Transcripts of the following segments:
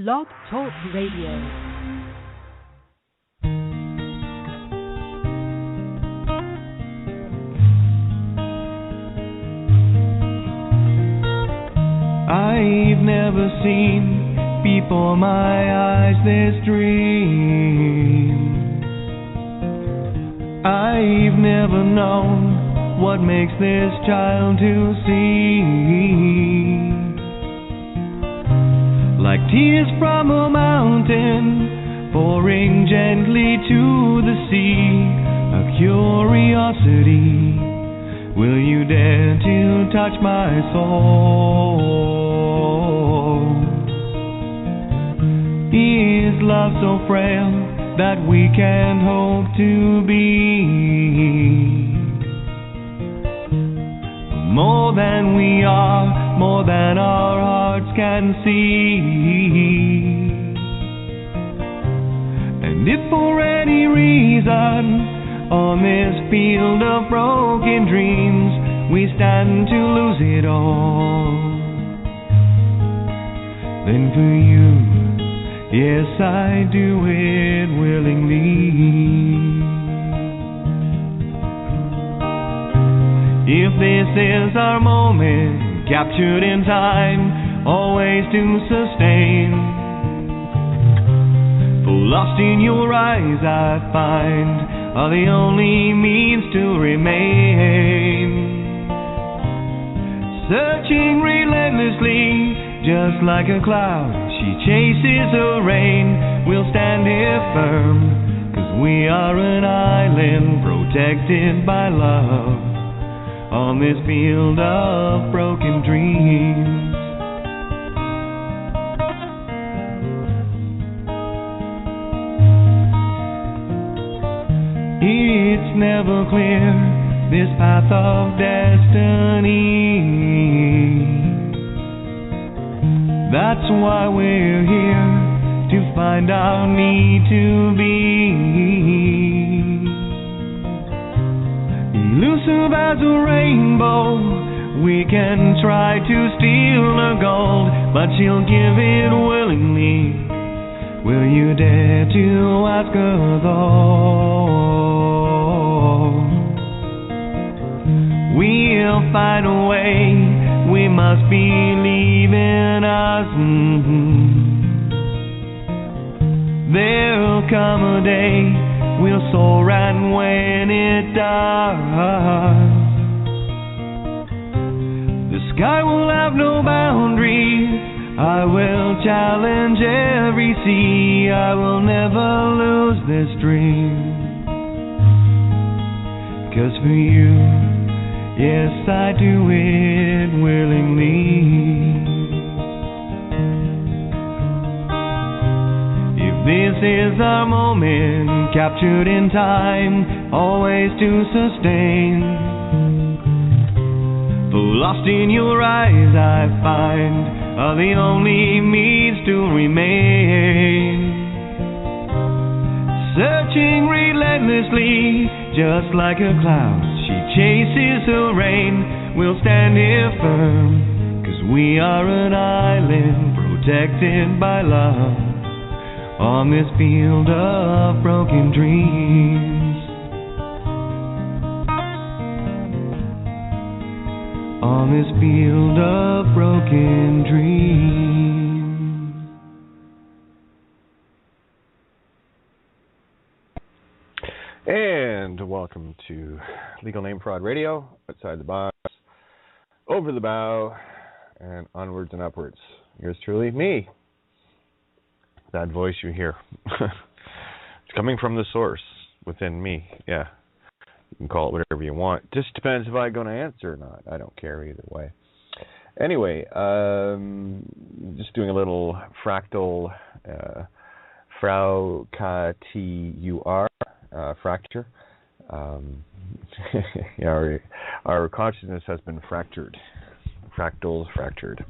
Blog Talk Radio. I've never seen before my eyes this dream. I've never known what makes this child to see. Like tears from a mountain pouring gently to the sea, a curiosity. Will you dare to touch my soul? Is love so frail that we can't hope to be more than we are, more than our hearts can see? And if for any reason on this field of broken dreams we stand to lose it all, then for you, yes, I do it willingly. If this is our moment, captured in time, always to sustain, for lost in your eyes I find are the only means to remain. Searching relentlessly, just like a cloud, she chases her rain. We'll stand here firm, 'cause we are an island protected by love on this field of broken dreams. It's never clear, this path of destiny. That's why we're here, to find our need to be. Elusive as a rainbow, we can try to steal her gold, but she'll give it willingly. Will you dare to ask her though? We'll find a way, we must believe in us. There'll come a day we'll soar, and when it does, the sky will have no boundaries. I will challenge every sea. I will never lose this dream. 'Cause for you, yes, I do it willingly. This is our moment, captured in time, always to sustain. For lost in your eyes I find are the only means to remain. Searching relentlessly, just like a cloud, she chases her rain. We'll stand here firm, 'cause we are an island protected by love on this field of broken dreams. On this field of broken dreams. And welcome to Legal Name Fraud Radio, outside the box, over the bow, and onwards and upwards. Yours truly, me. That voice you hear. It's coming from the source within me. Yeah. You can call it whatever you want. Just depends if I'm going to answer or not. I don't care either way. Anyway, just doing a little fractal Frau-K-T-U-R fracture. Yeah, our consciousness has been fractured. Fractals fractured.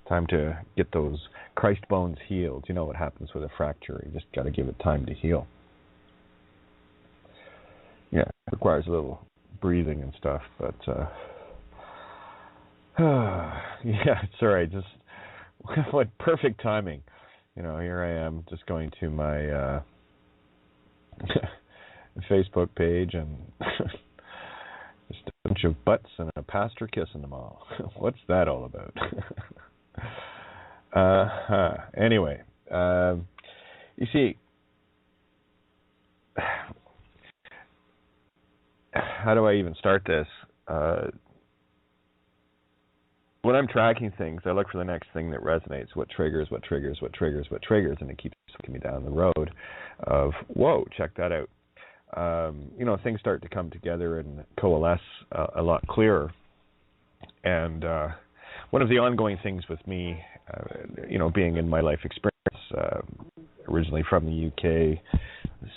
Time to get those Christ bones healed. You know what happens with a fracture. You just got to give it time to heal. Yeah, it requires a little breathing and stuff, but yeah, it's all right. Just what perfect timing. Here I am just going to my Facebook page and just a bunch of butts and a pastor kissing them all. What's that all about? Anyway, you see, how do I even start this? When I'm tracking things, I look for the next thing that resonates, what triggers, and it keeps taking me down the road of, whoa, check that out. Things start to come together and coalesce a lot clearer. And one of the ongoing things with me, being in my life experience, originally from the UK,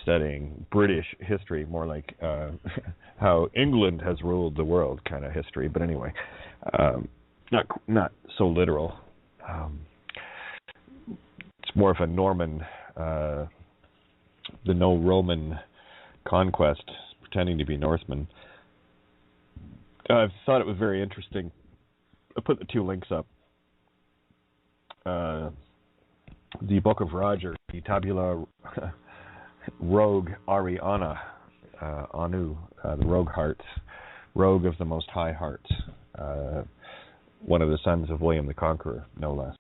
studying British history, more like how England has ruled the world kind of history. But anyway, not so literal. It's more of a Norman, the no Roman conquest, pretending to be Northmen. I thought it was very interesting. I put the 2 links up. The Book of Roger, the Tabula Rogue Ariana, Anu, the Rogue Heart, Rogue of the Most High Heart, one of the sons of William the Conqueror, no less.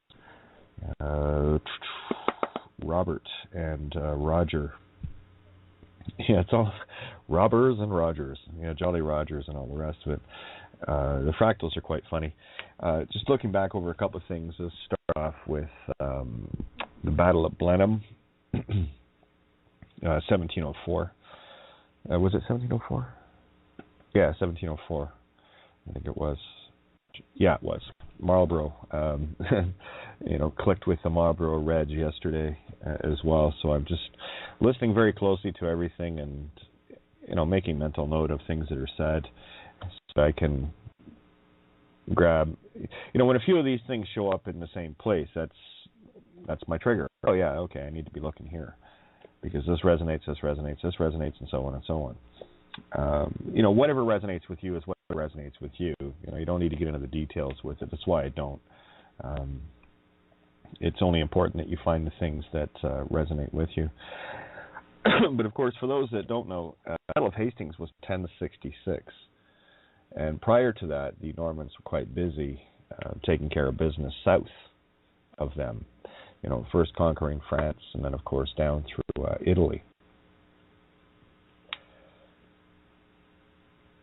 Robert and Roger. Yeah, it's all robbers and Rogers. Yeah, Jolly Rogers and all the rest of it. The fractals are quite funny. Just looking back over a couple of things, let's start off with the Battle of Blenheim, 1704. Was it 1704? Yeah, 1704. I think it was. Yeah, it was. Marlborough. Clicked with the Marlborough Reg yesterday as well. So I'm just listening very closely to everything and, making mental note of things that are said so I can grab, when a few of these things show up in the same place, that's my trigger. Oh, yeah, okay, I need to be looking here because this resonates, and so on and so on. Whatever resonates with you is what resonates with you. You don't need to get into the details with it. That's why I don't. It's only important that you find the things that resonate with you. But of course, for those that don't know, the Battle of Hastings was 1066. And prior to that, the Normans were quite busy taking care of business south of them. First conquering France and then, of course, down through Italy.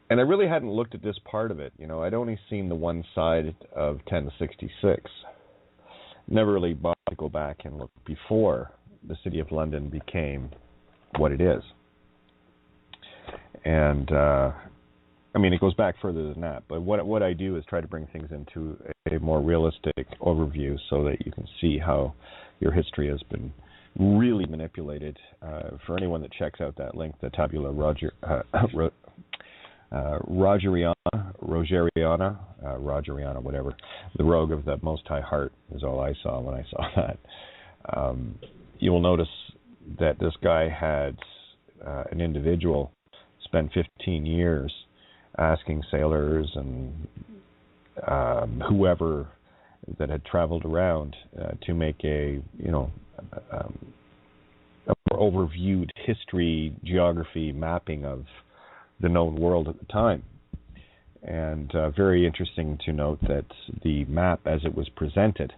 And I really hadn't looked at this part of it. I'd only seen the one side of 1066. Never really bothered to go back and look before the City of London became what it is. And, it goes back further than that. But what I do is try to bring things into a more realistic overview so that you can see how your history has been really manipulated. For anyone that checks out that link, the Tabula Rogeriana, whatever. The Rogue of the Most High Heart is all I saw when I saw that. You will notice that this guy had an individual spend 15 years asking sailors and whoever that had traveled around to make a more overviewed history, geography, mapping of the known world at the time. And very interesting to note that the map as it was presented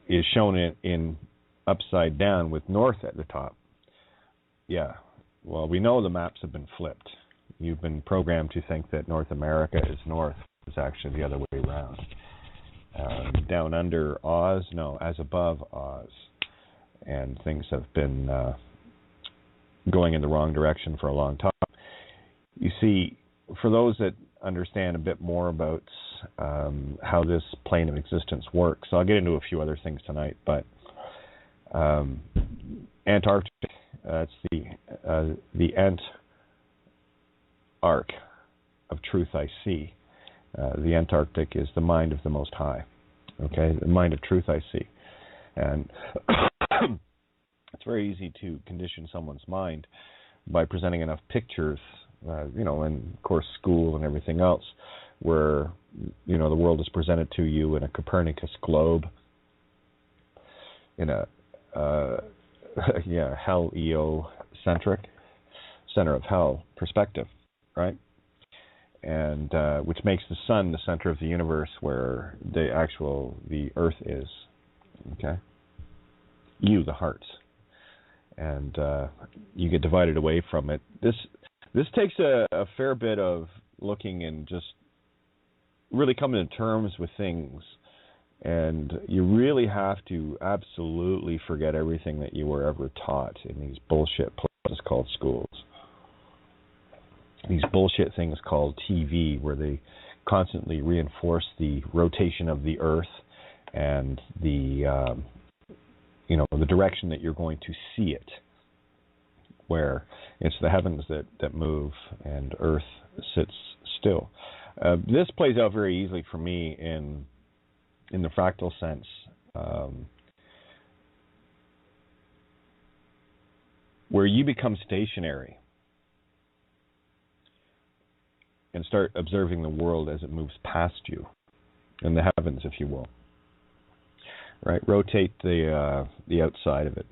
is shown in upside down with north at the top. Yeah, well, we know the maps have been flipped. You've been programmed to think that North America is north. It's actually the other way around. Down under Oz, no, as above Oz. And things have been going in the wrong direction for a long time. You see, for those that understand a bit more about how this plane of existence works, I'll get into a few other things tonight, but Antarctic, it's the Ant-Arc of truth I see. The Antarctic is the mind of the Most High, okay? The mind of truth I see. And it's very easy to condition someone's mind by presenting enough pictures, in, of course, school and everything else. where, you know, the world is presented to you in a Copernicus globe, in a heliocentric, center of hell perspective, right? And which makes the sun the center of the universe, where the Earth is. Okay, you, the heart, and you get divided away from it. This takes a fair bit of looking and just really coming to terms with things, and you really have to absolutely forget everything that you were ever taught in these bullshit places called schools. These bullshit things called TV, where they constantly reinforce the rotation of the Earth and the the direction that you're going to see it, where it's the heavens that move and Earth sits still. This plays out very easily for me in the fractal sense. Where you become stationary and start observing the world as it moves past you, in the heavens, if you will. Right? Rotate the outside of it.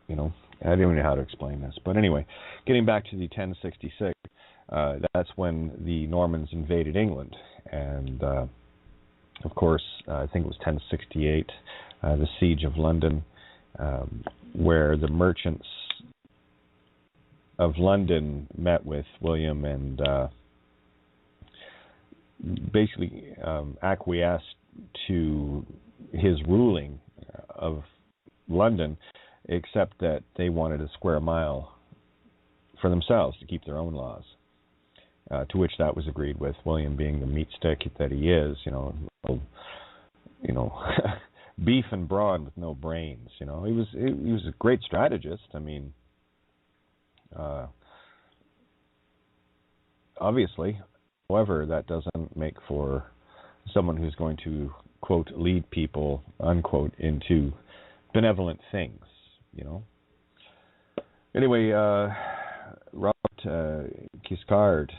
You know, I don't even know how to explain this. But anyway, getting back to the 1066, that's when the Normans invaded England. And, of course, I think it was 1068, the siege of London, where the merchants of London met with William and basically acquiesced to his ruling of London, except that they wanted a square mile for themselves to keep their own laws. To which that was agreed with. William, being the meat stick that he is, beef and brawn with no brains. He was a great strategist. I mean, obviously. However, that doesn't make for someone who's going to, quote, lead people, unquote, into benevolent things, Anyway, Robert Guiscard,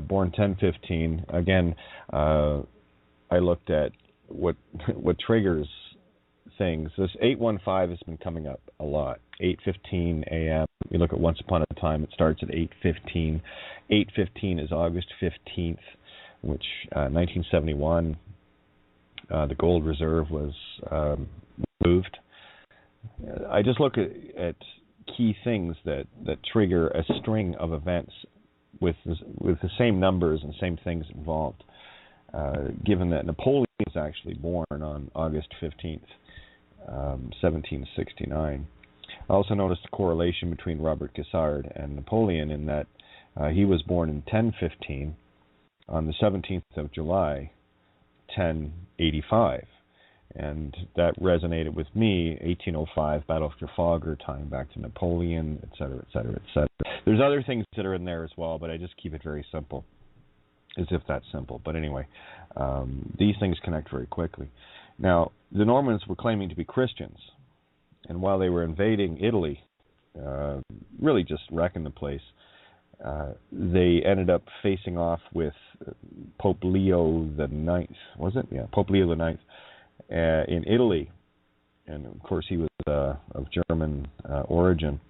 born 1015. Again, I looked at what triggers things. This 815 has been coming up a lot. 8:15 a.m. You look at Once Upon a Time, it starts at 8:15. 8:15 is August 15th, which 1971, the gold reserve was moved. I just look at key things that trigger a string of events with the same numbers and same things involved. Given that Napoleon was actually born on August 15th, 1769. I also noticed a correlation between Robert Guiscard and Napoleon in that he was born in 1015 on the 17th of July, 1085. And that resonated with me, 1805, Battle of Trafalgar, tying back to Napoleon, et cetera, et cetera, et cetera. There's other things that are in there as well, but I just keep it very simple, as if that's simple. But anyway, these things connect very quickly. Now, the Normans were claiming to be Christians, and while they were invading Italy, really just wrecking the place, they ended up facing off with Pope Leo the Ninth. Was it? Yeah, Pope Leo the Ninth in Italy, and of course he was of German origin.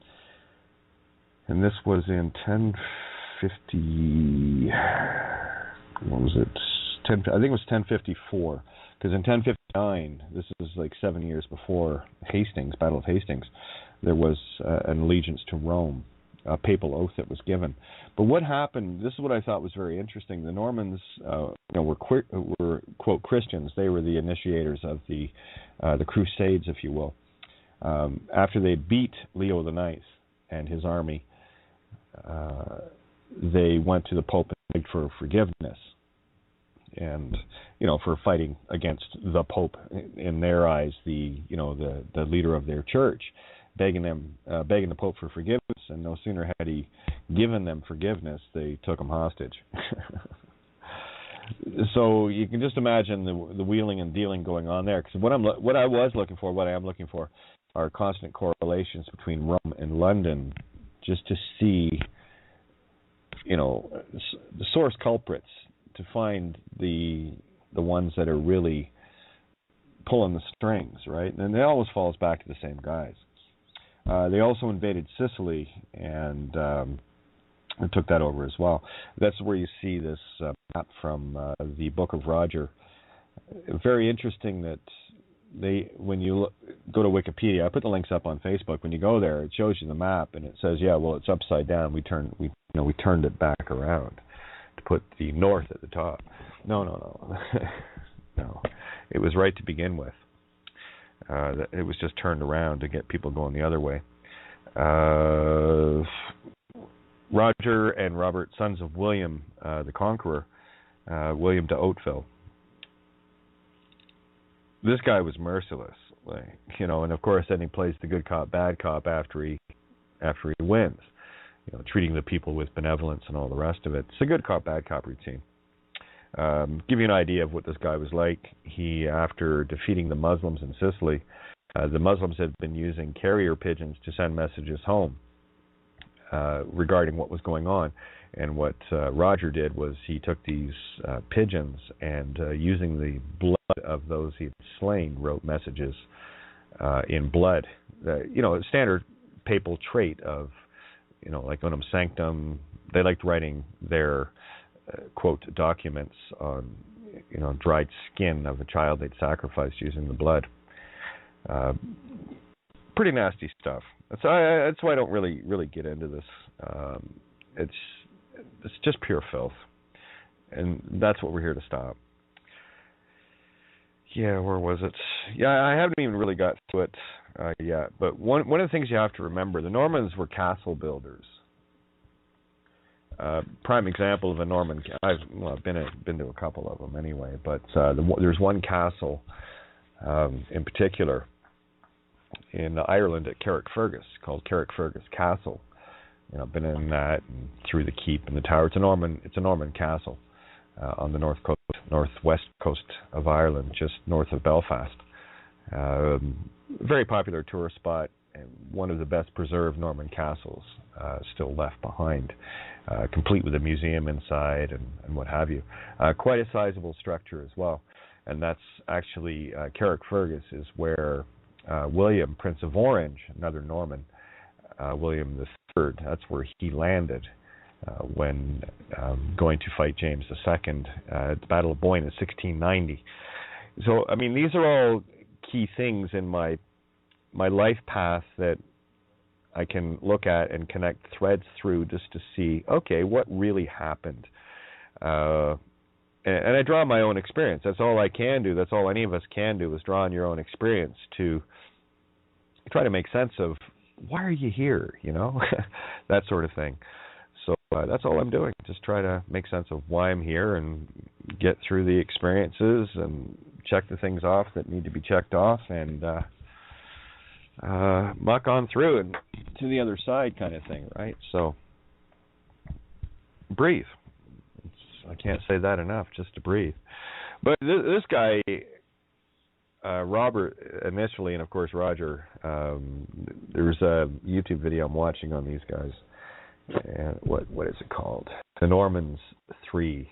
And this was in 1050. What was it? I think it was 1054. Because in 1059, this is like 7 years before Hastings, Battle of Hastings, there was an allegiance to Rome, a papal oath that was given. But what happened? This is what I thought was very interesting. The Normans, were quote Christians. They were the initiators of the Crusades, if you will. After they beat Leo the Ninth and his army, they went to the Pope and begged for forgiveness. And for fighting against the Pope, in their eyes, the leader of their church, begging the Pope for forgiveness. And no sooner had he given them forgiveness, they took him hostage. So you can just imagine the wheeling and dealing going on there. Because what I am looking for, are constant correlations between Rome and London, just to see, the source culprits, to find the ones that are really pulling the strings, right? And it always falls back to the same guys. They also invaded Sicily and took that over as well. That's where you see this map from the Book of Roger. Very interesting that when you go to Wikipedia, I put the links up on Facebook. When you go there, it shows you the map and it says, yeah, well, it's upside down. We turned it back around to put the north at the top. No. No, it was right to begin with. It was just turned around to get people going the other way. Roger and Robert, sons of William the Conqueror, William de Hauteville. This guy was merciless, and of course then he plays the good cop, bad cop after he wins, treating the people with benevolence and all the rest of it. It's a good cop, bad cop routine. Give you an idea of what this guy was like. He, after defeating the Muslims in Sicily, the Muslims had been using carrier pigeons to send messages home regarding what was going on. And what Roger did was he took these pigeons and using the blood of those he had slain, wrote messages in blood. A standard papal trait of, like Unum Sanctum. They liked writing their quote documents on dried skin of a child they'd sacrificed using the blood. Pretty nasty stuff. That's why I don't really get into this. It's just pure filth, and that's what we're here to stop. Yeah, where was it? Yeah, I haven't even really got to it yet. But one of the things you have to remember: the Normans were castle builders. Prime example of a Norman. I've been to a couple of them anyway, but there's one castle in particular in Ireland at Carrickfergus called Carrickfergus Castle. I've been in that and through the keep and the tower. It's a Norman castle on the northwest coast of Ireland, just north of Belfast. Very popular tourist spot and one of the best preserved Norman castles still left behind, complete with a museum inside and what have you. Quite a sizable structure as well. And that's actually Carrickfergus is where William, Prince of Orange, another Norman, William III, that's where he landed when going to fight James II at the Battle of Boyne in 1690. So, these are all key things in my life path that I can look at and connect threads through just to see, okay, what really happened. And I draw my own experience. That's all I can do. That's all any of us can do is draw on your own experience to try to make sense of why are you here, that sort of thing. So that's all I'm doing. Just try to make sense of why I'm here and get through the experiences and check the things off that need to be checked off and muck on through and to the other side kind of thing, right? So breathe. I can't say that enough, just to breathe. But this guy, Robert initially, and of course Roger, there's a YouTube video I'm watching on these guys. And what is it called? The Normans 3.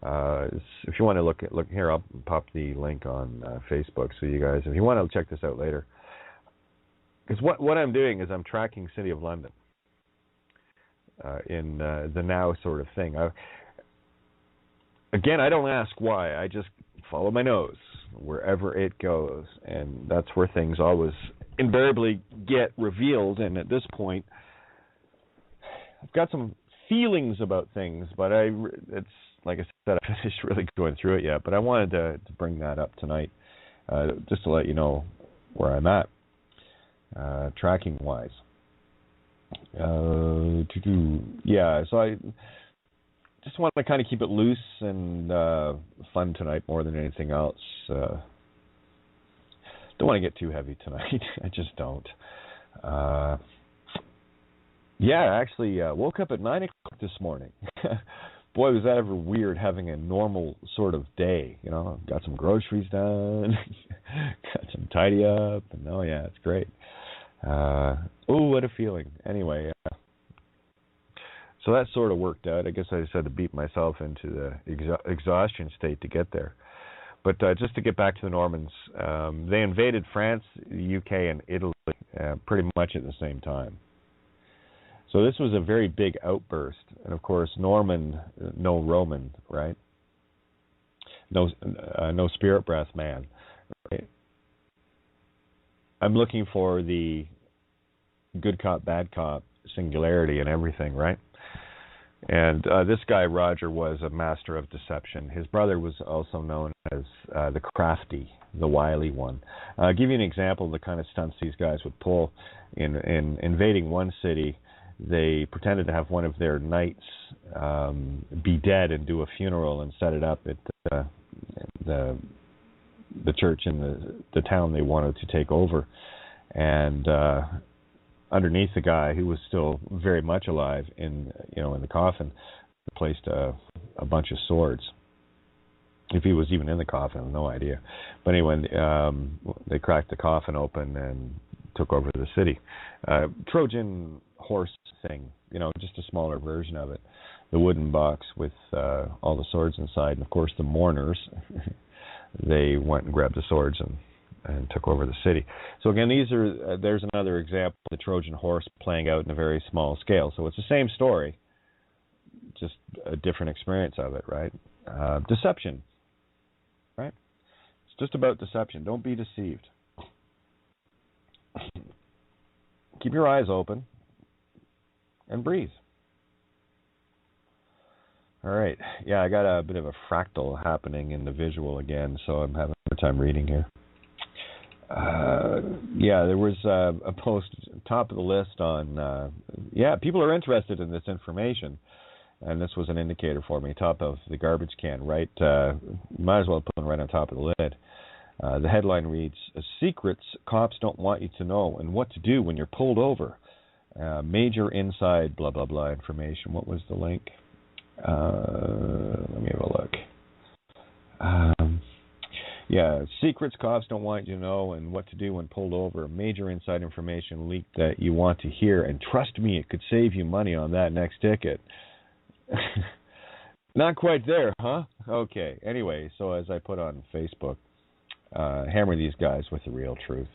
If you want to look here, I'll pop the link on Facebook so you guys, if you want to check this out later. Because what I'm doing is I'm tracking City of London in the now sort of thing. Again, I don't ask why. I just follow my nose wherever it goes. And that's where things always invariably get revealed. And at this point, I've got some feelings about things, but it's like I said, I finished really going through it yet. But I wanted to bring that up tonight just to let you know where I'm at, tracking-wise. Yeah, so I just want to kind of keep it loose and fun tonight more than anything else. Don't want to get too heavy tonight. I just don't. Yeah, I actually woke up at 9 o'clock this morning. Boy, was that ever weird having a normal sort of day. Got some groceries done, got some tidy up, and oh yeah, it's great. Oh, what a feeling. Anyway, So that sort of worked out. I guess I just had to beat myself into the exhaustion state to get there. But just to get back to the Normans, they invaded France, the UK, and Italy pretty much at the same time. So this was a very big outburst. And, of course, Norman, no Roman, right? No spirit breath man, right? I'm looking for the good cop, bad cop singularity in everything, right? And this guy, Roger, was a master of deception. His brother was also known as the crafty, the wily one. I'll give you an example of the kind of stunts these guys would pull. In invading one city, they pretended to have one of their knights be dead and do a funeral and set it up at the church in the town they wanted to take over. And underneath the guy, who was still very much alive in the coffin, placed a bunch of swords. If he was even in the coffin, I have no idea. But anyway, they cracked the coffin open and took over the city. Trojan horse thing, just a smaller version of it. The wooden box with all the swords inside, and of course the mourners. They went and grabbed the swords and took over the city. So again, there's another example of the Trojan horse playing out in a very small scale. So it's the same story, just a different experience of it, right? Deception, right? It's just about deception. Don't be deceived. Keep your eyes open and breathe. All right. Yeah, I got a bit of a fractal happening in the visual again, so I'm having a hard time reading here. There was a post top of the list on, people are interested in this information, and this was an indicator for me, top of the garbage can, right? Might as well put them right on top of the lid. The headline reads, "Secrets Cops Don't Want You to Know and What to Do When You're Pulled Over. Major inside blah, blah, blah information." What was the link? Let me have a look. Secrets cops don't want you to know and what to do when pulled over. Major inside information leaked that you want to hear, and trust me, it could save you money on that next ticket. Not quite there, huh? Okay. Anyway, so as I put on Facebook, hammer these guys with the real truth.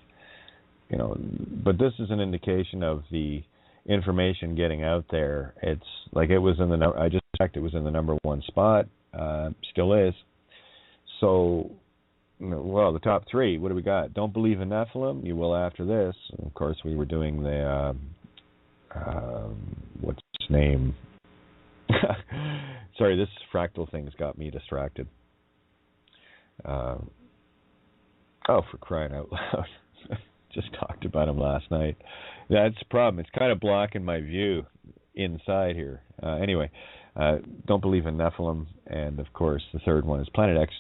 But this is an indication of the information getting out there. It's like it was in the I just checked, it was in the number one spot, still is. So, the top three, what do we got? Don't believe in Nephilim, you will after this. And of course, we were doing the what's his name? Sorry, this fractal thing's got me distracted. For crying out loud. Just talked about him last night. That's the problem. It's kind of blocking my view inside here. Anyway, don't believe in Nephilim. And, of course, the third one is Planet X,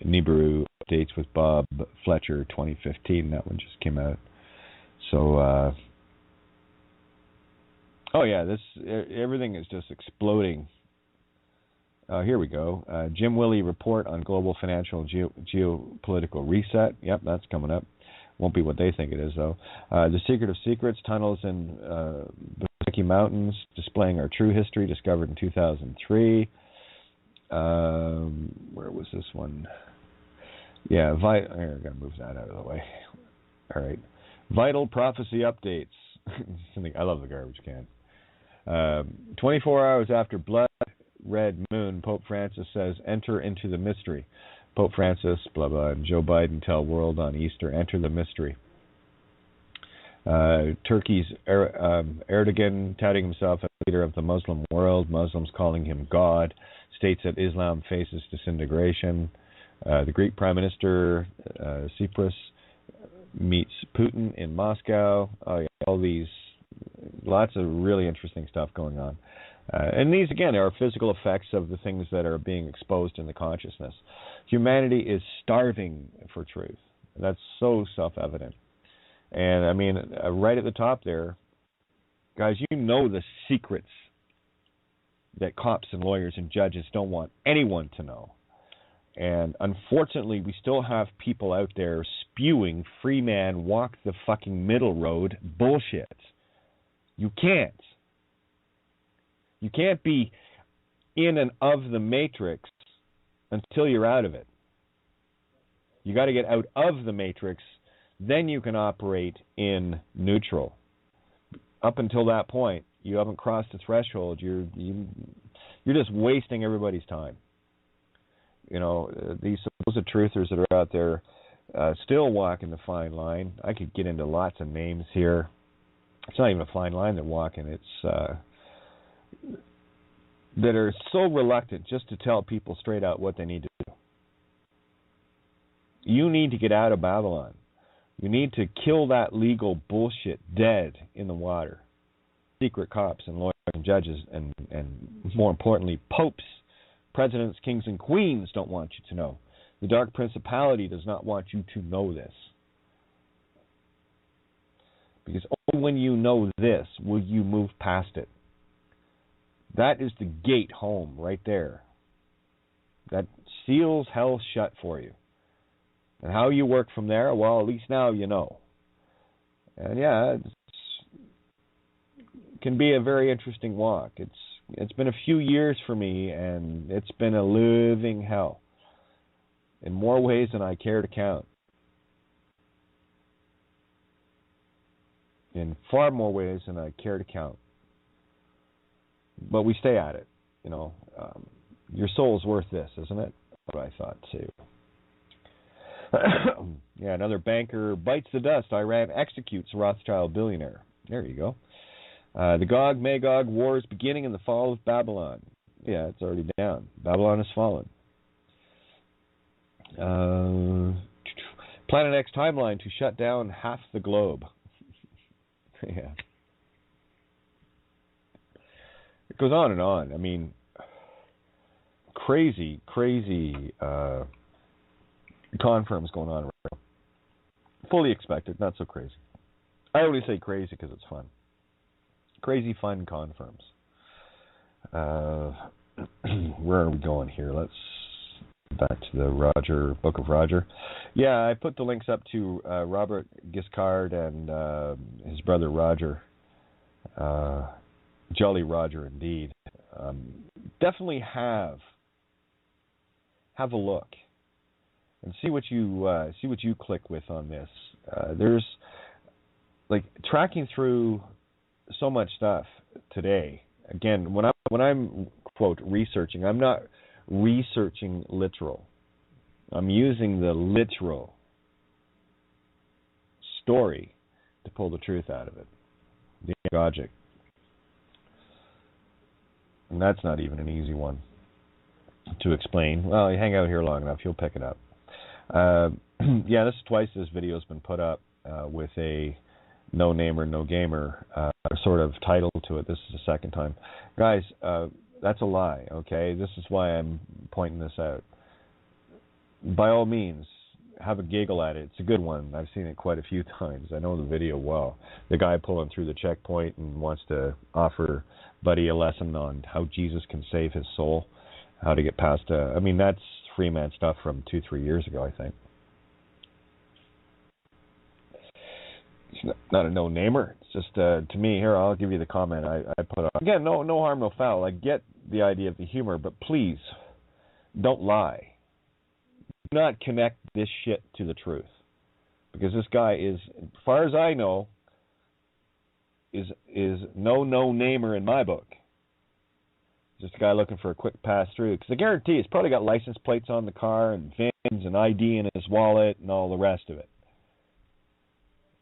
Nibiru Updates with Bob Fletcher, 2015. That one just came out. So, everything is just exploding. Here we go. Jim Willey report on global financial geopolitical reset. Yep, that's coming up. Won't be what they think it is, though. The Secret of Secrets, tunnels in Beseki Mountains, displaying our true history, discovered in 2003. Where was this one? Yeah, I got to move that out of the way. All right. Vital prophecy updates. I love the garbage can. 24 hours after Blood Red Moon, Pope Francis says, enter into the mystery. Pope Francis, blah, blah, and Joe Biden tell world on Easter, enter the mystery. Turkey's Erdogan, touting himself as leader of the Muslim world, Muslims calling him God, states that Islam faces disintegration. The Greek Prime Minister, Tsipras, meets Putin in Moscow. All these, lots of really interesting stuff going on. And these, again, are physical effects of the things that are being exposed in the consciousness. Humanity is starving for truth. That's so self-evident. And, I mean, right at the top there, guys, you know the secrets that cops and lawyers and judges don't want anyone to know. And, unfortunately, we still have people out there spewing free man, walk the fucking middle road bullshit. You can't. You can't be in and of the matrix until you're out of it. You got to get out of the matrix, then you can operate in neutral. Up until that point, you haven't crossed the threshold. You're just wasting everybody's time. You know, these supposed truthers that are out there still walking the fine line. I could get into lots of names here. It's not even a fine line they're walking. It's that are so reluctant just to tell people straight out what they need to do. You need to get out of Babylon. You need to kill that legal bullshit dead in the water. Secret cops and lawyers and judges and more importantly, popes, presidents, kings, and queens don't want you to know. The dark principality does not want you to know this. Because only when you know this will you move past it. That is the gate home right there. That seals hell shut for you. And how you work from there, well, at least now you know. And yeah, it can be a very interesting walk. It's been a few years for me, and it's been a living hell in more ways than I care to count. In far more ways than I care to count. But we stay at it, you know. Your soul's worth this, isn't it? That's what I thought too. Yeah, another banker bites the dust. Iran executes Rothschild billionaire. There you go. The Gog-Magog war is beginning in the fall of Babylon. Yeah, it's already down. Babylon has fallen. Planet X timeline to shut down half the globe. Yeah. It goes on and on. I mean, crazy confirms going on right now. Fully expected, not so crazy. I only say crazy because it's fun. Crazy fun confirms. Where are we going here? Let's back to the Roger, Book of Roger. Yeah, I put the links up to Robert Giscard and his brother Roger. Jolly Roger, indeed. Definitely have a look and see what you click with on this. There's like tracking through so much stuff today. Again, when I'm quote researching, I'm not researching literal. I'm using the literal story to pull the truth out of it. The logic. And that's not even an easy one to explain. Well, you hang out here long enough, you'll pick it up. Yeah, this is twice this video has been put up with a no namer, no gamer sort of title to it. This is the second time. Guys, that's a lie, okay? This is why I'm pointing this out. By all means, have a giggle at it. It's a good one. I've seen it quite a few times. I know the video well. The guy pulling through the checkpoint and wants to offer Buddy a lesson on how Jesus can save his soul, how to get past I mean, that's Freeman stuff from 2-3 years ago, I think. It's not a no-namer. It's just, to me, here, I'll give you the comment I put on. Again, no harm, no foul. I get the idea of the humor, but please, don't lie. Do not connect this shit to the truth. Because this guy is, as far as I know, is no-namer in my book. Just a guy looking for a quick pass-through. Because I guarantee he's probably got license plates on the car and VINs and ID in his wallet and all the rest of it.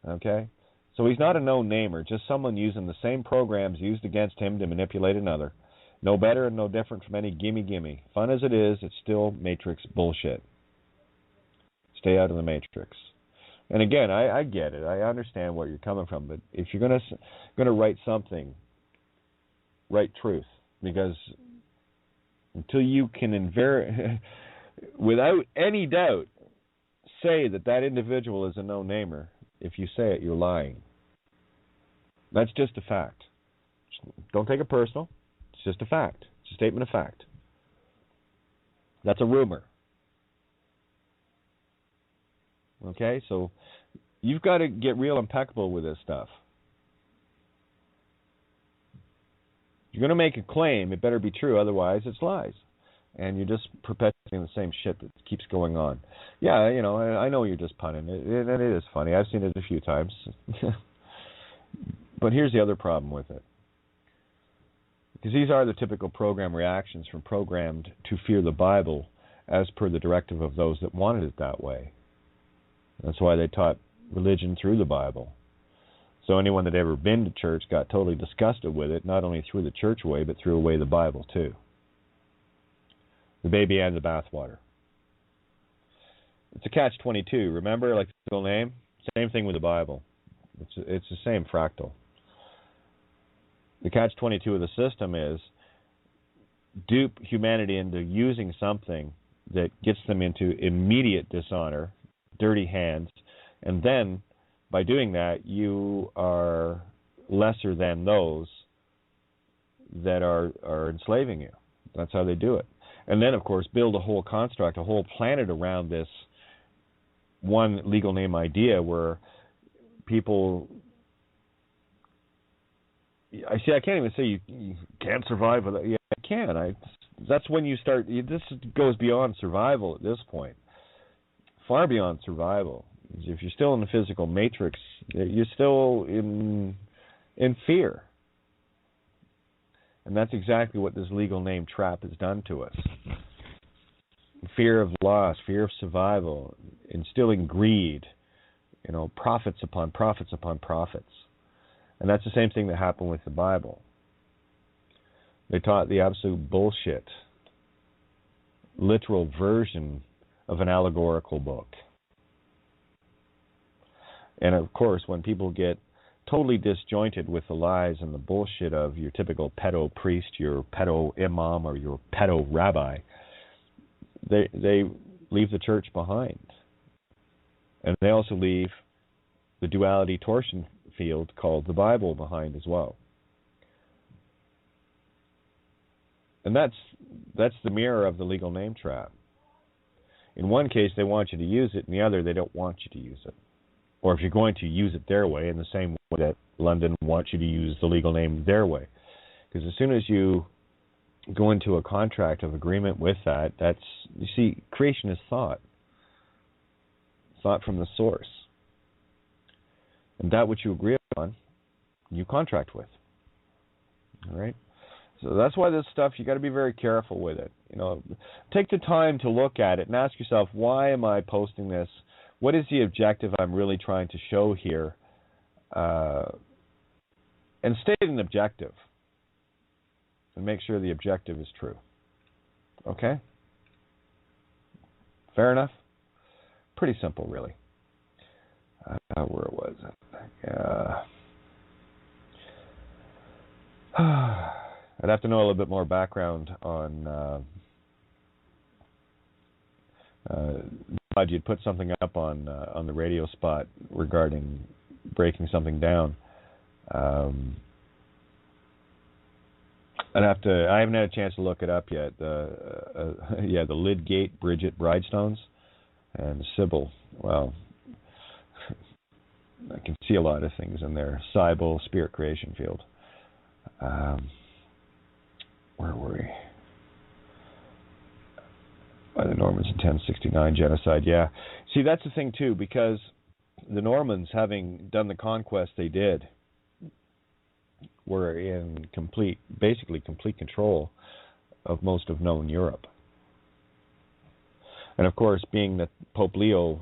Okay? So he's not a no-namer, just someone using the same programs used against him to manipulate another. No better and no different from any gimme. Fun as it is, it's still Matrix bullshit. Stay out of the Matrix. And again, I get it. I understand where you're coming from. But if you're gonna write something, write truth. Because until you can without any doubt, say that individual is a no-namer, if you say it, you're lying. That's just a fact. Don't take it personal. It's just a fact. It's a statement of fact. That's a rumor. Okay, so you've got to get real impeccable with this stuff. you're going to make a claim, it better be true, otherwise it's lies. And you're just perpetuating the same shit that keeps going on. Yeah, I know you're just punning. And it is funny. I've seen it a few times. But here's the other problem with it. Because these are the typical program reactions from programmed to fear the Bible as per the directive of those that wanted it that way. That's why they taught religion through the Bible. So anyone that ever been to church got totally disgusted with it, not only threw the church away, but threw away the Bible too. The baby and the bathwater. It's a catch-22. Remember, like the middle name? Same thing with the Bible. It's the same fractal. The catch-22 of the system is dupe humanity into using something that gets them into immediate dishonor, dirty hands, and then by doing that, you are lesser than those that are enslaving you. That's how they do it. And then, of course, build a whole construct, a whole planet around this one legal name idea where people... I can't even say you can't survive without... Yeah, I can. That's when you start... This goes beyond survival at this point. Far beyond survival. If you're still in the physical matrix, you're still in fear. And that's exactly what this legal name trap has done to us. Fear of loss, fear of survival, instilling greed, profits upon profits upon profits. And that's the same thing that happened with the Bible. They taught the absolute bullshit, literal version of an allegorical book. And of course, when people get totally disjointed with the lies and the bullshit of your typical pedo priest, your pedo imam, or your pedo rabbi, they leave the church behind. And they also leave the duality torsion field called the Bible behind as well. And that's the mirror of the legal name trap. In one case, they want you to use it. In the other, they don't want you to use it. Or if you're going to use it their way, in the same way that London wants you to use the legal name their way. Because as soon as you go into a contract of agreement with that, you see, creation is thought. Thought from the source. And that which you agree upon, you contract with. All right? So that's why this stuff, you got to be very careful with it. Take the time to look at it and ask yourself, why am I posting this? What is the objective I'm really trying to show here? And state an objective. And make sure the objective is true. Okay? Fair enough? Pretty simple, really. Where was it? I'd have to know a little bit more background on... glad you'd put something up on the radio spot regarding breaking something down. I haven't had a chance to look it up yet. The Lydgate Bridget Bridestones and Sybil. Well, I can see a lot of things in there. Cybele, Spirit Creation Field. Where were we? By the Normans in 1069, genocide, yeah. See, that's the thing, too, because the Normans, having done the conquest they did, were in basically complete control of most of known Europe. And, of course, being that Pope Leo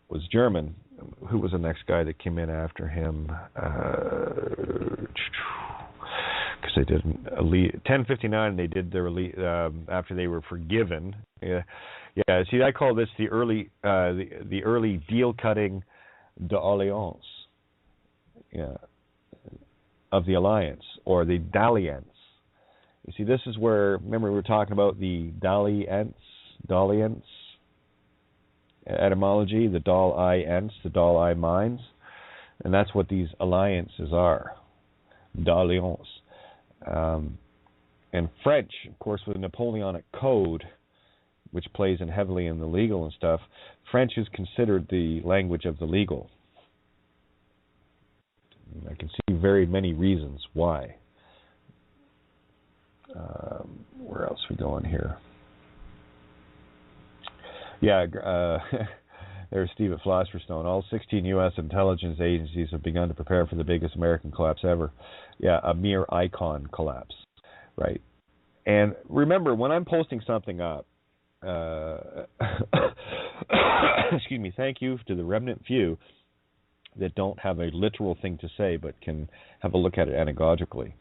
was German, who was the next guy that came in after him? Because they did 1059. They did their after they were forgiven. Yeah. See, I call this the early deal cutting d'alliance. Yeah, of the alliance or the dalliance. You see, this is where, remember we were talking about the dalliance etymology, the dal-I-ence, the dal-I minds, and that's what these alliances are, d'alliance. And French, of course, with the Napoleonic Code, which plays in heavily in the legal and stuff, French is considered the language of the legal. I can see very many reasons why. Where else we going here? Yeah, there's Steve at Philosopher's Stone. All 16 U.S. intelligence agencies have begun to prepare for the biggest American collapse ever. Yeah, a mere icon collapse, right? And remember, when I'm posting something up, excuse me, thank you to the remnant few that don't have a literal thing to say but can have a look at it anagogically.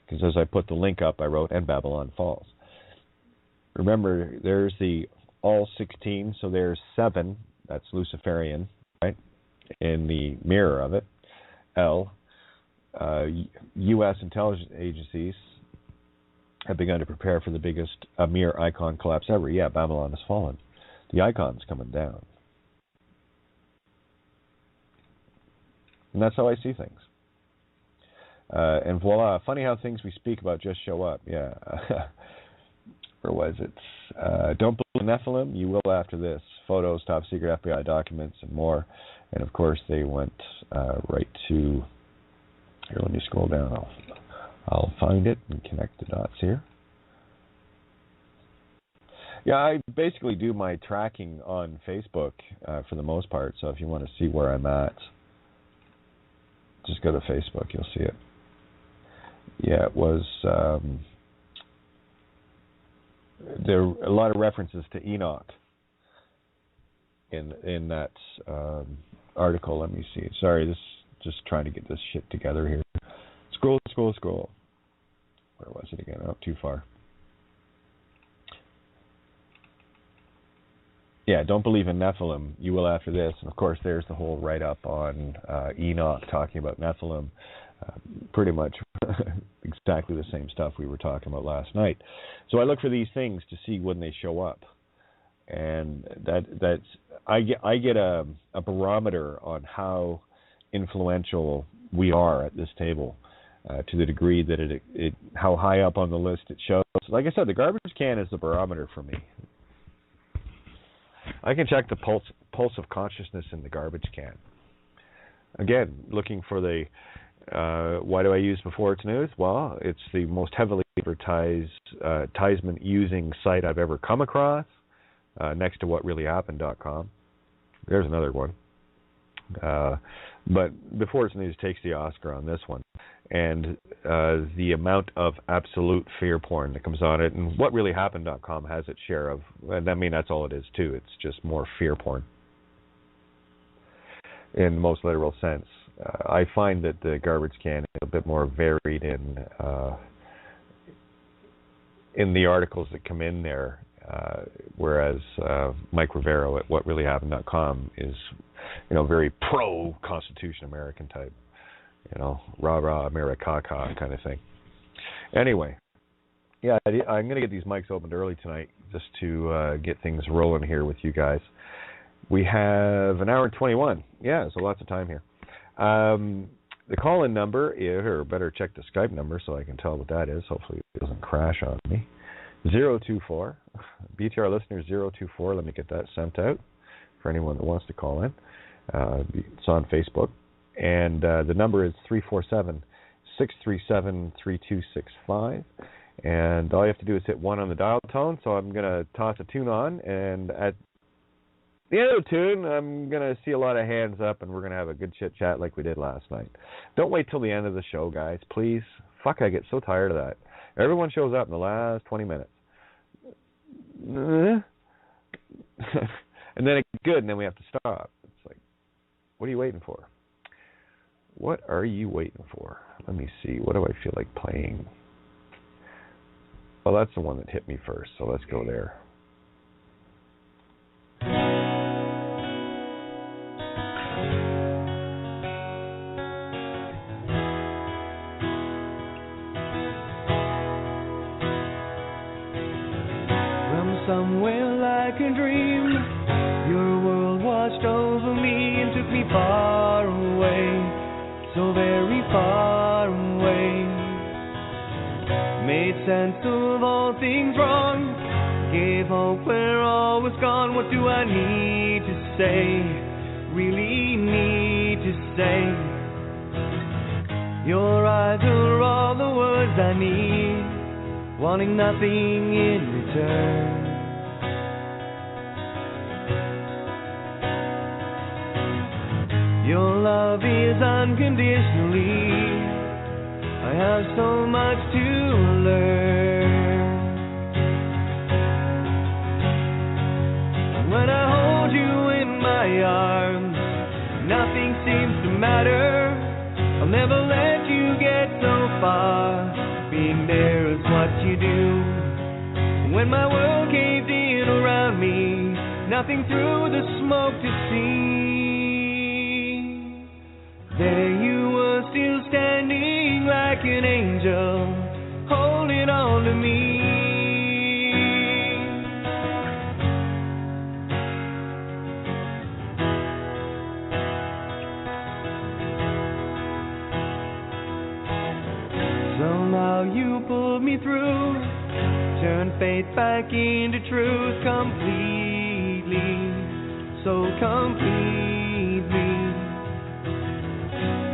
Because as I put the link up, I wrote, and Babylon falls. Remember, there's the all 16, so there's 7, that's Luciferian, right, in the mirror of it. L, U.S. intelligence agencies have begun to prepare for the biggest mere icon collapse ever. Yeah, Babylon has fallen. The icon's coming down. And that's how I see things. And voila, funny how things we speak about just show up. Yeah. Or was it? Don't believe Nephilim? You will after this. Photos, top secret FBI documents, and more. And of course, they went right to. Here, let me scroll down. I'll find it and connect the dots here. Yeah, I basically do my tracking on Facebook for the most part. So if you want to see where I'm at, just go to Facebook. You'll see it. Yeah, it was. There are a lot of references to Enoch in that article. Let me see. Sorry, just trying to get this shit together here. Scroll. Where was it again? Oh, too far. Yeah, don't believe in Nephilim. You will after this. And of course, there's the whole write-up on Enoch talking about Nephilim. Pretty much exactly the same stuff we were talking about last night. So I look for these things to see when they show up, and that's I get a barometer on how influential we are at this table, to the degree that it how high up on the list it shows. Like I said, the garbage can is the barometer for me. I can check the pulse of consciousness in the garbage can. Again, looking for the why do I use Before It's News? Well, it's the most heavily advertisement using site I've ever come across, next to whatreallyhappened.com. There's another one. But Before It's News takes the Oscar on this one. And the amount of absolute fear porn that comes on it, and whatreallyhappened.com has its share of, and I mean, that's all it is too. It's just more fear porn in the most literal sense. I find that the garbage can is a bit more varied in the articles that come in there, whereas Mike Rivero at whatreallyhappened.com is, very pro-Constitution American type, rah-rah America kind of thing. Anyway, yeah, I'm going to get these mics opened early tonight just to get things rolling here with you guys. We have an hour and 21. Yeah, so lots of time here. The call-in number, or better check the Skype number so I can tell what that is. Hopefully it doesn't crash on me. 024. BTR listener 024. Let me get that sent out for anyone that wants to call in. It's on Facebook. And the number is 347-637-3265. And all you have to do is hit 1 on the dial tone. So I'm going to toss a tune on, and at the end of the tune, I'm going to see a lot of hands up, and we're going to have a good chit-chat like we did last night. Don't wait till the end of the show, guys. Please. Fuck, I get so tired of that. Everyone shows up in the last 20 minutes. And then it's good, and then we have to stop. It's like, what are you waiting for? What are you waiting for? Let me see. What do I feel like playing? Well, that's the one that hit me first, so let's go there. Somewhere like a dream, your world washed over me and took me far away, so very far away. Made sense of all things wrong, gave hope where all was gone. What do I need to say, really need to say? Your eyes are all the words I need. wanting nothing in return. Your love is unconditionally. I have so much to learn. When I hold you in my arms, nothing seems to matter. I'll never let you get so far. Being there is what you do. When my world caved in around me, nothing through the smoke to see. There you were, still standing like an angel, holding on to me. Somehow you pulled me through, turned faith back into truth completely, so completely.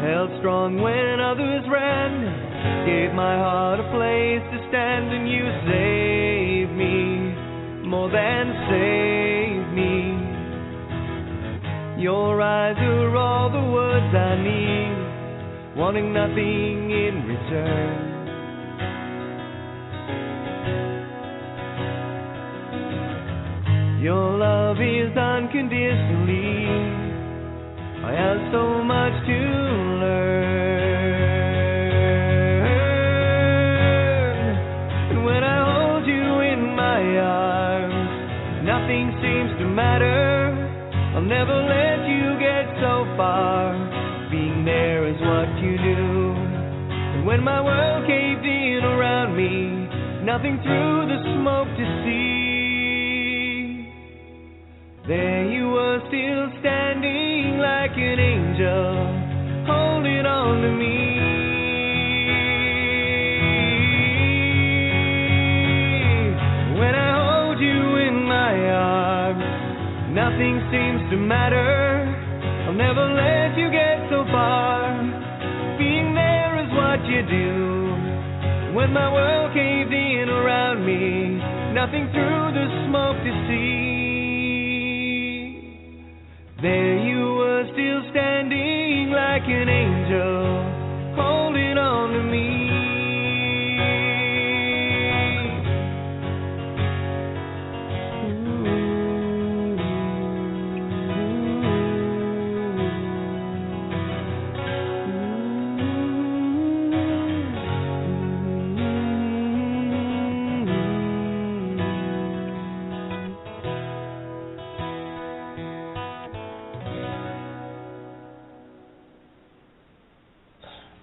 Held strong when others ran, gave my heart a place to stand, and you saved me, more than saved me. Your eyes are all the words I need, wanting nothing in return. Your love is unconditionally. I have so much to learn. And when I hold you in my arms, nothing seems to matter. I'll never let you get so far. Being there is what you do. And when my world caved in around me, nothing through the smoke to see. There you were, still standing like an angel, holding on to me. When I hold you in my arms, nothing seems to matter. I'll never let you get so far. Being there is what you do. When my world caved in around me, nothing through the smoke to see. There you were, still standing like an angel, holding on to me.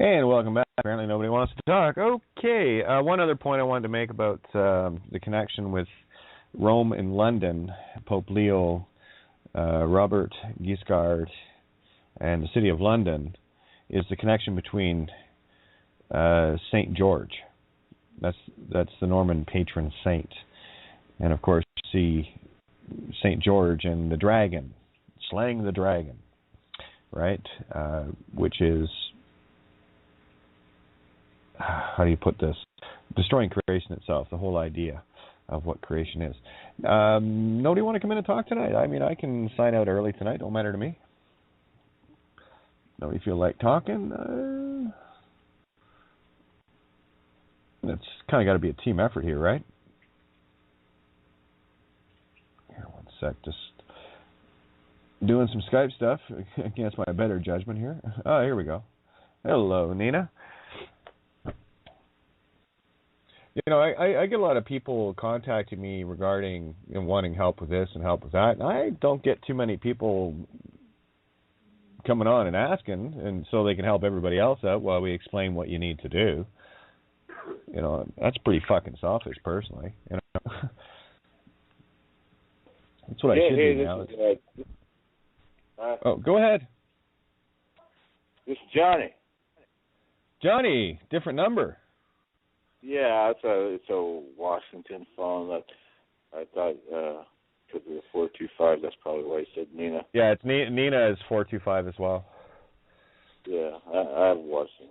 And welcome back. Apparently nobody wants to talk. Okay, one other point I wanted to make about the connection with Rome and London, Pope Leo, Robert Guiscard, and the city of London, is the connection between St. George. That's the Norman patron saint. And of course, you see St. George and the dragon, slaying the dragon, right? Which is, how do you put this? Destroying creation itself, the whole idea of what creation is. Nobody want to come in and talk tonight? I mean, I can sign out early tonight. Don't matter to me. Nobody feel like talking? It's kind of got to be a team effort here, right? Here, one sec. Just doing some Skype stuff against my better judgment here. Oh, here we go. Hello, Nina. You know, I get a lot of people contacting me regarding wanting help with this and help with that. And I don't get too many people coming on and asking, and so they can help everybody else out while we explain what you need to do. You know, that's pretty fucking selfish, personally. You know, that's what I should do now. Oh, go ahead. This is Johnny. Johnny, different number. Yeah, it's a Washington phone. That I thought because of the 425. That's probably why he said Nina. Yeah, it's Nina is 425 as well. Yeah, I have Washington.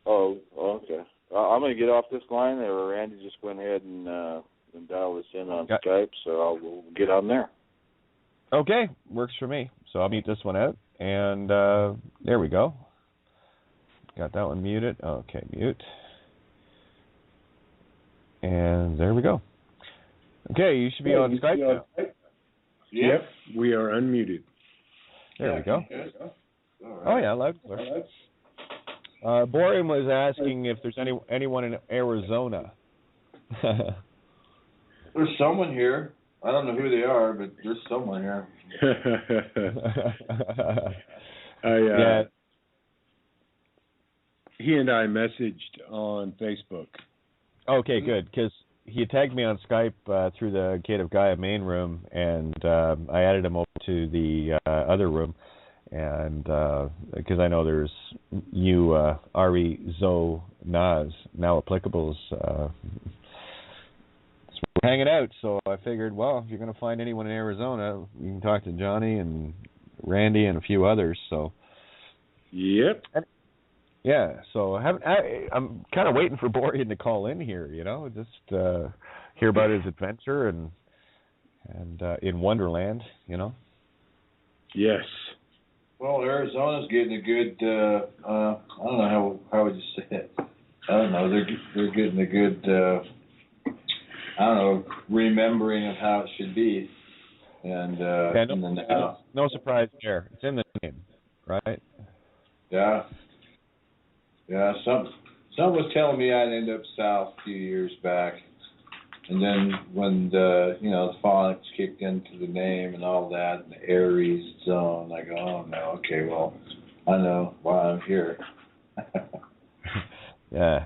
Oh, okay. I'm going to get off this line. Randy just went ahead and dial us in on Skype, so we'll get on there. Okay, works for me. So I'll mute this one out, and there we go. Got that one muted. Okay, mute. And there we go. Okay, you should be on Skype now. Yep, we are unmuted. There we go. Oh, yeah, loud. Borean was asking if there's anyone in Arizona. There's someone here. I don't know who they are, but there's someone here. He and I messaged on Facebook. Okay, good, because he tagged me on Skype through the Gate of Gaia main room, and I added him over to the other room, and because I know there's you, Ari, Zoe, Naz, now applicables, we're hanging out, so I figured, well, if you're going to find anyone in Arizona, you can talk to Johnny and Randy and a few others, so. Yep. Yeah, so I'm kind of waiting for Borean to call in here, just hear about his adventure and in Wonderland, Yes. Well, Arizona's getting a good. I don't know how would you say it. I don't know. They're getting a good. Remembering of how it should be, and no surprise there. It's in the name, right? Yeah. Yeah, some was telling me I'd end up south a few years back, and then when the phonics kicked into the name and all that, and the Aries zone, I go, oh no, okay, well, I know why I'm here. Yeah.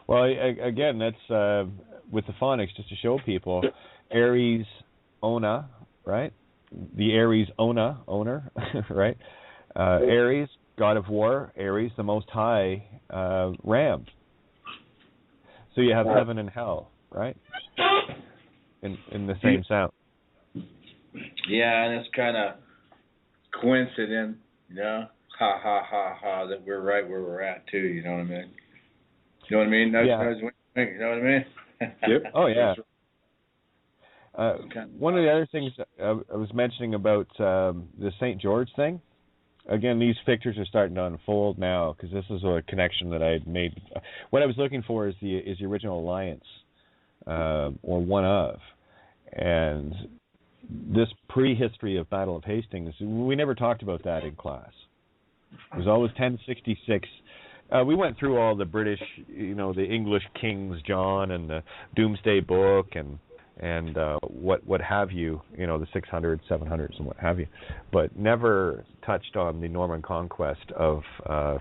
Well, again, that's with the phonics, just to show people, Aries Ona, right? The Aries owner, right? Aries, God of War, Aries, the Most High, Ram. So you have heaven and hell, right? In the same sound. Yeah, and it's kind of coincident, ha ha ha ha, that we're right where we're at too. You know what I mean? You know what I mean? You know what I mean? Yep. Oh yeah. One of the other things I was mentioning about the St. George thing. Again, these pictures are starting to unfold now because this is a connection that I had made. What I was looking for is the original alliance, or one of, and this prehistory of Battle of Hastings. We never talked about that in class. It was always 1066. We went through all the British, the English kings, John, and the Doomsday Book, and what have you, the 600s, 700s, and what have you, but never touched on the Norman conquest of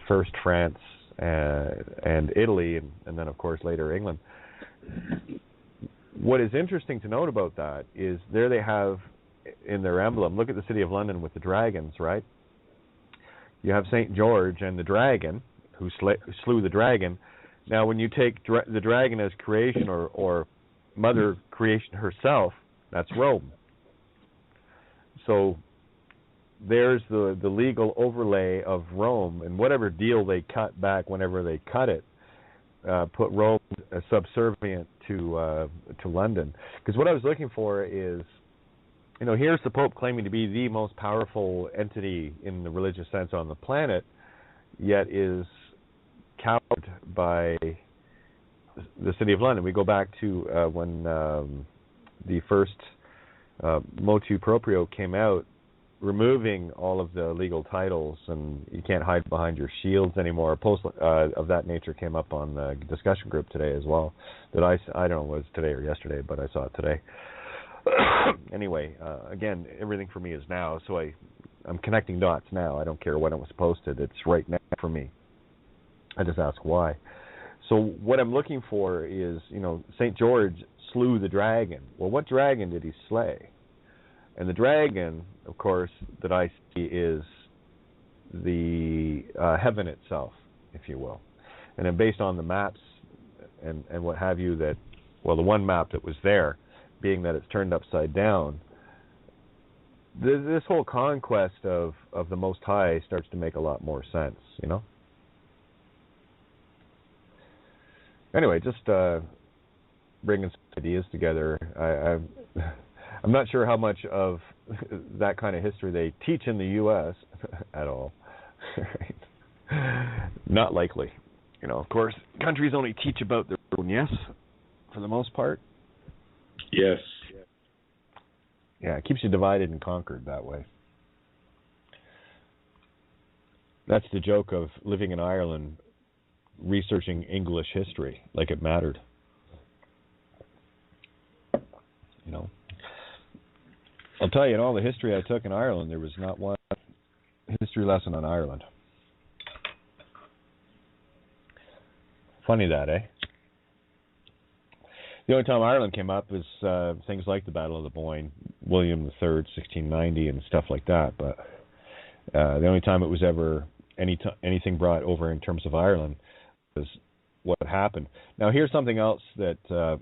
first France and Italy, and then, of course, later England. What is interesting to note about that is there they have in their emblem, look at the city of London with the dragons, right? You have St. George and the dragon, who slew the dragon. Now, when you take the dragon as creation or Mother Creation herself, that's Rome. So there's the legal overlay of Rome, and whatever deal they cut back whenever they cut it, put Rome subservient to London. Because what I was looking for is, here's the Pope claiming to be the most powerful entity in the religious sense on the planet, yet is cowed by the city of London. We go back to when the first motu proprio came out, removing all of the legal titles, and you can't hide behind your shields anymore. A post of that nature came up on the discussion group today as well. That I don't know if it was today or yesterday, but I saw it today. Anyway, again, everything for me is now, so I'm connecting dots now. I don't care when it was posted. It's right now for me. I just ask why. So what I'm looking for is, St. George slew the dragon. Well, what dragon did he slay? And the dragon, of course, that I see is the heaven itself, if you will. And then based on the maps and what have you, the one map that was there, being that it's turned upside down, this whole conquest of the Most High starts to make a lot more sense, Anyway, just bringing some ideas together. I'm not sure how much of that kind of history they teach in the U.S. at all. Not likely. Of course, countries only teach about their own, yes, for the most part. Yes. Yeah, it keeps you divided and conquered that way. That's the joke of living in Ireland, researching English history like it mattered. I'll tell you, in all the history I took in Ireland, there was not one history lesson on Ireland. Funny that, eh? The only time Ireland came up was things like the Battle of the Boyne, William III, 1690, and stuff like that. But the only time it was ever anything brought over in terms of Ireland was what happened. Now, here's something else that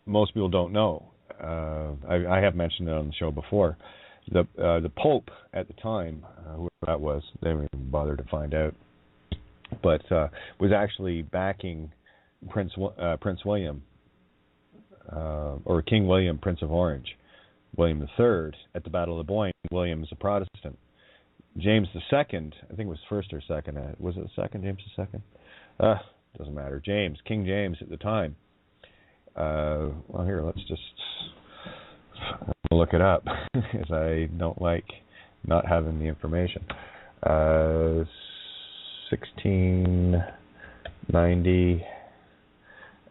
most people don't know. I have mentioned it on the show before. The Pope at the time, whoever that was, they didn't even bother to find out, but was actually backing Prince William, or King William, Prince of Orange, William III, at the Battle of the Boyne. William is a Protestant. James II, I think it was first or second. Was it the second, James II? Doesn't matter. King James at the time. Well, here, let's just look it up, because I don't like not having the information. 1690.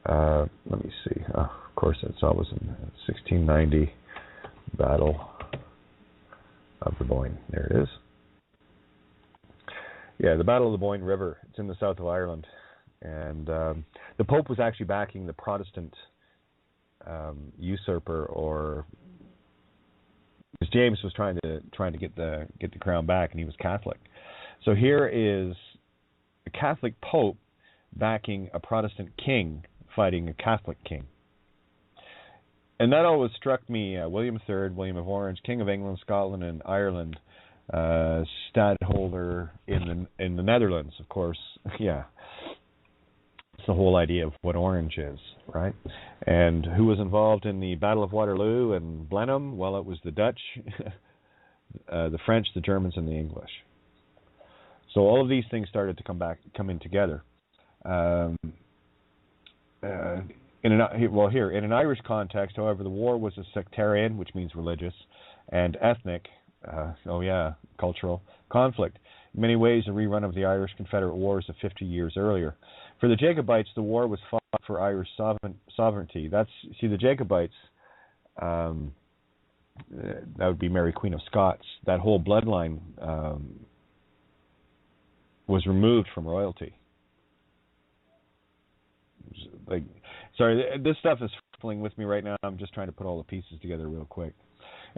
Let me see. Of course, it's always in 1690 Battle of the Boyne. There it is. Yeah, the Battle of the Boyne River. It's in the south of Ireland, and the Pope was actually backing the Protestant usurper, or because James was trying to get the crown back, and he was Catholic. So here is a Catholic Pope backing a Protestant king fighting a Catholic king. And that always struck me. William III, William of Orange, King of England, Scotland, and Ireland, stadtholder in the Netherlands, of course. Yeah, it's the whole idea of what Orange is, right? And who was involved in the Battle of Waterloo and Blenheim? Well, it was the Dutch, the French, the Germans, and the English. So all of these things started to come in together. In an Irish context, however, the war was a sectarian, which means religious, and ethnic, cultural conflict. In many ways, a rerun of the Irish Confederate Wars of 50 years earlier. For the Jacobites, the war was fought for Irish sovereignty. The Jacobites, that would be Mary Queen of Scots. That whole bloodline was removed from royalty. This stuff is fumbling with me right now. I'm just trying to put all the pieces together real quick.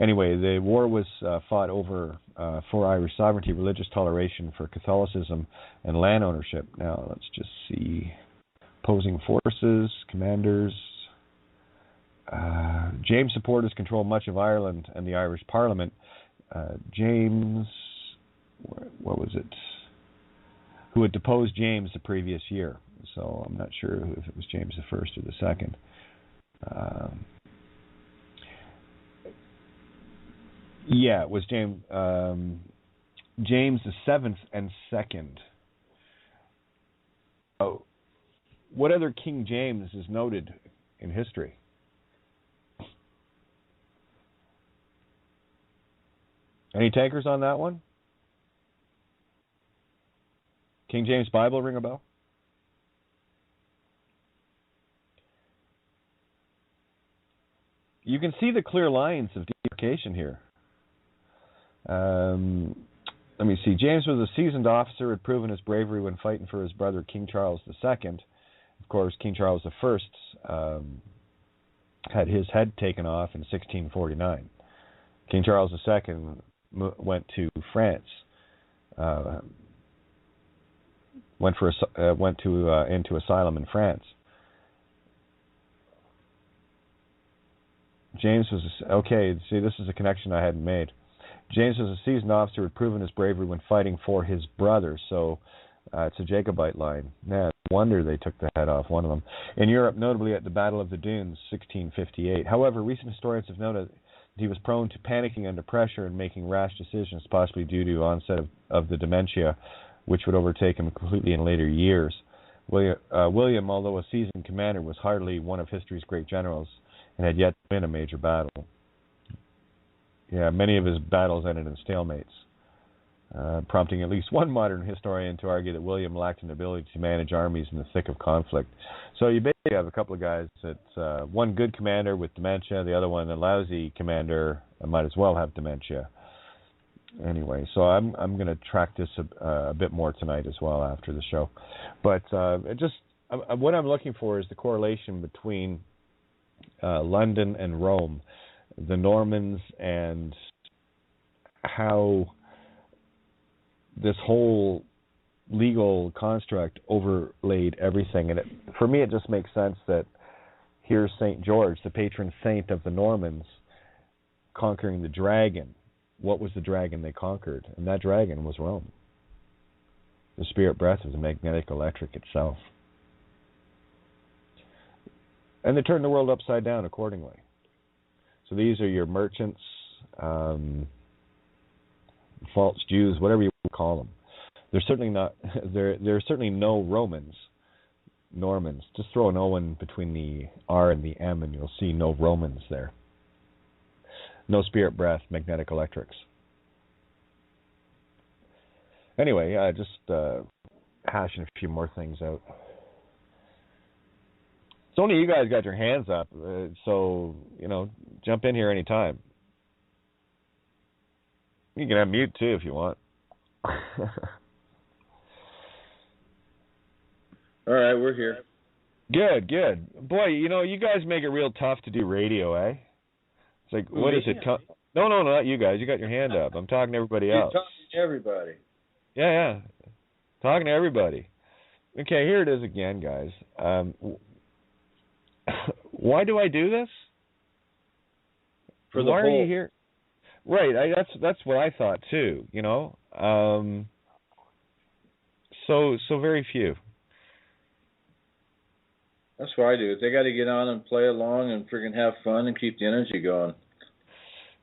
Anyway, the war was fought over for Irish sovereignty, religious toleration for Catholicism, and land ownership. Now, let's just see. Opposing forces, commanders. James' supporters controlled much of Ireland and the Irish Parliament. James, what was it? Who had deposed James the previous year. So I'm not sure if it was James the First or the Second. Yeah, it was James the Seventh and Second. Oh, what other King James is noted in history? Any takers on that one? King James Bible ring a bell? You can see the clear lines of demarcation here. Let me see. James was a seasoned officer, had proven his bravery when fighting for his brother King Charles II. Of course, King Charles I had his head taken off in 1649. King Charles II went to France, into asylum in France. James was this is a connection I hadn't made. James was a seasoned officer who had proven his bravery when fighting for his brother. So It's a Jacobite line. No wonder they took the head off one of them. In Europe, notably at the Battle of the Dunes, 1658. However, recent historians have noted that he was prone to panicking under pressure and making rash decisions, possibly due to onset of the dementia, which would overtake him completely in later years. William, although a seasoned commander, was hardly one of history's great generals and had yet to win a major battle. Yeah, many of his battles ended in stalemates, prompting at least one modern historian to argue that William lacked an ability to manage armies in the thick of conflict. So you basically have a couple of guys that one good commander with dementia, the other one a lousy commander might as well have dementia. Anyway, so I'm going to track this a bit more tonight as well after the show. But what I'm looking for is the correlation between London and Rome, the Normans, and how this whole legal construct overlaid everything. And for me, it just makes sense that here's St. George, the patron saint of the Normans, conquering the dragon. What was the dragon they conquered? And that dragon was Rome. The spirit breath of the magnetic electric itself. And they turned the world upside down accordingly. So these are your merchants, false Jews, whatever you want to call them. They're certainly not. There's certainly no Romans, Normans. Just throw an O in between the R and the M, and you'll see no Romans there. No spirit breath, magnetic electrics. Anyway, just hashing a few more things out. It's only you guys got your hands up, so, jump in here anytime. You can unmute too if you want. All right, we're here. Good. Boy, you guys make it real tough to do radio, eh? It's like, what is it? No, not you guys. You got your hand up. I'm talking to everybody else. You're talking to everybody. Yeah. Talking to everybody. Okay, here it is again, guys. Why do I do this? Why are you here? Right, that's what I thought too, So very few. That's what I do. They got to get on and play along and freaking have fun and keep the energy going.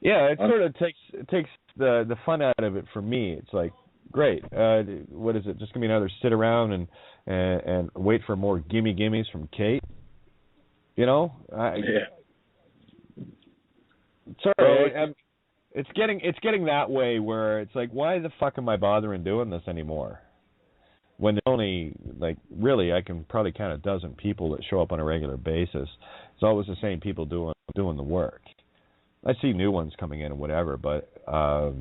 Yeah, it sort of takes the fun out of it for me. It's like, great. What is it? Just gonna be another sit around and wait for more gimmies from Kate? Yeah. Sorry, it's getting that way where it's like, why the fuck am I bothering doing this anymore? When there's only, really, I can probably count a dozen people that show up on a regular basis. It's always the same people doing the work. I see new ones coming in and whatever, but, how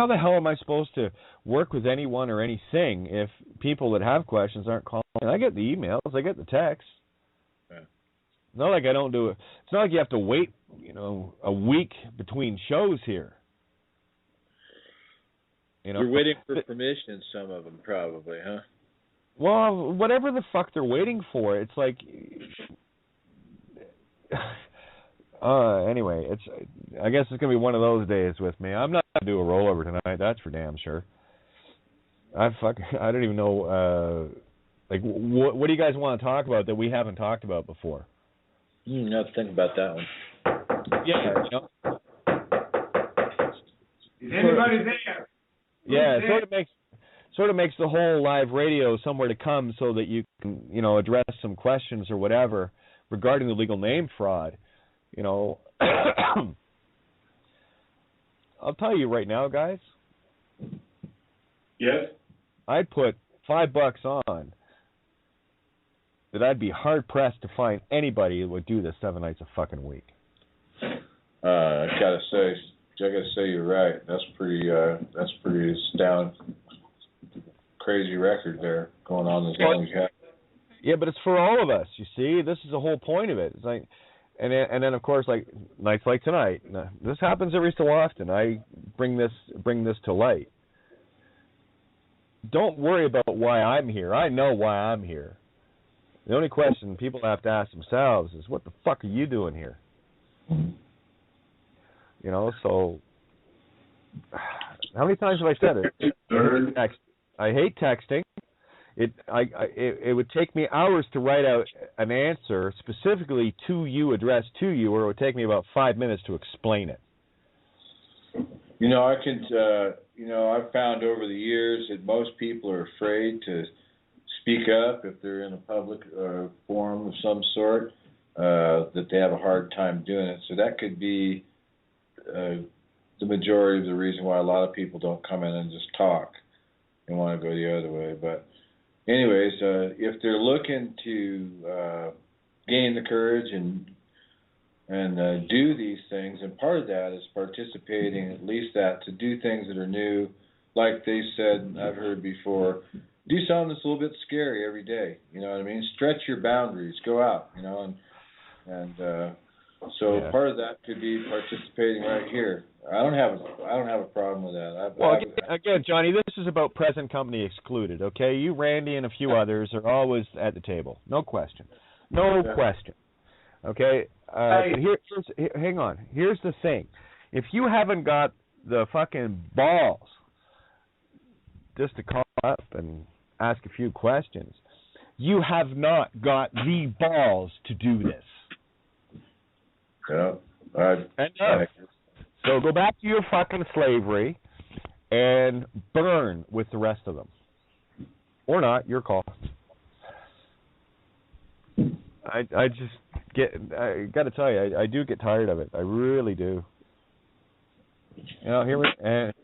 the hell am I supposed to work with anyone or anything if people that have questions aren't calling? I get the emails, I get the texts. Yeah. Not like I don't do it. It's not like you have to wait, a week between shows here. You're waiting for permission, some of them probably, huh? Well, whatever the fuck they're waiting for, it's like. Anyway, I guess it's gonna be one of those days with me. I'm not gonna do a rollover tonight. That's for damn sure. I don't even know. What do you guys want to talk about that we haven't talked about before? You have to think about that one. Yeah, Is anybody there? Yeah, it sort of makes the whole live radio somewhere to come, so that you can, address some questions or whatever regarding the legal name fraud. I'll tell you right now, guys. Yes. I'd put $5 on that I'd be hard pressed to find anybody who would do this 7 nights a fucking week. I gotta say you're right. That's pretty astounding, crazy record there going on as long as you have. Yeah, but it's for all of us. You see, this is the whole point of it. It's like, and then of course, like nights like tonight. This happens every so often. I bring this to light. Don't worry about why I'm here. I know why I'm here. The only question people have to ask themselves is, what the fuck are you doing here? So How many times have I said it? I hate texting. It would take me hours to write out an answer specifically to you, addressed to you, or it would take me about 5 minutes to explain it. You know, I've found over the years that most people are afraid to speak up if they're in a public forum of some sort, that they have a hard time doing it. So that could be the majority of the reason why a lot of people don't come in and just talk and want to go the other way. But anyways, if they're looking to gain the courage and do these things, and part of that is participating, at least that, to do things that are new, like they said, I've heard before, do something that's a little bit scary every day, you know what I mean? Stretch your boundaries, go out, you know, and part of that could be participating right here. I don't have a problem with that. Again, Johnny, this is about present company excluded, okay? You, Randy, and a few others are always at the table. No question. No question. Okay? Hang on. Here's the thing. If you haven't got the fucking balls just to call up and ask a few questions, you have not got the balls to do this. Yeah. So go back to your fucking slavery and burn with the rest of them. Or not, your call. I got to tell you, I do get tired of it. I really do. You know,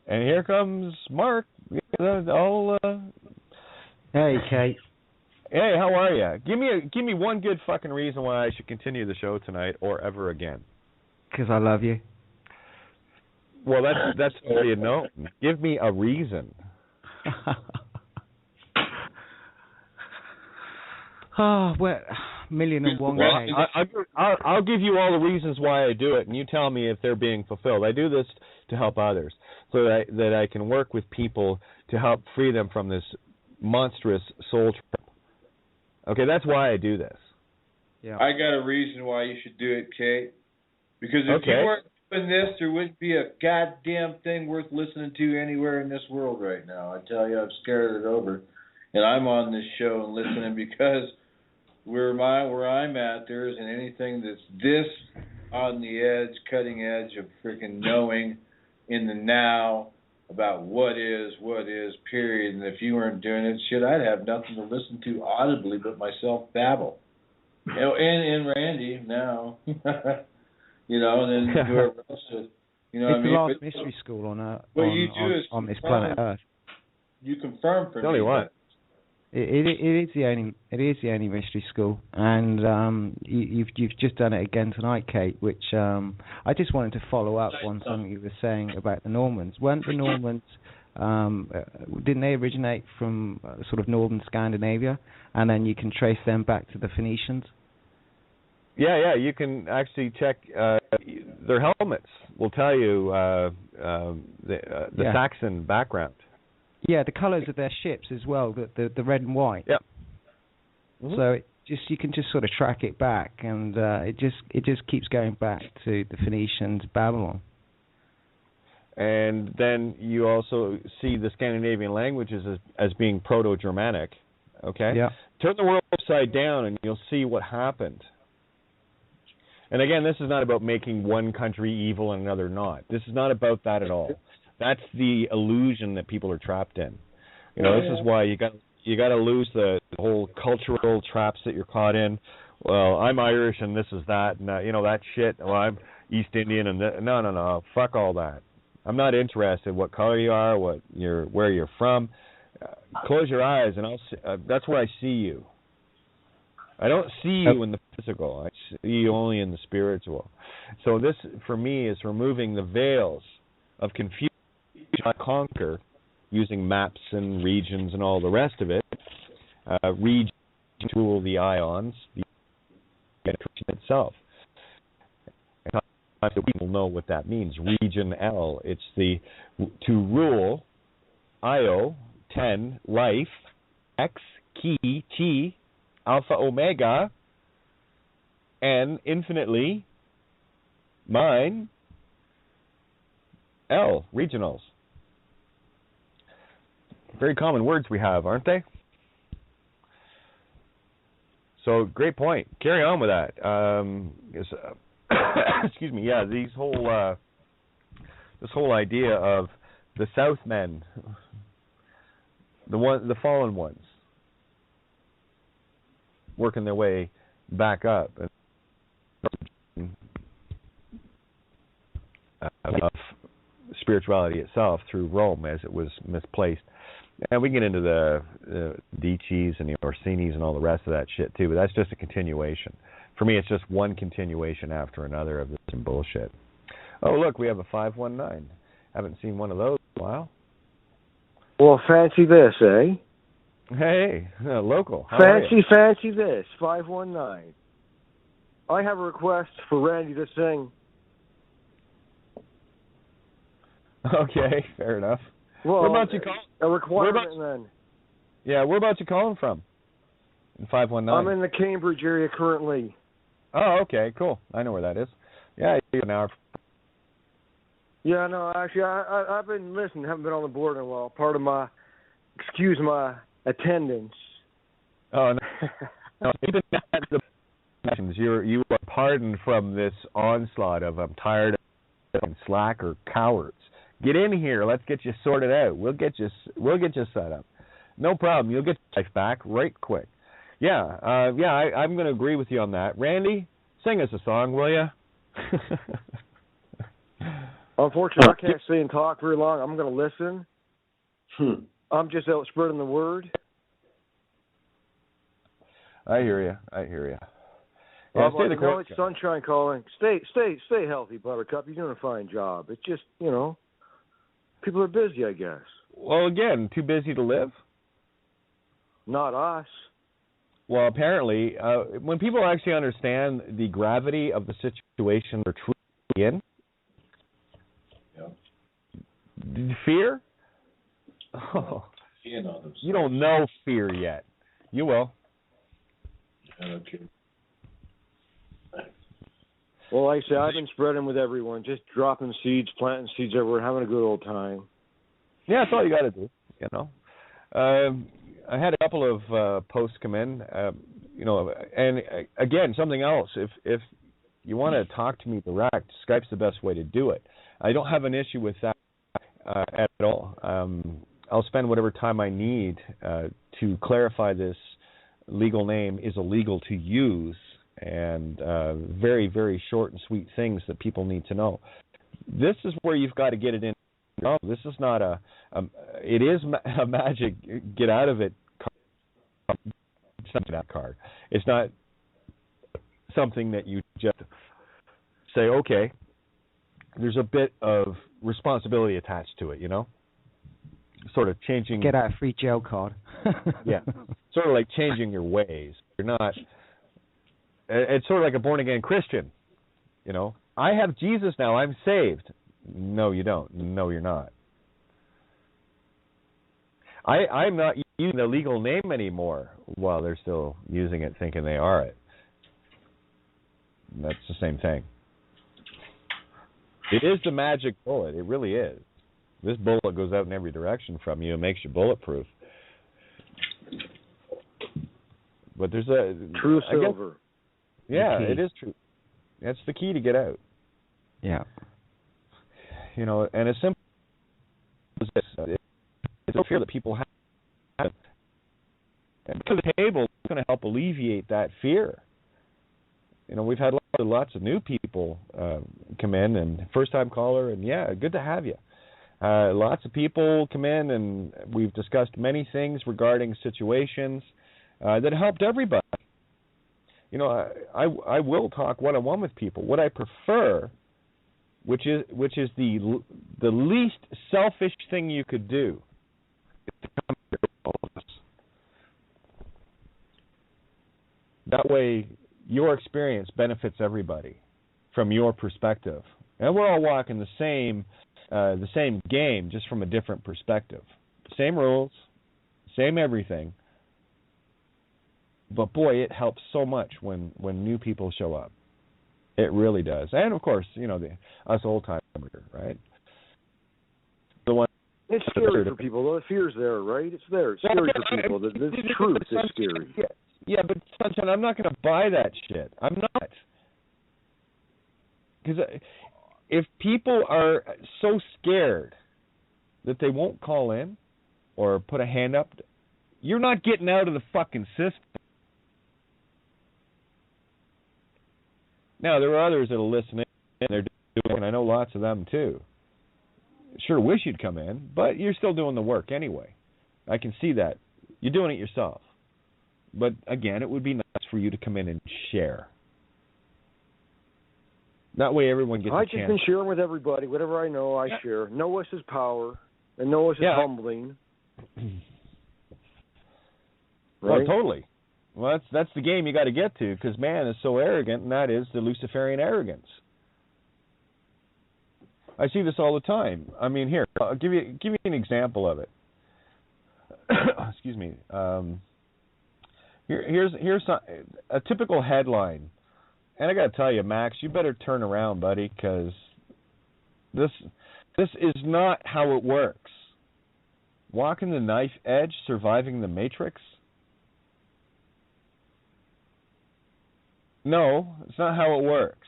here comes Mark. Hey, Kate. Hey, how are you? Give me one good fucking reason why I should continue the show tonight or ever again. Because I love you. Well, that's already known. Give me a reason. Oh, well, million and one ways. I'll give you all the reasons why I do it, and you tell me if they're being fulfilled. I do this to help others, so that I can work with people to help free them from this monstrous soul trip. Okay, that's why I do this. Yeah. I got a reason why you should do it, Kate. Because if you weren't doing this, there wouldn't be a goddamn thing worth listening to anywhere in this world right now. I tell you, I've scared it over. And I'm on this show and listening because where I'm at, there isn't anything that's this on the edge, cutting edge of freaking knowing in the now about what is, period. And if you weren't doing it, shit, I'd have nothing to listen to audibly but myself babble. You know, and Randy now. You know, and then whoever else is, you know what I mean? It's the last mystery school on this planet Earth. You confirm for me. Tell me what. It is the only mystery school, and you've just done it again tonight, Kate. Which I just wanted to follow up on something you were saying about the Normans. Weren't the Normans? Didn't they originate from sort of northern Scandinavia, and then you can trace them back to the Phoenicians? Yeah, you can actually check their helmets. Will tell you the Saxon background. Yeah, the colours of their ships as well, the red and white. Yep. Mm-hmm. So you can just sort of track it back, and it just keeps going back to the Phoenicians, Babylon. And then you also see the Scandinavian languages as being Proto-Germanic. Okay. Yeah. Turn the world upside down, and you'll see what happened. And again, this is not about making one country evil and another not. This is not about that at all. That's the illusion that people are trapped in. You know, this is why you got to lose the whole cultural traps that you're caught in. Well, I'm Irish and this is that, and you know that shit. Well, I'm East Indian and no. Fuck all that. I'm not interested what color you are, where you're from. Close your eyes and that's where I see you. I don't see you in the physical. I see you only in the spiritual. So this, for me, is removing the veils of confusion I conquer using maps and regions and all the rest of it. Regions rule the ions, the encryption itself. And people know what that means. Region L. It's to rule IO 10 life X key T Alpha Omega and infinitely mine L regionals. Very common words we have, aren't they? So, great point. Carry on with that. Excuse me. Yeah, this whole idea of the Southmen, the fallen ones, working their way back up, of spirituality itself through Rome as it was misplaced. And we can get into the Dicis and the Orsinis and all the rest of that shit too, but that's just a continuation. For me, it's just one continuation after another of this bullshit. Oh, look, we have a 519. Haven't seen one of those in a while. Well, fancy this, eh? Hey, local. How are you? Fancy this, 519. I have a request for Randy to sing. Okay, fair enough. Well, where about you calling? A requirement then. Yeah, where about you calling from? In 519. I'm in the Cambridge area currently. Oh, okay, cool. I know where that is. Yeah, an hour. Yeah, no, actually, I've been listening. Haven't been on the board in a while. Part of my, excuse my attendance. Oh no, even you are pardoned from this onslaught of I'm tired of slacker cowards. Get in here. Let's get you sorted out. We'll get you set up. No problem. You'll get your life back right quick. Yeah, I'm going to agree with you on that. Randy, sing us a song, will you? Unfortunately, I can't stay and talk very long. I'm going to listen. I'm just out spreading the word. I hear you. Yeah, it's sunshine calling. Stay healthy, Buttercup. You're doing a fine job. It's just, people are busy, I guess. Well, again, too busy to live? Not us. Well, apparently, when people actually understand the gravity of the situation they're truly in, fear? Oh, you don't know fear yet. You will. Okay. Well, like I say, I've been spreading with everyone, just dropping seeds, planting seeds everywhere, having a good old time. Yeah, that's all you got to do, I had a couple of posts come in, and again, something else. If you want to talk to me direct, Skype's the best way to do it. I don't have an issue with that at all. I'll spend whatever time I need to clarify this legal name is illegal to use, and very, very short and sweet things that people need to know. This is where you've got to get it in. No, this is not it is a magic get out of it card. It's not something that you just say, okay, there's a bit of responsibility attached to it, sort of changing. Get out a free jail card. Yeah, sort of like changing your ways. You're not. It's sort of like a born again Christian. I have Jesus now. I'm saved. No, you don't. No, you're not. I'm not using the legal name anymore while they're still using it, thinking they are it. That's the same thing. It is the magic bullet. It really is. This bullet goes out in every direction from you and makes you bulletproof. But there's a... True silver. Yeah, it is true. That's the key to get out. Yeah. And as simple as this, it's a fear that people have. And to the table, it's going to help alleviate that fear. We've had lots of new people come in, and first-time caller, and yeah, good to have you. Lots of people come in, and we've discussed many things regarding situations that helped everybody. I will talk one-on-one with people. What I prefer, which is the least selfish thing you could do, is to come here with all of us. That way, your experience benefits everybody from your perspective, and we're all walking the same game, just from a different perspective. Same rules, same everything. But boy, it helps so much when new people show up. It really does. And of course, us old timers, right? The ones It's scary for people, though. The fear's there, right? It's there. It's scary for people. The truth is scary. Yeah, but Sunshine, I'm not going to buy that shit. I'm not. Because if people are so scared that they won't call in or put a hand up, you're not getting out of the fucking system. Now, there are others that will listen in, and they're doing, and I know lots of them too. Sure wish you'd come in, but you're still doing the work anyway. I can see that. You're doing it yourself. But again, it would be nice for you to come in and share. That way everyone gets a chance. I've just been sharing with everybody. Whatever I know, I share. Know us is power, and know us is humbling. Right? Oh, totally. Well, that's the game you got to get to, because man is so arrogant, and that is the Luciferian arrogance. I see this all the time. I mean, here, I'll give you an example of it. Excuse me. Here's a typical headline, and I got to tell you, Max, you better turn around, buddy, because this is not how it works. Walking the knife edge, surviving the Matrix. No, it's not how it works.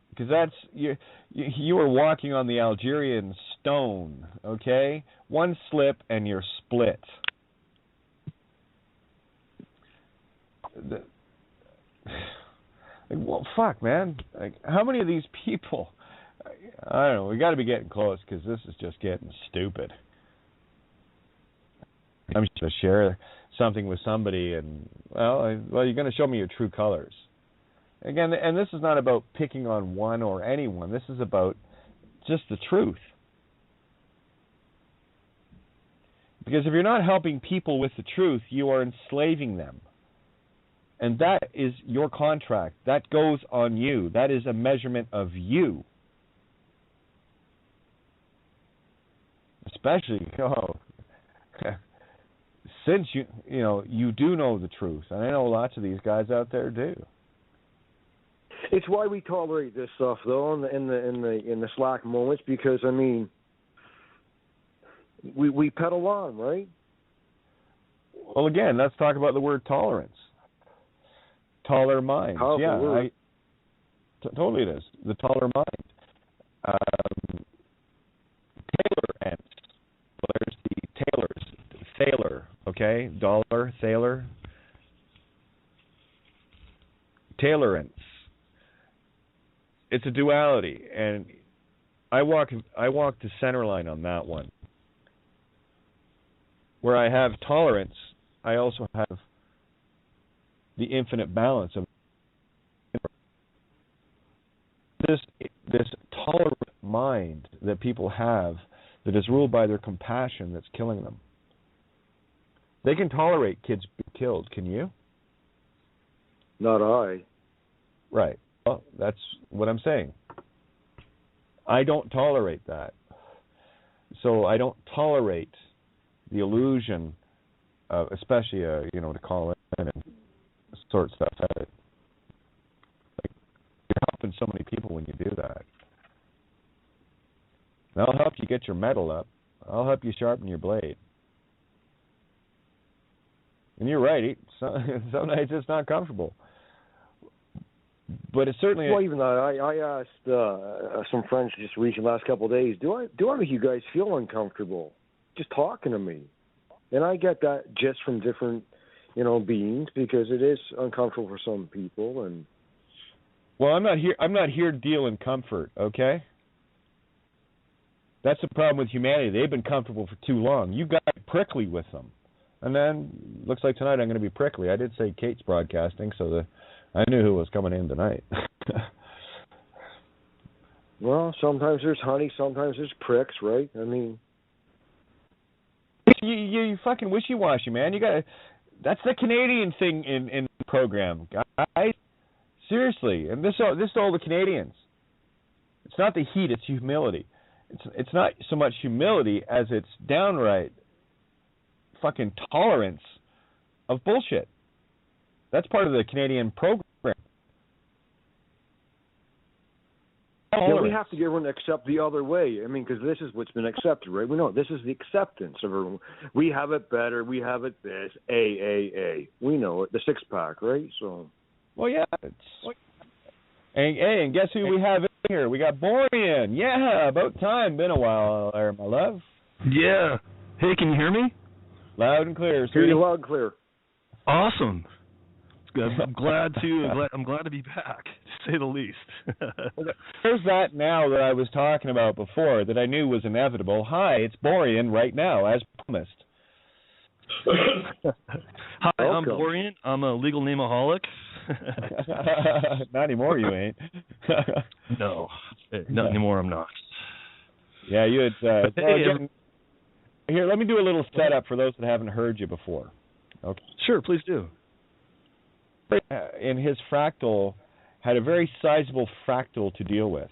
Because that's you are walking on the Algerian stone, okay? One slip and you're split. Well, fuck, man. Like, how many of these people? I don't know. We got to be getting close because this is just getting stupid. I'm just going to share something with somebody, and well, you're going to show me your true colors. Again, and this is not about picking on one or anyone. This is about just the truth. Because if you're not helping people with the truth, you are enslaving them. And that is your contract. That goes on you. That is a measurement of you. Especially, since you do know the truth. And I know lots of these guys out there do. It's why we tolerate this stuff, though, in the slack moments, because I mean, we pedal on, right? Well, again, let's talk about the word tolerance. Taller minds. Powerful word. Totally it is. The taller mind. Taylor ends. Well, there's the Taylors. Thaler, okay? Dollar, Thaler. Tailorance. It's a duality, and I walk the center line on that one. Where I have tolerance, I also have the infinite balance of this tolerant mind that people have that is ruled by their compassion that's killing them. They can tolerate kids being killed. Can you? Not I. Right. Well, that's what I'm saying. I don't tolerate that. So I don't tolerate the illusion of, especially, to call in and sort stuff out. Like, you're helping so many people when you do that. And I'll help you get your metal up. I'll help you sharpen your blade. And you're right. Sometimes it's not comfortable. But it's certainly... Well, even I asked some friends just recently, last couple of days, do I make you guys feel uncomfortable just talking to me? And I get that just from different, beings, because it is uncomfortable for some people. And well, I'm not here to deal in comfort, okay? That's the problem with humanity. They've been comfortable for too long. You got prickly with them. And then, looks like tonight I'm going to be prickly. I did say Kate's broadcasting, so I knew who was coming in tonight. Well, sometimes there's honey, sometimes there's pricks, right? I mean, you fucking wishy-washy, man. That's the Canadian thing in the program, guys. Seriously, and this is all the Canadians. It's not the heat; it's humility. It's not so much humility as it's downright fucking tolerance of bullshit. That's part of the Canadian program. Yeah, we have to get everyone to accept the other way. I mean, because this is what's been accepted, right? We know this is the acceptance of everyone. We have it better. We have it this. A. We know it. The 6-pack, right? So. Well, yeah. And guess who we have in here? We got Borean. Yeah, about time. Been a while there, my love. Yeah. Hey, can you hear me? Loud and clear. Hear you loud and clear. Awesome. I'm glad to be back, to say the least. There's that now that I was talking about before that I knew was inevitable. Hi, it's Borean right now, as promised. Hi, I'm Borean. I'm a legal nameaholic. Not anymore, you ain't. No, not anymore. I'm not. Yeah, you had. Here, let me do a little setup for those that haven't heard you before. Okay. Sure, please do. In his fractal, had a very sizable fractal to deal with,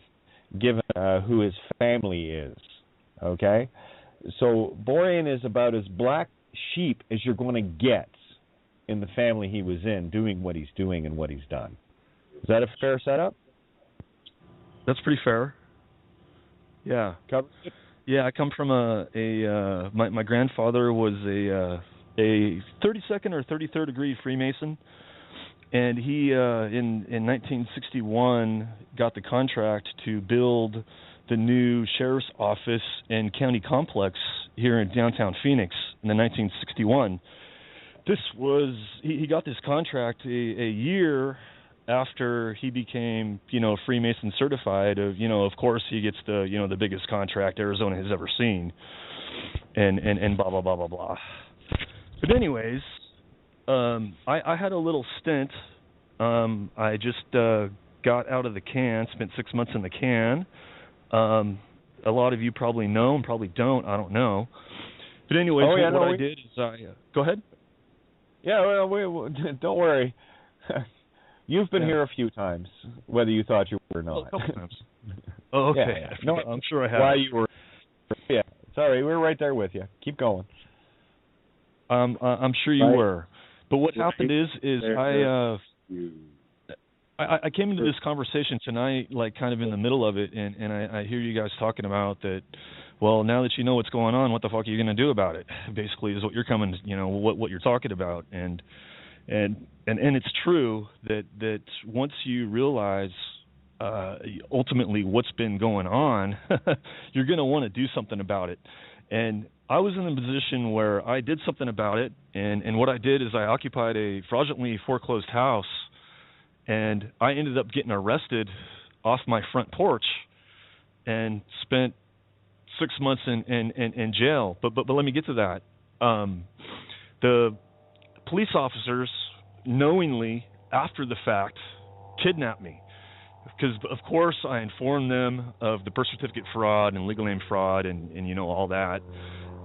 given who his family is. Okay, so Borean is about as black sheep as you're going to get in the family he was in, doing what he's doing and what he's done. Is that a fair setup? That's pretty fair. Yeah. Yeah, I come from my grandfather was a 32nd or 33rd degree Freemason, and he in 1961 got the contract to build the new sheriff's office and county complex here in downtown Phoenix in the 1961. This was he got this contract a year after he became, Freemason certified. Of course he gets the biggest contract Arizona has ever seen, and blah blah blah blah blah. But anyways, I had a little stint. I just got out of the can, spent 6 months in the can. A lot of you probably know and probably don't. I don't know. But anyways, I did is go ahead. Yeah, well, don't worry. You've been here a few times, whether you thought you were or not. A couple times. Oh, okay. Yeah. No, I'm sure I have. Why you were? Yeah, sorry, we're right there with you. Keep going. I'm sure you were. But what happened is I came into this conversation tonight, like kind of in the middle of it, and I hear you guys talking about that. Well, now that you know what's going on, what the fuck are you going to do about it? Basically, is what you're coming, what you're talking about, and it's true that once you realize ultimately what's been going on, you're going to want to do something about it. And I was in a position where I did something about it, and what I did is I occupied a fraudulently foreclosed house, and I ended up getting arrested off my front porch and spent 6 months in jail. But let me get to that. The police officers knowingly, after the fact, kidnapped me. Because, of course, I informed them of the birth certificate fraud and legal name fraud and all that.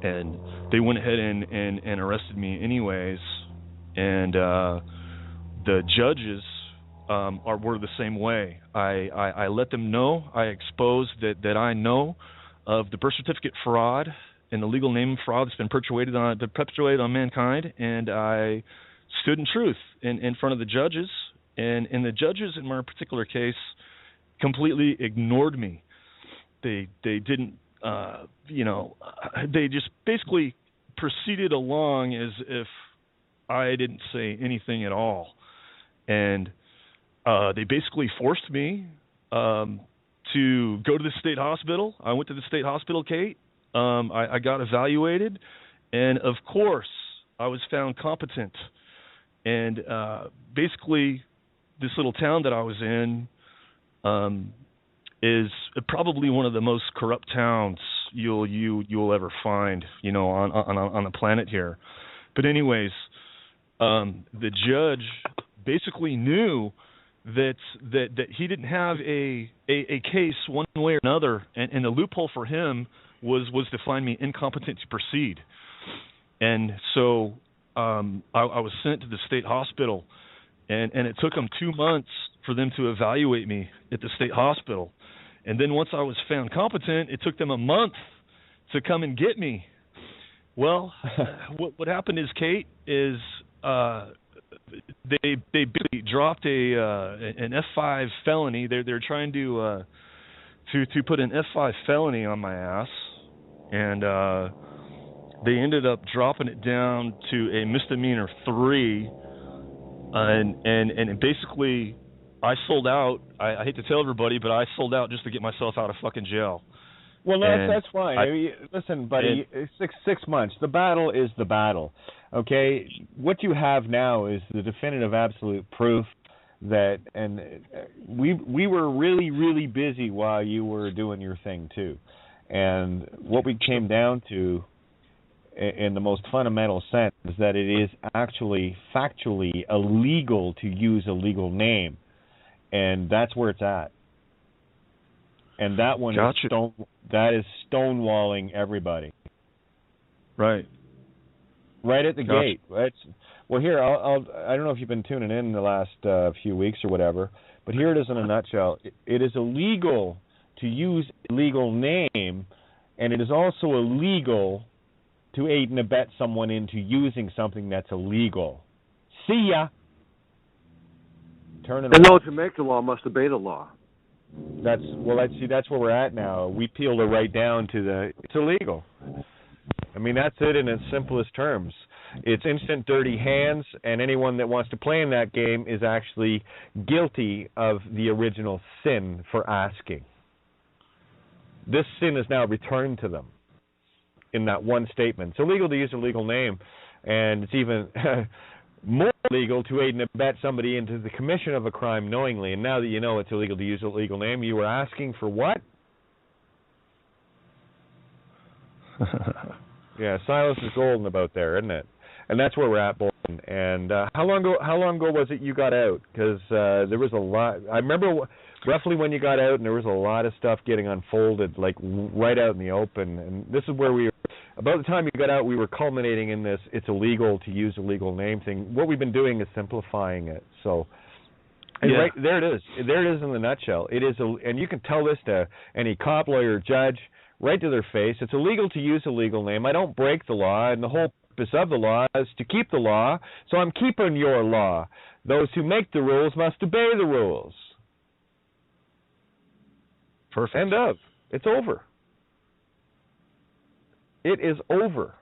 And they went ahead and arrested me anyways. And the judges were the same way. I let them know. I exposed that I know of the birth certificate fraud and the legal name fraud that's been perpetuated on mankind. And I stood in truth in front of the judges. And the judges in my particular case completely ignored me. They didn't, they just basically proceeded along as if I didn't say anything at all. And they basically forced me to go to the state hospital. I went to the state hospital, Kate. I got evaluated. And, of course, I was found competent. And basically, this little town that I was in is probably one of the most corrupt towns you'll ever find, on the planet here. But anyways, the judge basically knew that he didn't have a case one way or another, and the loophole for him was to find me incompetent to proceed. And so I was sent to the state hospital. And it took them 2 months for them to evaluate me at the state hospital. And then once I was found competent, it took them a month to come and get me. Well, what happened is, Kate, is they basically dropped an F5 felony. They're trying to to put an F5 felony on my ass, and they ended up dropping it down to a misdemeanor 3, and basically I sold out. I hate to tell everybody, but I sold out just to get myself out of fucking jail. Well, that's fine. Listen, buddy, 6 months. The battle is the battle. Okay, what you have now is the definitive, absolute proof that, and we were really, really busy while you were doing your thing too. And what we came down to, in the most fundamental sense, is that it is actually factually illegal to use a legal name, and that's where it's at. And that one is stonewalling everybody. Right. Right at the gate. Well, here, I don't know if you've been tuning in the last few weeks or whatever, but here it is in a nutshell. It is illegal to use a legal name, and it is also illegal to aid and abet someone into using something that's illegal. See ya. Turn it And off. those who make the law must obey the law. That's where we're at now. We peeled it right down to it's illegal. I mean, that's it in its simplest terms. It's instant dirty hands, and anyone that wants to play in that game is actually guilty of the original sin for asking. This sin is now returned to them in that one statement. It's illegal to use a legal name, and it's even more illegal to aid and abet somebody into the commission of a crime knowingly. And now that you know it's illegal to use a legal name, you were asking for what? Yeah, silence is golden about there, isn't it? And that's where we're at, Bolton. And how long ago was it you got out? Because there was a lot. I remember roughly when you got out, and there was a lot of stuff getting unfolded, like right out in the open. And this is where we were. About the time you got out, we were culminating in this it's illegal to use a legal name thing. What we've been doing is simplifying it. So right, there it is. There it is in the nutshell. It is, and you can tell this to any cop, lawyer, judge, right to their face. It's illegal to use a legal name. I don't break the law, and the whole purpose of the law is to keep the law, so I'm keeping your law. Those who make the rules must obey the rules. Perfect. End of. It's over. It is over.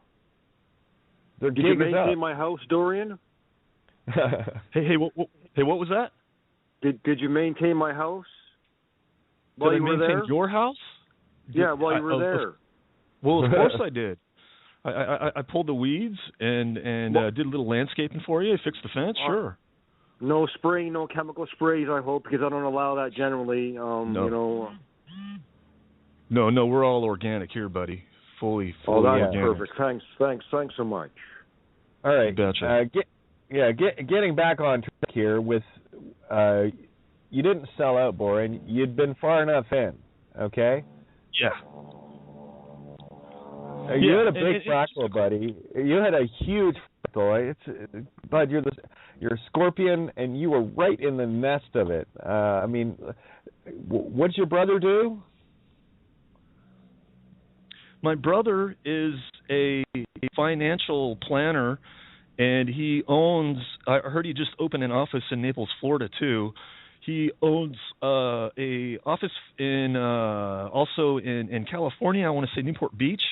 Their Did gig you maintain is up. my house, Dorian? Hey, what was that? Did you maintain my house while Did you I were maintain there? your house? Yeah, while you were there. Well, of course I did. I pulled the weeds and did a little landscaping for you. Fixed the fence, sure. No spraying, no chemical sprays, I hope, because I don't allow that generally. No. You know. No, we're all organic here, buddy. Fully Oh, that's organic. perfect. Thanks so much. All right. Gotcha. Getting back on track here with, you didn't sell out, Boren. You'd been far enough in, okay? Yeah. You had a big fractal, buddy. You had a huge fractal. Bud, you're a scorpion, and you were right in the nest of it. I mean, what'd your brother do? My brother is a financial planner, and he owns. I heard he just opened an office in Naples, Florida, too. He owns a office in also in California. I want to say Newport Beach,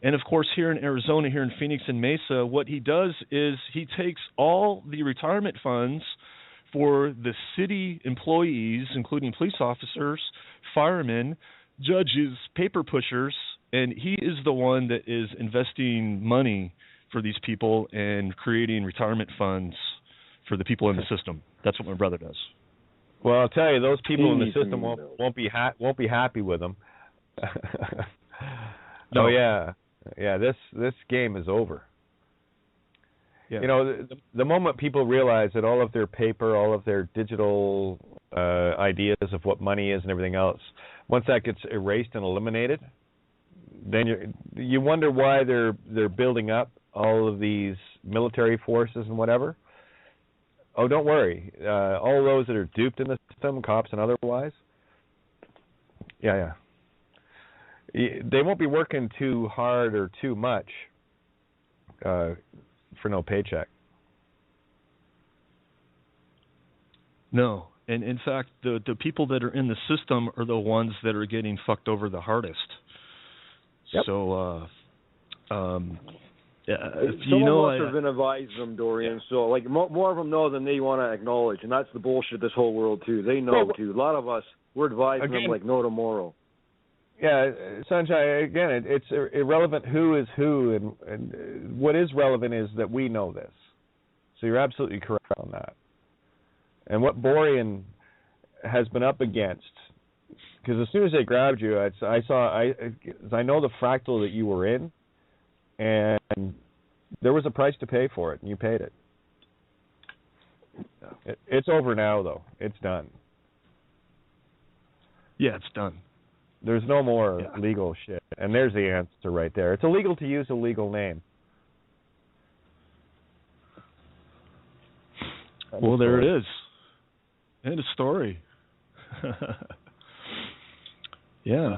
and of course here in Arizona, here in Phoenix and Mesa. What he does is he takes all the retirement funds for the city employees, including police officers, firemen, judges, paper pushers, and he is the one that is investing money for these people and creating retirement funds for the people in the system. That's what my brother does. Well, I'll tell you, those people in the system won't be happy with them. No. Oh yeah. This game is over. Yeah. You know, the moment people realize that all of their paper, all of their digital ideas of what money is and everything else, once that gets erased and eliminated, then you wonder why they're building up all of these military forces and whatever. Oh, don't worry. All those that are duped in the system, cops and otherwise, yeah. They won't be working too hard or too much for no paycheck. No. And in fact, the people that are in the system are the ones that are getting fucked over the hardest. Yep. So, Someone I must have been advising them, Dorian. So, like, more of them know than they want to acknowledge, and that's the bullshit of this whole world too. They know too. A lot of us, we're advising them like no tomorrow. Yeah, Sunshine. Again, it's irrelevant who is who, and what is relevant is that we know this. So you're absolutely correct on that. And what Borean has been up against, because as soon as they grabbed you, I know the fractal that you were in, and there was a price to pay for it, and you paid it. It's over now, though. It's done. Yeah, it's done. There's no more legal shit, and there's the answer right there. It's illegal to use a legal name. Well, there it is. End of story. Yeah.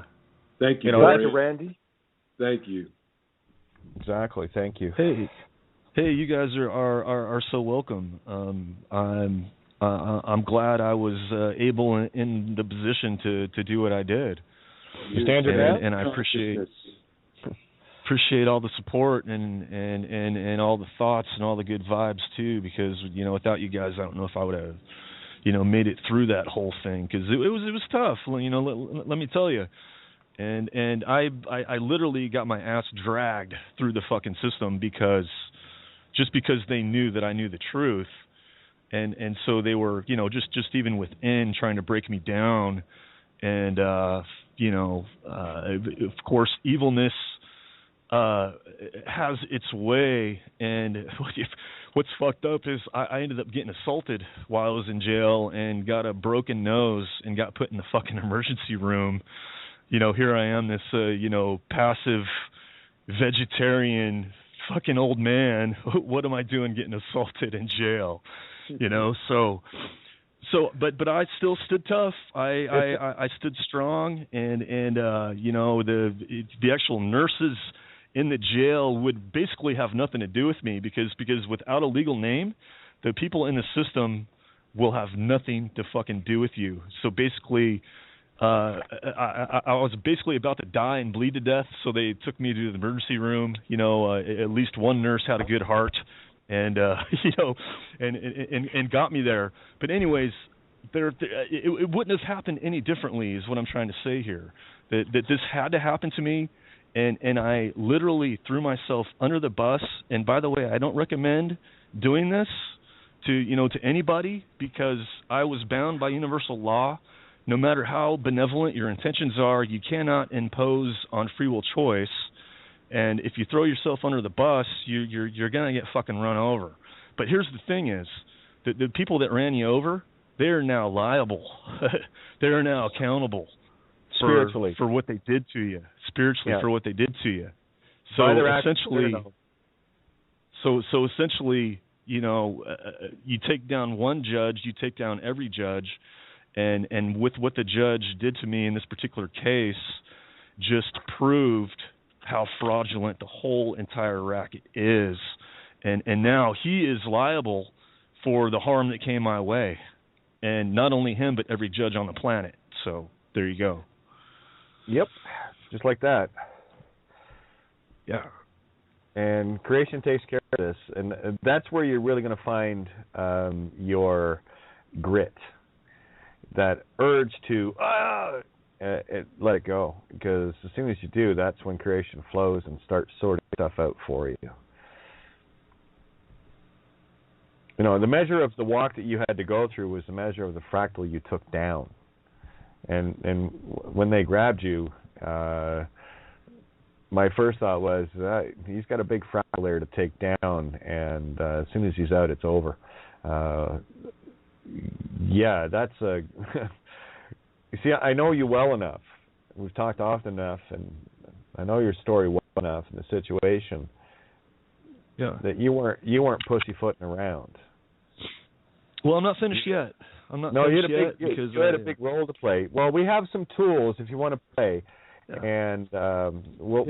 Thank you. Back to Randy. Thank you. Exactly. Thank you. Hey, you guys are so welcome. I'm glad I was able in the position to do what I did. You stand your ground, and I appreciate all the support and all the thoughts and all the good vibes too. Because without you guys, I don't know if I would have made it through that whole thing, because it was tough. Let me tell you. And I literally got my ass dragged through the fucking system because they knew that I knew the truth, and so they were just even within trying to break me down, and of course evilness has its way, and what's fucked up is I ended up getting assaulted while I was in jail and got a broken nose and got put in the fucking emergency room. Here I am, this, passive vegetarian fucking old man. What am I doing getting assaulted in jail? But I still stood tough. I stood strong, and the actual nurses in the jail would basically have nothing to do with me because without a legal name, the people in the system will have nothing to fucking do with you. So basically, I was basically about to die and bleed to death, so they took me to the emergency room. At least one nurse had a good heart, and and got me there. But anyways, it wouldn't have happened any differently, is what I'm trying to say here. That this had to happen to me, and I literally threw myself under the bus. And by the way, I don't recommend doing this to anybody, because I was bound by universal law. No matter how benevolent your intentions are, you cannot impose on free will choice. And if you throw yourself under the bus, you're gonna get fucking run over. But here's the thing: is that the people that ran you over, they're now liable. They're now accountable spiritually for what they did to you. Spiritually, for what they did to you. So essentially, you take down one judge, you take down every judge. And with what the judge did to me in this particular case, just proved how fraudulent the whole entire racket is. And now he is liable for the harm that came my way. And not only him, but every judge on the planet. So there you go. Yep, just like that. Yeah. And creation takes care of this. And that's where you're really going to find your grit. That urge to let it go, because as soon as you do, that's when creation flows and starts sorting stuff out for you. The measure of the walk that you had to go through was the measure of the fractal you took down. And when they grabbed you, my first thought was, he's got a big fractal there to take down, and as soon as he's out, it's over. Yeah, that's a... You see, I know you well enough. We've talked often enough, and I know your story well enough in the situation that you weren't pussyfooting around. Well, I'm not finished yet. I'm not finished yet because you had a big role to play. Well, we have some tools if you want to play, and we'll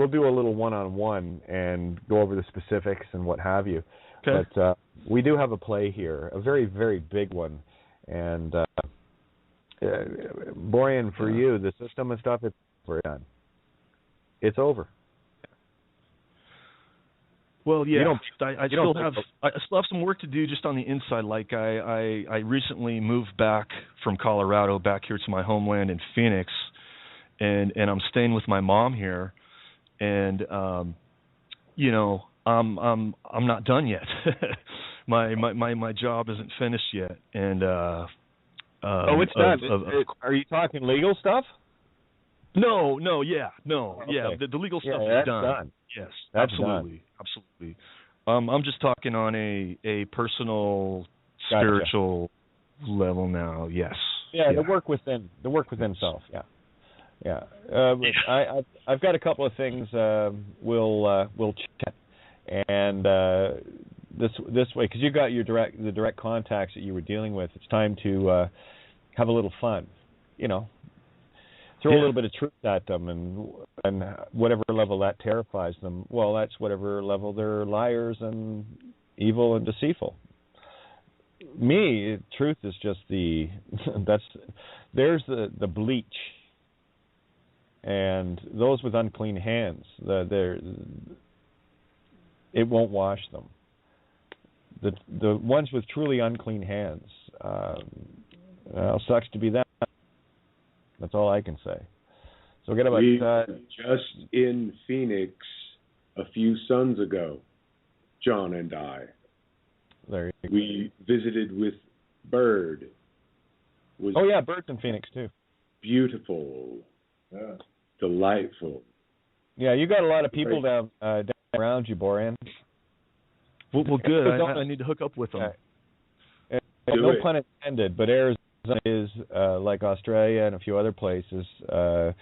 do a little one-on-one and go over the specifics and what have you. Okay. But we do have a play here, a very, very big one. And Borean, for you, the system and stuff, it's done. It's over. Well, yeah, I still have some work to do just on the inside. Like I recently moved back from Colorado back here to my homeland in Phoenix, and I'm staying with my mom here, and you know, I'm not done yet. my job isn't finished yet, and it's done. Are you talking legal stuff? No, Okay. The legal stuff is that's done. Yes, that's absolutely. I'm just talking on a personal, spiritual level now. Yes. Yeah, the work within self. Yeah. I've got a couple of things we'll chat, and this way, because you got the direct contacts that you were dealing with. It's time to have a little fun, you know. Throw a little bit of truth at them, and whatever level that terrifies them, well, that's whatever level they're liars and evil and deceitful. Me, truth is just there's the bleach, and those with unclean hands, it won't wash them. The ones with truly unclean hands, sucks to be that. That's all I can say. So forget about just in Phoenix a few suns ago, John and I. We visited with Bird. Bird's in Phoenix too. Beautiful. Yeah. Delightful. Yeah, you got a lot of people down around you, Borean. Well, good. I need to hook up with them. No pun intended, but Arizona is, like Australia and a few other places, a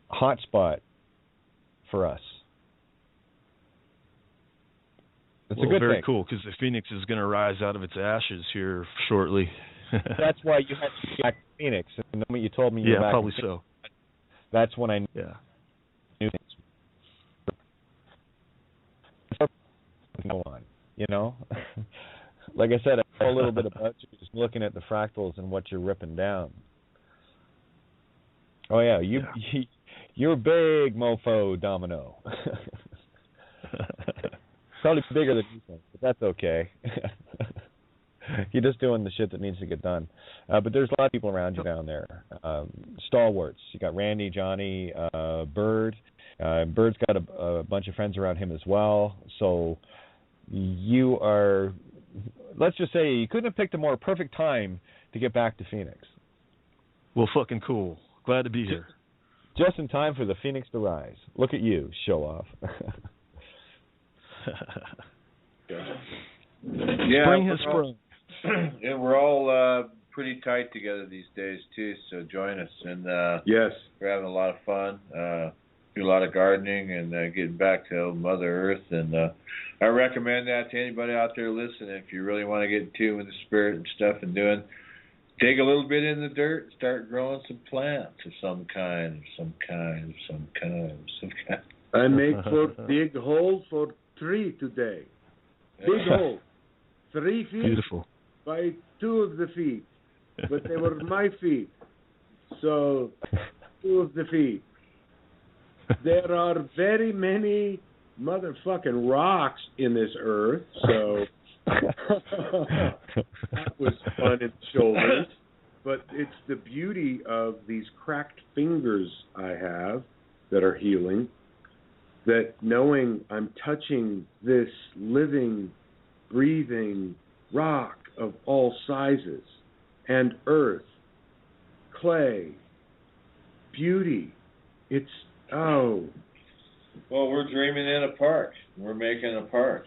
hot spot for us. It's a good very thing. Cool, because the Phoenix is going to rise out of its ashes here shortly. That's why you had to get back to Phoenix. And the moment you told me you were back probably so. That's when I knew things. Go on, you know? Like I said, I know a little bit about you just looking at the fractals and what you're ripping down. Oh, yeah, you're a big mofo, Domino. Probably bigger than you think, but that's okay. You're just doing the shit that needs to get done. But there's a lot of people around you down there. Stalwarts. You got Randy, Johnny, Bird. Bird's got a bunch of friends around him as well. So you are... Let's just say you couldn't have picked a more perfect time to get back to Phoenix. Well, fucking cool. Glad to be here. Just in time for the Phoenix to rise. Look at you, show off. Spring has sprung. And we're all pretty tight together these days, too, so join us. And yes, we're having a lot of fun. Do a lot of gardening and getting back to Mother Earth. And I recommend that to anybody out there listening. If you really want to get in tune with the spirit and stuff and dig a little bit in the dirt, start growing some plants of some kind. I make big hole for tree today. Big hole. 3 feet Beautiful. by 2 of the feet. But they were my feet. So 2 of the feet. There are very many motherfucking rocks in this earth, so that was fun in the shoulders. But it's the beauty of these cracked fingers I have that are healing, that knowing I'm touching this living, breathing rock of all sizes, and earth, clay, beauty. It's well, we're dreaming in a park. We're making a park.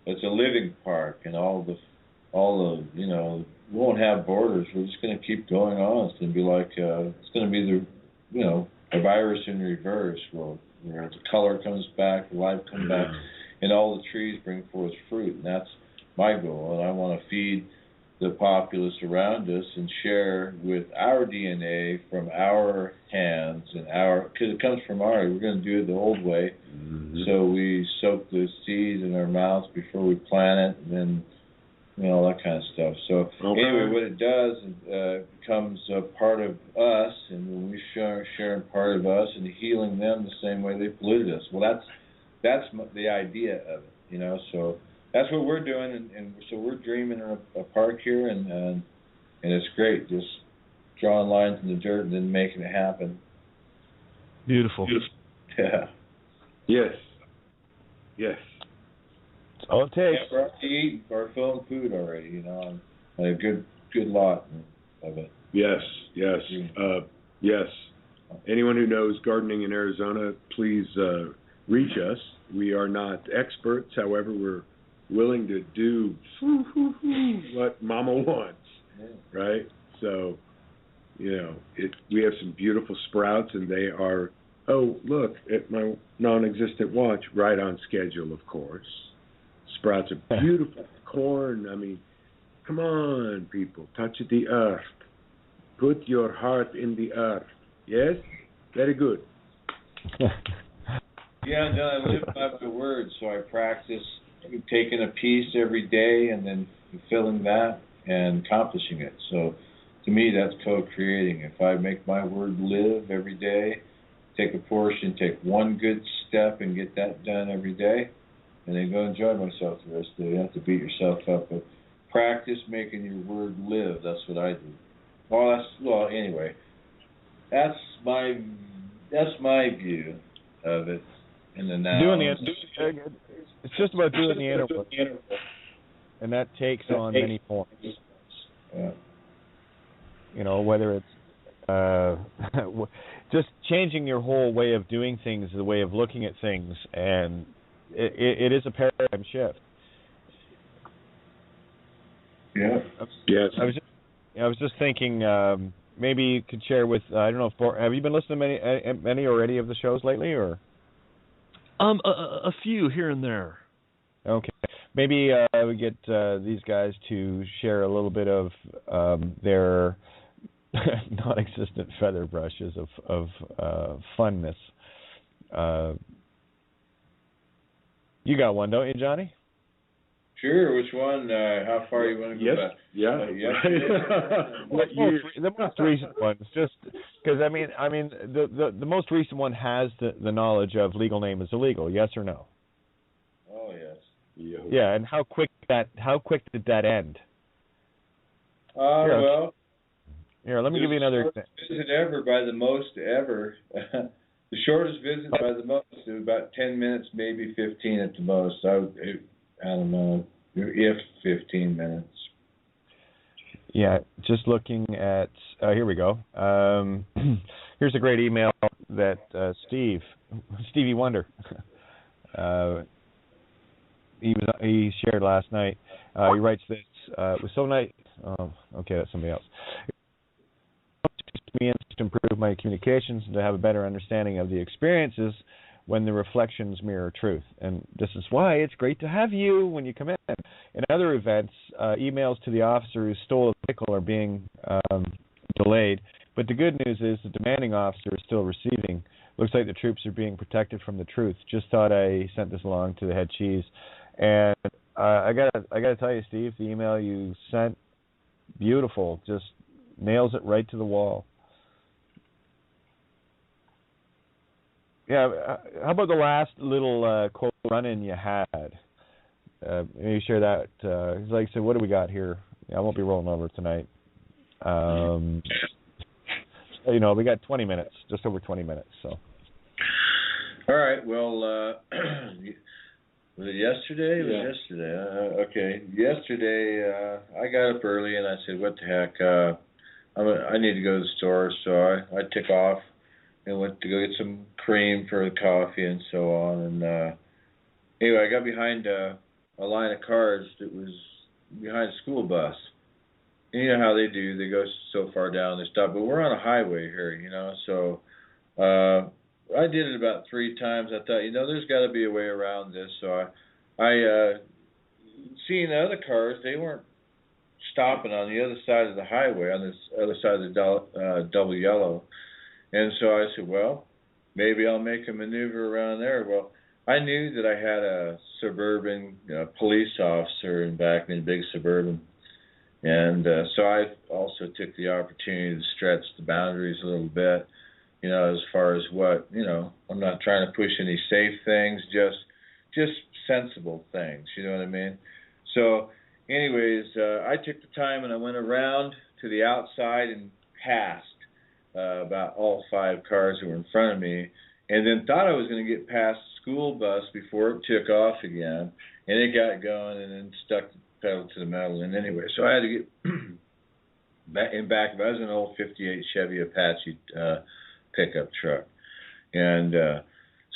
It's a living park, and all the we won't have borders. We're just going to keep going on. It's going to be like it's going to be a virus in reverse, where the color comes back, the life comes back, and all the trees bring forth fruit. And that's my goal. And I want to feed the populace around us and share with our DNA from our hands and because it comes from we're going to do it the old way. Mm-hmm. So we soak the seeds in our mouths before we plant it, and then all that kind of stuff. So anyway, what it does is becomes a part of us, and when we sharing part of us and healing them the same way they polluted us. Well, that's the idea of it, So that's what we're doing, and so we're dreaming a park here, and it's great, just drawing lines in the dirt and then making it happen. Beautiful. Yeah. Yes. That's all it takes. Yeah, we're already eating our own food already, and a good lot of it. Yes. Yes. Anyone who knows gardening in Arizona, please reach us. We are not experts, however, we're willing to do what Mama wants, right? So, we have some beautiful sprouts, and they are, look at my non-existent watch, right on schedule, of course. Sprouts are beautiful. Corn, I mean, come on, people, touch the earth. Put your heart in the earth. Yes? Very good. Yeah, and then I live by the word, so I practice taking a piece every day and then fulfilling that and accomplishing it. So to me, that's co-creating. If I make my word live every day, take a portion, take one good step and get that done every day, and then go enjoy myself the rest of the day. You don't have to beat yourself up, but practice making your word live. That's what I do. Anyway, that's my view of it. In the now. It's just about doing the inner work, and that takes on many forms. Yeah. Whether it's just changing your whole way of doing things, the way of looking at things, and it is a paradigm shift. Yeah. Yes. I was just thinking maybe you could share with I don't know. Have you been listening to many or any of the shows lately, or? A few here and there. Okay. Maybe we get these guys to share a little bit of their non-existent feather brushes of funness. You got one, don't you, Johnny? Sure. Which one? How far you want to go back? Yeah. The most recent ones, just because I mean, the most recent one has the knowledge of legal name is illegal. Yes or no? Oh yes. Yeah, and how quick did that end? Here, let me give you another example. Visit ever by the most ever. The shortest visit by the most is about 10 minutes, maybe 15 at the most. I don't know, if 15 minutes. Yeah, just looking at, here we go. Here's a great email that Stevie Wonder, he shared last night. He writes this, it was so nice. Oh, okay, that's somebody else. Me to improve my communications and to have a better understanding of the experiences when the reflections mirror truth. And this is why it's great to have you when you come in. In other events, emails to the officer who stole a vehicle are being delayed. But the good news is the demanding officer is still receiving. Looks like the troops are being protected from the truth. Just thought I sent this along to the head cheese. And I gotta tell you, Steve, the email you sent, beautiful. Just nails it right to the wall. Yeah, how about the last little quote run-in you had? Maybe share that. Like I said, what do we got here? I won't be rolling over tonight. We got 20 minutes, just over 20 minutes. So. All right. Well, was it yesterday? It was yesterday. Okay. Yesterday, I got up early and I said, "What the heck? I need to go to the store." So I took off and went to go get some cream for the coffee and so on. And anyway, I got behind a line of cars that was behind a school bus. And you know how they do. They go so far down, they stop. But we're on a highway here, so I did it about 3 times. I thought, there's got to be a way around this. So I seeing the other cars, they weren't stopping on the other side of the highway, on this other side of the double yellow. And so I said, well, maybe I'll make a maneuver around there. Well, I knew that I had a suburban police officer in back in a big Suburban. And so I also took the opportunity to stretch the boundaries a little bit, as far as what, I'm not trying to push any safe things, just sensible things, you know what I mean? So anyways, I took the time and I went around to the outside and passed about all 5 cars that were in front of me, and then thought I was going to get past the school bus before it took off again, and it got going and then stuck the pedal to the metal. And anyway, so I had to get back in back of it. I was in an old 58 Chevy Apache pickup truck. And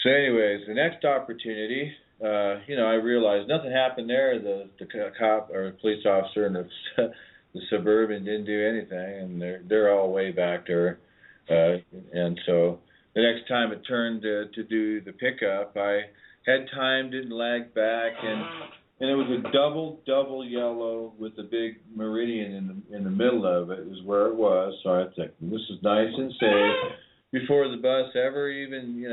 so anyways, the next opportunity, I realized nothing happened there. The cop or police officer and the Suburban didn't do anything, and they're all way back there. And so the next time it turned to do the pickup, I had time, didn't lag back, and it was a double yellow with a big meridian in the middle of it is where it was. So I think this is nice and safe. Before the bus ever even,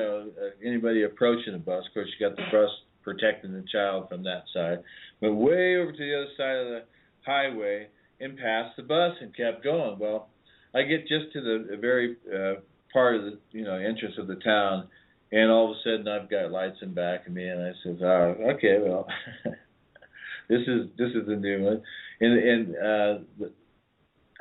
anybody approaching the bus, of course you got the bus protecting the child from that side, went way over to the other side of the highway and passed the bus and kept going. Well, I get just to the very part of the entrance of the town, and all of a sudden I've got lights in back of me, and I says, "Oh, okay, well, this is the new one," and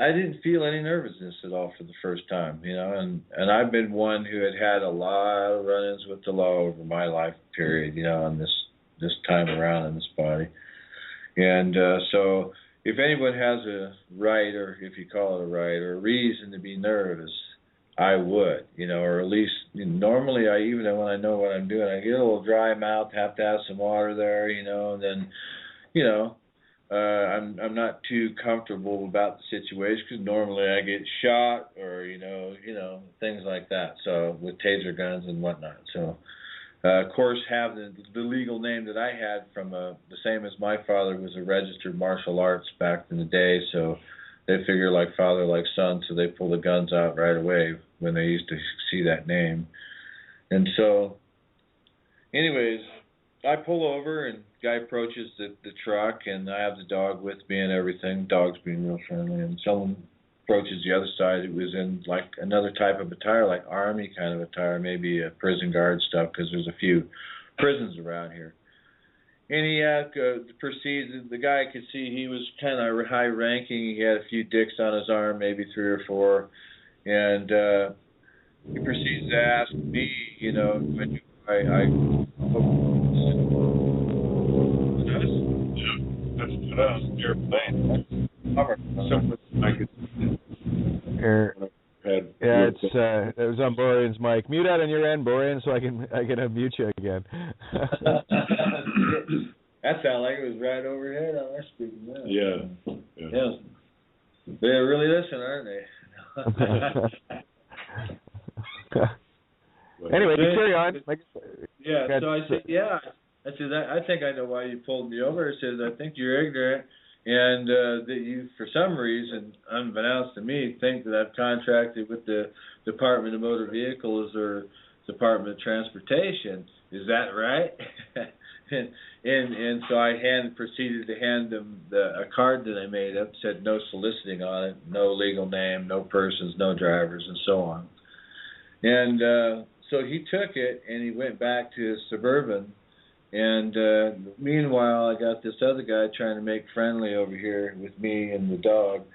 I didn't feel any nervousness at all for the first time, and I've been one who had a lot of run-ins with the law over my life period, on this time around in this body, and so if anyone has a right, or if you call it a right, or a reason to be nervous, I would, or at least normally even when I know what I'm doing, I get a little dry mouth, have to have some water there, and then, I'm not too comfortable about the situation because normally I get shot or things like that. So with taser guns and whatnot. So of course, have the legal name that I had from the same as my father was a registered martial arts back in the day. So they figure like father, like son. So they pull the guns out right away when they used to see that name. And so, anyways, I pull over and guy approaches the truck, and I have the dog with me and everything. Dog's being real friendly, and someone approaches the other side. It was in like another type of attire, like army kind of attire, maybe a prison guard stuff, because there's a few prisons around here. And he proceeds. The guy could see he was kind of high ranking. He had a few dicks on his arm, maybe 3 or 4, and he proceeds to ask me, when it was on Borean's mic. Mute out on your end, Borean, so I can unmute you again. That sounded like it was right overhead on our speaker. Yeah. Yes. They're really listening, aren't they? Anyway, carry on. Yeah, so I said, I think I know why you pulled me over. I said, I think you're ignorant, and that you, for some reason, unbeknownst to me, think that I've contracted with the Department of Motor Vehicles or Department of Transportation. Is that right? and so I proceeded to hand them a card that I made up, said no soliciting on it, no legal name, no persons, no drivers, and so on. And so he took it, and he went back to his Suburban. And meanwhile, I got this other guy trying to make friendly over here with me and the dog,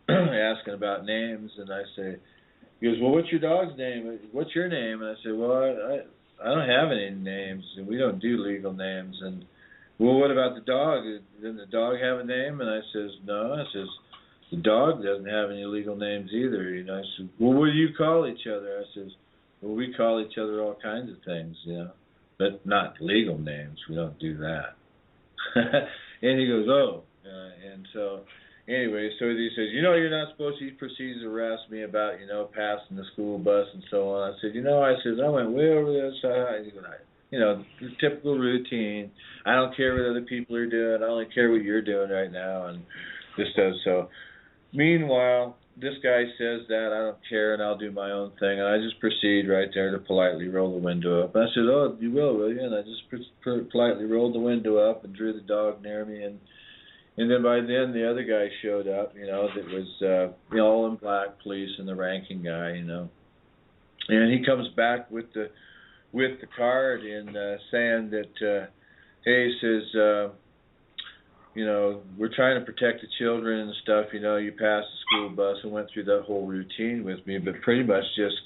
asking about names. And I say, he goes, well, what's your dog's name? What's your name? And I said, well, I don't have any names, and we don't do legal names. And, well, what about the dog? Doesn't the dog have a name? And I says, no. I says, the dog doesn't have any legal names either. I said, well, what do you call each other? I says, well, we call each other all kinds of things, but not legal names. We don't do that. And he goes, oh. And so, anyway, so he says, you're not supposed to. He proceeds to harass me about, passing the school bus and so on. I said, I went way over the other side. He goes, the typical routine. I don't care what other people are doing. I only care what you're doing right now. And this does so. Meanwhile, this guy says that, I don't care, and I'll do my own thing. And I just proceed right there to politely roll the window up. And I said, oh, you will you? And I just politely rolled the window up and drew the dog near me. And then by then, the other guy showed up, that was, all in black, police, and the ranking guy, And he comes back with the card and saying that, hey, says, we're trying to protect the children and stuff. You passed the school bus and went through that whole routine with me, but pretty much just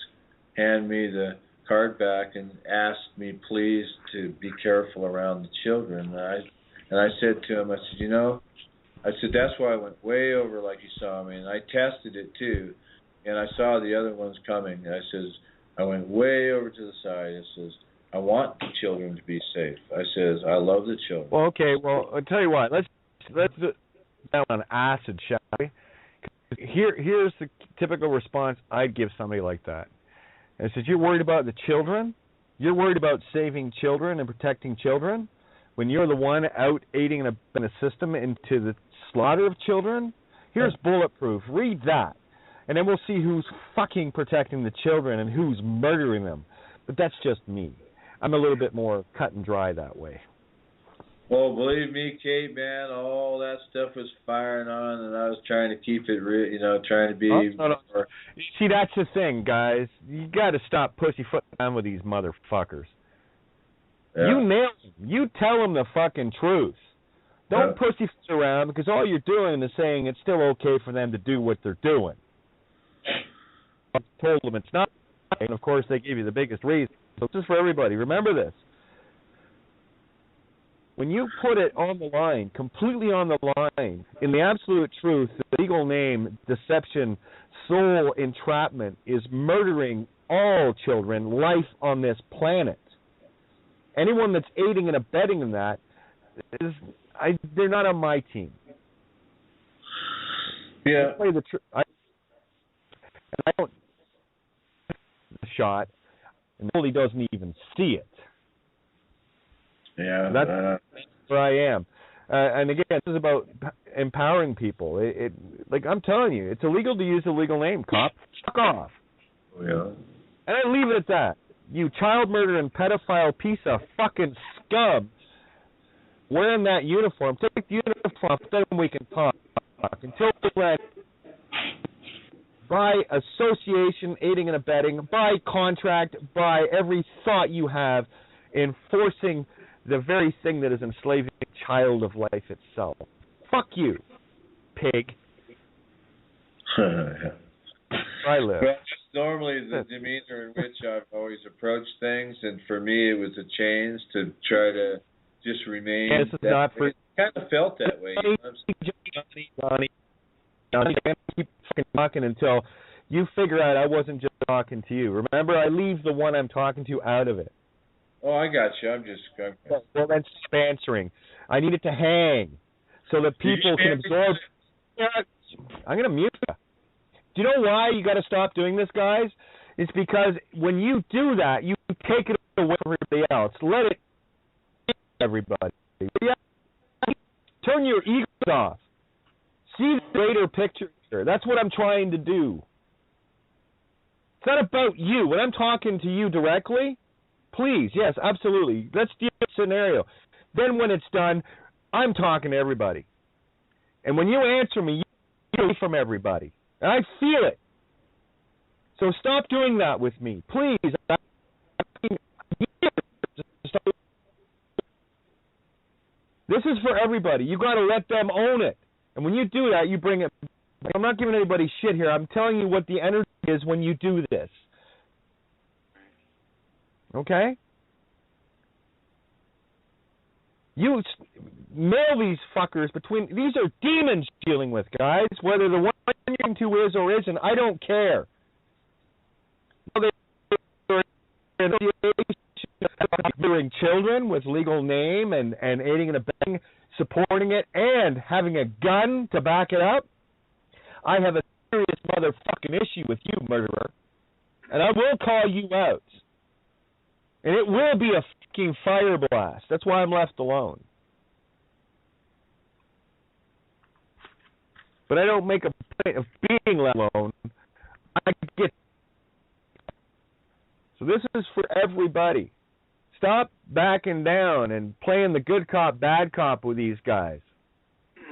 hand me the card back and asked me, please, to be careful around the children. And I said to him, I said, that's why I went way over like you saw me, and I tested it too, and I saw the other ones coming. And I went way over to the side. It says, I want the children to be safe. I says, I love the children. Well, okay. Well, I'll tell you what. Let's do that on acid, shall we? Here's the typical response I'd give somebody like that. And it says, you're worried about the children? You're worried about saving children and protecting children when you're the one out aiding and abetting the system into the slaughter of children? Here's Bulletproof. Read that. And then we'll see who's fucking protecting the children and who's murdering them. But that's just me. I'm a little bit more cut and dry that way. Well, believe me, Kate, man, all that stuff was firing on, and I was trying to keep it, trying to be... No. See, that's the thing, guys. You got to stop pussyfooting around with these motherfuckers. Yeah. You nail them. You tell them the fucking truth. Don't pussyfoot around, because all you're doing is saying it's still okay for them to do what they're doing. I told them it's not, and of course they give you the biggest reason. So this is for everybody. Remember this. When you put it on the line, completely on the line, in the absolute truth, the legal name, deception, soul entrapment is murdering all children, life on this planet. Anyone that's aiding and abetting in that, they're not on my team. Yeah. I play the I don't shot, and Holy doesn't even see it. Yeah, that's where I am. And again, this is about empowering people. Like I'm telling you, it's illegal to use a legal name, cop. Fuck off. Yeah. And I leave it at that. You child murder and pedophile piece of fucking scum. Wearing that uniform. Take the uniform, then we can talk. Until then, by association, aiding and abetting, by contract, by every thought you have, enforcing the very thing that is enslaving the child of life itself. Fuck you, pig. I live. Well, just normally the demeanor in which I've always approached things, and for me it was a change to try to just remain. Yeah, this is not for. Kind of felt that way. Johnny, I'm gonna keep fucking talking until you figure out I wasn't just talking to you. Remember, I leave the one I'm talking to out of it. Oh, I got you. I'm Well, that's answering. I need it to hang so that people can absorb. I'm going to mute you. Do you know why you got to stop doing this, guys? It's because when you do that, you take it away from everybody else. Let it everybody. Turn your ego off. See the greater picture here. That's what I'm trying to do. It's not about you. When I'm talking to you directly, please, yes, absolutely. Let's do a scenario. Then when it's done, I'm talking to everybody. And when you answer me, you hear from everybody. And I feel it. So stop doing that with me. Please. This is for everybody. You got to let them own it. And when you do that, you bring it. I'm not giving anybody shit here. I'm telling you what the energy is when you do this. Okay? You mail these fuckers between... These are demons dealing with, guys. Whether the one you're into is or isn't, I don't care. Murdering children with legal name and aiding and abetting, supporting it, and having a gun to back it up. I have a serious motherfucking issue with you, murderer. And I will call you out. And it will be a fucking fire blast. That's why I'm left alone. but I don't make a point of being let alone. I get. So this is for everybody. Stop backing down and playing the good cop, bad cop with these guys.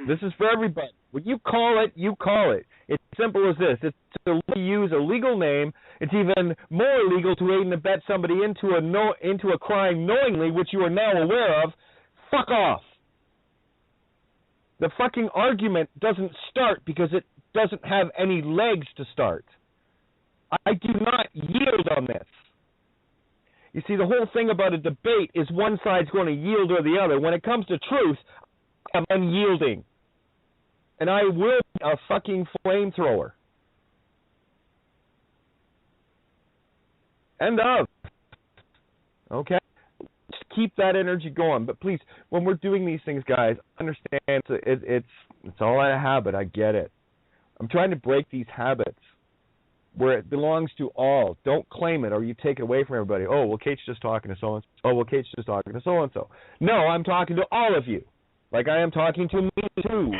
This is for everybody. When you call it, you call it. It's simple as this. It's to use a legal name. It's even more illegal to aid and abet somebody into a crime knowingly, which you are now aware of. Fuck off. The fucking argument doesn't start because it doesn't have any legs to start. I do not yield on this. You see, the whole thing about a debate is one side's going to yield or the other. When it comes to truth, I'm unyielding. And I will be a fucking flamethrower. End of. Okay? Just keep that energy going. But please, when we're doing these things, guys, understand it's all out of habit. I get it. I'm trying to break these habits where it belongs to all. Don't claim it or you take it away from everybody. Oh, well, Kate's just talking to so-and-so. Oh, well, Kate's just talking to so-and-so. No, I'm talking to all of you. Like I am talking to me, too.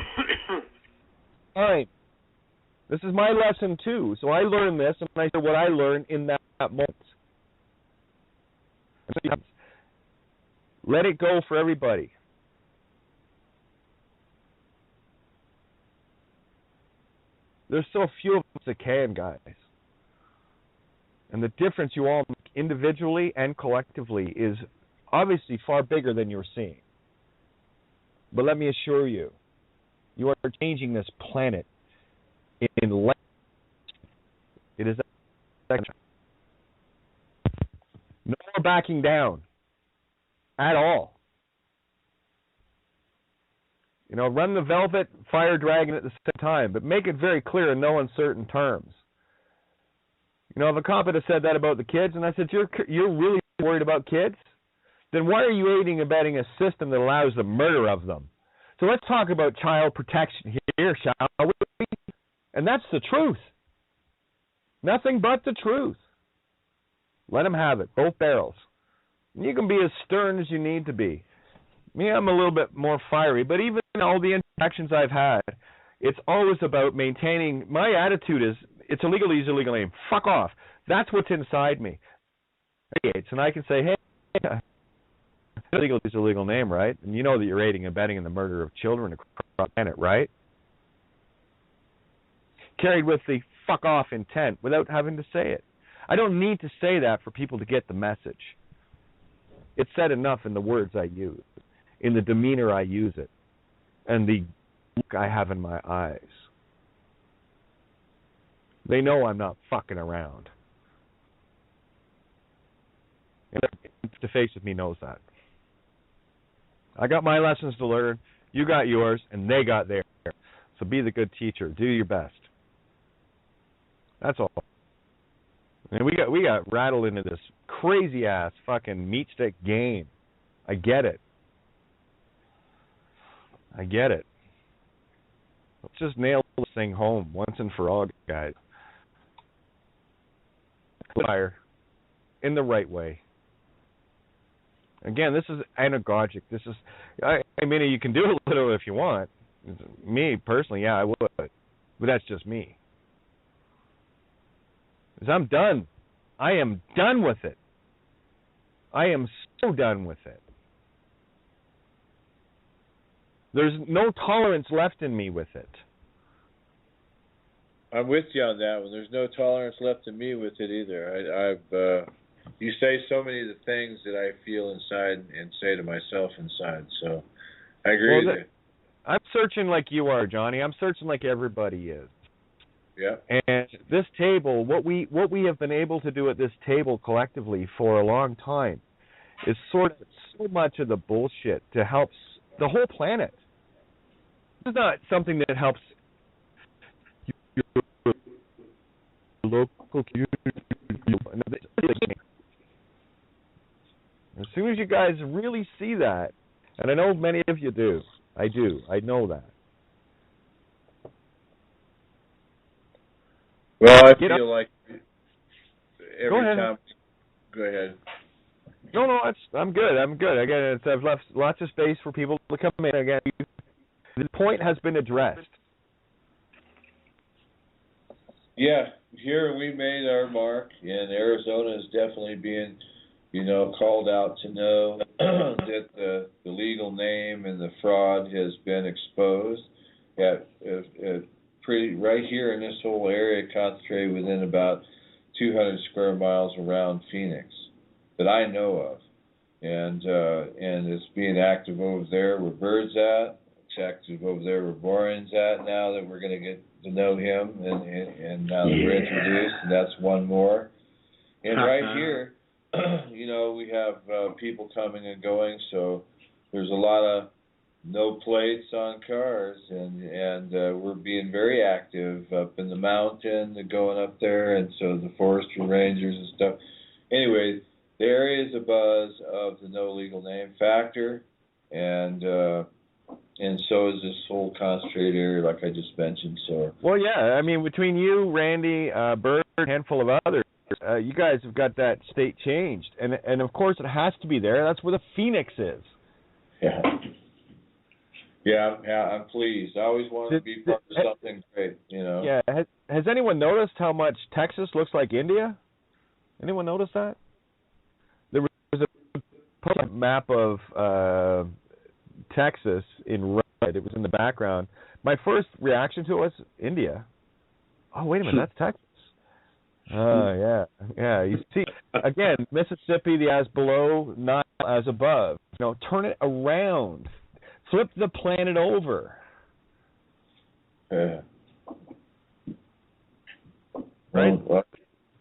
All right. This is my lesson, too. So I learned this, and I said what I learned in that moment. Let it go for everybody. There's so few of us that can, guys. And the difference you all make individually and collectively is obviously far bigger than you're seeing. But let me assure you, you are changing this planet in life. It is no more backing down at all. You know, run the Velvet Fire Dragon at the same time, but make it very clear in no uncertain terms. You know, if a cop had said that about the kids, and I said, you're really worried about kids? Then why are you aiding and abetting a system that allows the murder of them? So let's talk about child protection here, shall we? And that's the truth. Nothing but the truth. Let them have it, both barrels. You can be as stern as you need to be. Me, I'm a little bit more fiery, but even all the interactions I've had, it's always about maintaining. My attitude is, it's illegal to use a legal name. Fuck off. That's what's inside me. And I can say, hey, it's illegal to use a legal name, right? And you know that you're aiding and abetting in the murder of children across the planet, right? Carried with the fuck off intent without having to say it. I don't need to say that for people to get the message. It's said enough in the words I use, in the demeanor I use it, and the look I have in my eyes. They know I'm not fucking around. And the face with me knows that. I got my lessons to learn, you got yours, and they got theirs. So be the good teacher. Do your best. That's all. And we got rattled into this crazy ass fucking meat stick game. I get it. Let's just nail this thing home once and for all, guys. Fire in the right way. Again, this is anagogic. This is, I mean, you can do a little if you want. Me personally, yeah, I would, but that's just me. Because I'm done. I am done with it. I am so done with it. There's no tolerance left in me with it. I'm with you on that one. There's no tolerance left in me with it either. You say so many of the things that I feel inside and say to myself inside. So I agree with you. I'm searching like you are, Johnny. I'm searching like everybody is. Yeah. And this table, what we have been able to do at this table collectively for a long time is sort of so much of the bullshit to help the whole planet. This is not something that helps your local community. As soon as you guys really see that, and I know many of you do, I know that. Well, I feel like every time. Go ahead. No, I'm good. Again, I've left lots of space for people to come in. Again, the point has been addressed. Yeah, here we made our mark, and Arizona is definitely being, called out to know that the legal name and the fraud has been exposed. Pretty right here in this whole area, concentrated within about 200 square miles around Phoenix, that I know of, and it's being active over there where Bird's at. It's active over there where Borean's at. Now that we're going to get to know him, and now that we're introduced, and that's one more. And right here, we have people coming and going, so there's a lot of no plates on cars, and we're being very active up in the mountain, going up there, and so the forestry rangers and stuff. Anyway, there is a buzz of the no legal name factor, and so is this whole concentrated area, like I just mentioned. So. Well, yeah, I mean, between you, Randy, Bird, a handful of others, you guys have got that state changed, and of course it has to be there. That's where the Phoenix is. Yeah. Yeah, I'm pleased. I always wanted to be part of something great, Yeah. Has anyone noticed how much Texas looks like India? Anyone notice that? There was a map of Texas in red. It was in the background. My first reaction to it was India. Oh, wait a minute, that's Texas. Oh, yeah. You see, again, Mississippi, the as below, Nile as above. Turn it around. Flip the planet over. Yeah. Right?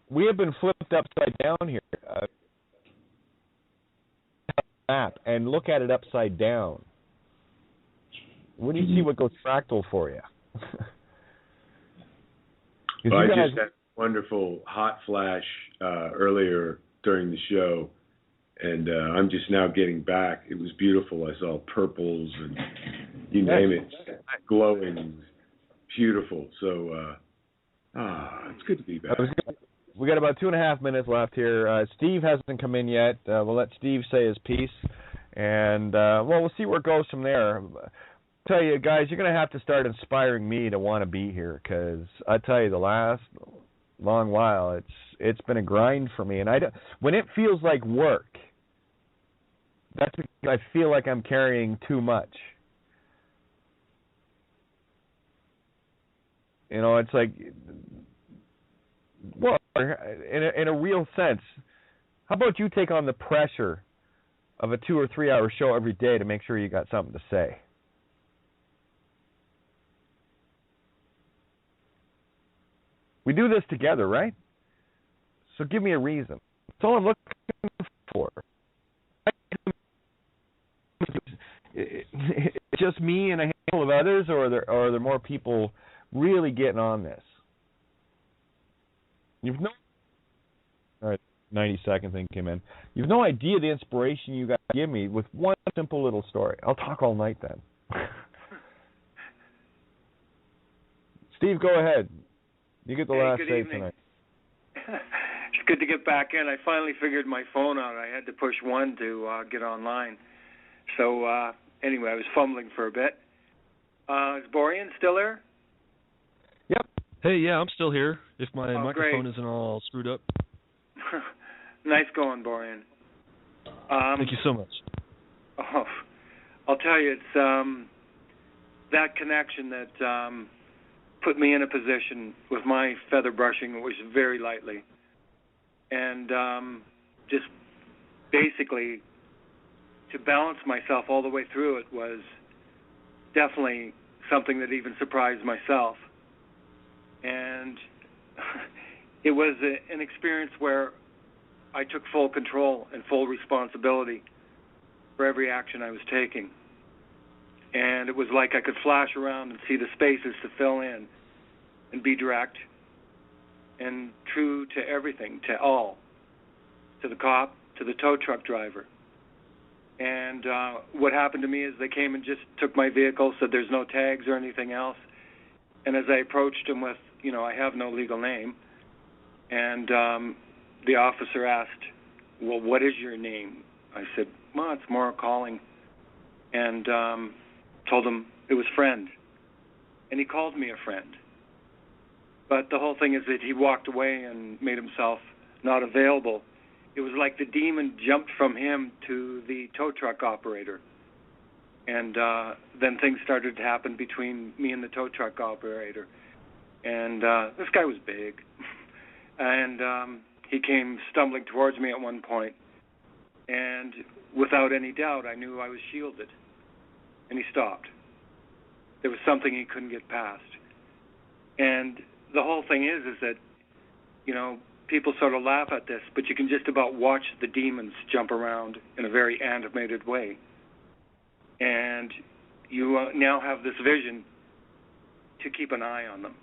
We have been flipped upside down here. Map and look at it upside down. When do you see what goes fractal for you? I just had a wonderful hot flash earlier during the show, and I'm just now getting back. It was beautiful. I saw purples and you name it, glowing, beautiful. So, it's good to be back. We got about 2.5 minutes left here. Steve hasn't come in yet. We'll let Steve say his piece, and we'll see where it goes from there. I tell you, guys, you're going to have to start inspiring me to want to be here, because I tell you, the last long while, it's been a grind for me, and when it feels like work, that's because I feel like I'm carrying too much. It's like, well, in a real sense, how about you take on the pressure of a 2 or 3 hour show every day to make sure you got something to say? We do this together, right? So give me a reason. That's all I'm looking for. It's just me and a handful of others, or are there more people really getting on this? All right, 90-second thing came in. You've no idea the inspiration you guys give me with one simple little story. I'll talk all night then. Steve, go ahead. You get the last say tonight. It's good to get back in. I finally figured my phone out. I had to push 1 to get online. So anyway, I was fumbling for a bit. Is Borean still there? Yep. Hey, yeah, I'm still here. If my microphone great. isn't all screwed up. Nice going, Borean. Thank you so much. Oh, I'll tell you, it's that connection that put me in a position with my feather brushing, which is very lightly, and just basically to balance myself all the way through it was definitely something that even surprised myself. And it was an experience where I took full control and full responsibility for every action I was taking. And it was like I could flash around and see the spaces to fill in and be direct and true to everything, to all, to the cop, to the tow truck driver. And what happened to me is they came and just took my vehicle, said there's no tags or anything else. And as I approached them with, I have no legal name, and the officer asked, well, what is your name? I said, well, it's Maura Calling. And told him it was friend. And he called me a friend. But the whole thing is that he walked away and made himself not available. It was like the demon jumped from him to the tow truck operator. And then things started to happen between me and the tow truck operator. And this guy was big. And he came stumbling towards me at one point. And without any doubt, I knew I was shielded. And he stopped. There was something he couldn't get past. And the whole thing is that, you know, people sort of laugh at this, but you can just about watch the demons jump around in a very animated way. And you now have this vision to keep an eye on them,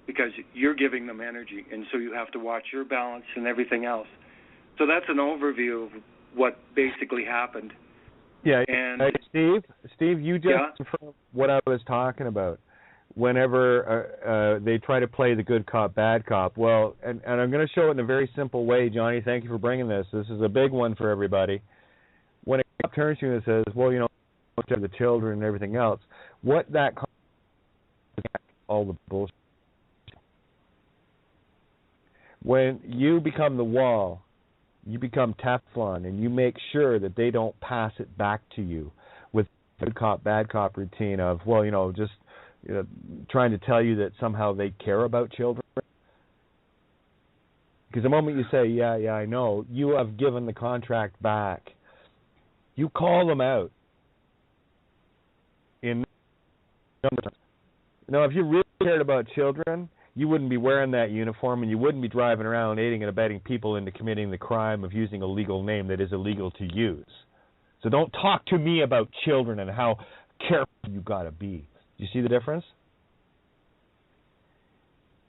because you're giving them energy, and so you have to watch your balance and everything else. So that's an overview of what basically happened. Yeah, and Steve, you just confirmed what I was talking about. Whenever they try to play the good cop, bad cop, well, and I'm going to show it in a very simple way, Johnny. Thank you for bringing this. This is a big one for everybody. When a cop turns to you and says, well, you know, the children and everything else, what that all the bullshit. When you become the wall, you become Teflon, and you make sure that they don't pass it back to you with good cop, bad cop routine of, well, you know, just trying to tell you that somehow they care about children. Because the moment you say, yeah, I know, you have given the contract back. You call them out. If you really cared about children, you wouldn't be wearing that uniform, and you wouldn't be driving around aiding and abetting people into committing the crime of using a legal name that is illegal to use. So don't talk to me about children and how careful you got to be. Do you see the difference?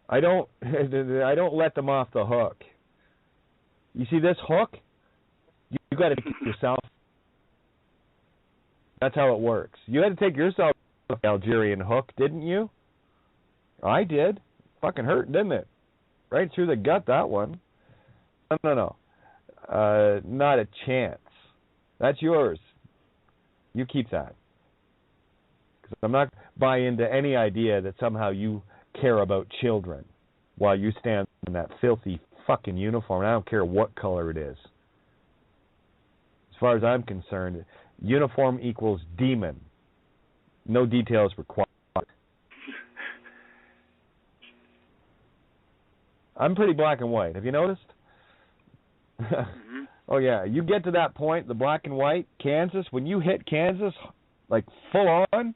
I don't let them off the hook. You see this hook? You got to take it yourself. That's how it works. You had to take yourself off the Algerian hook, didn't you? I did. Fucking hurt, didn't it? Right through the gut, that one. No. Not a chance. That's yours. You keep that. Because I'm not buying into any idea that somehow you care about children while you stand in that filthy fucking uniform. I don't care what color it is. As far as I'm concerned, uniform equals demon. No details required. I'm pretty black and white. Have you noticed? Mm-hmm. Oh, yeah. You get to that point, the black and white, Kansas, when you hit Kansas, like full on,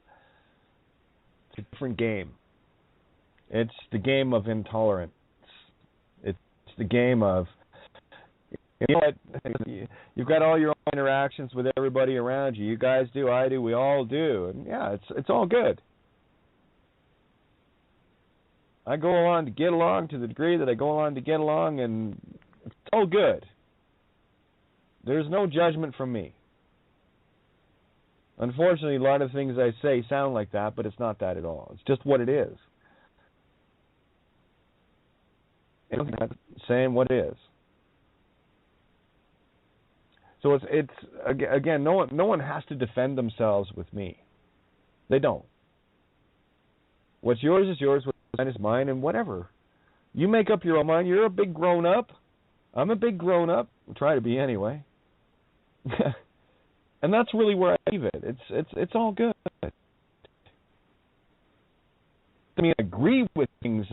it's a different game. It's the game of intolerance. It's the game of, you know what, you've got all your own interactions with everybody around you. You guys do, I do, we all do. And yeah, it's all good. I go along to get along to the degree that I go along to get along, and it's all good. There's no judgment from me. Unfortunately, a lot of things I say sound like that, but it's not that at all. It's just what it is. I'm saying what it is. So it's again, no one has to defend themselves with me. They don't. What's yours is yours. What's mine is mine, and whatever. You make up your own mind. You're a big grown up. I'm a big grown up. I'll try to be anyway. And that's really where I leave it. It's all good. I mean, I agree with things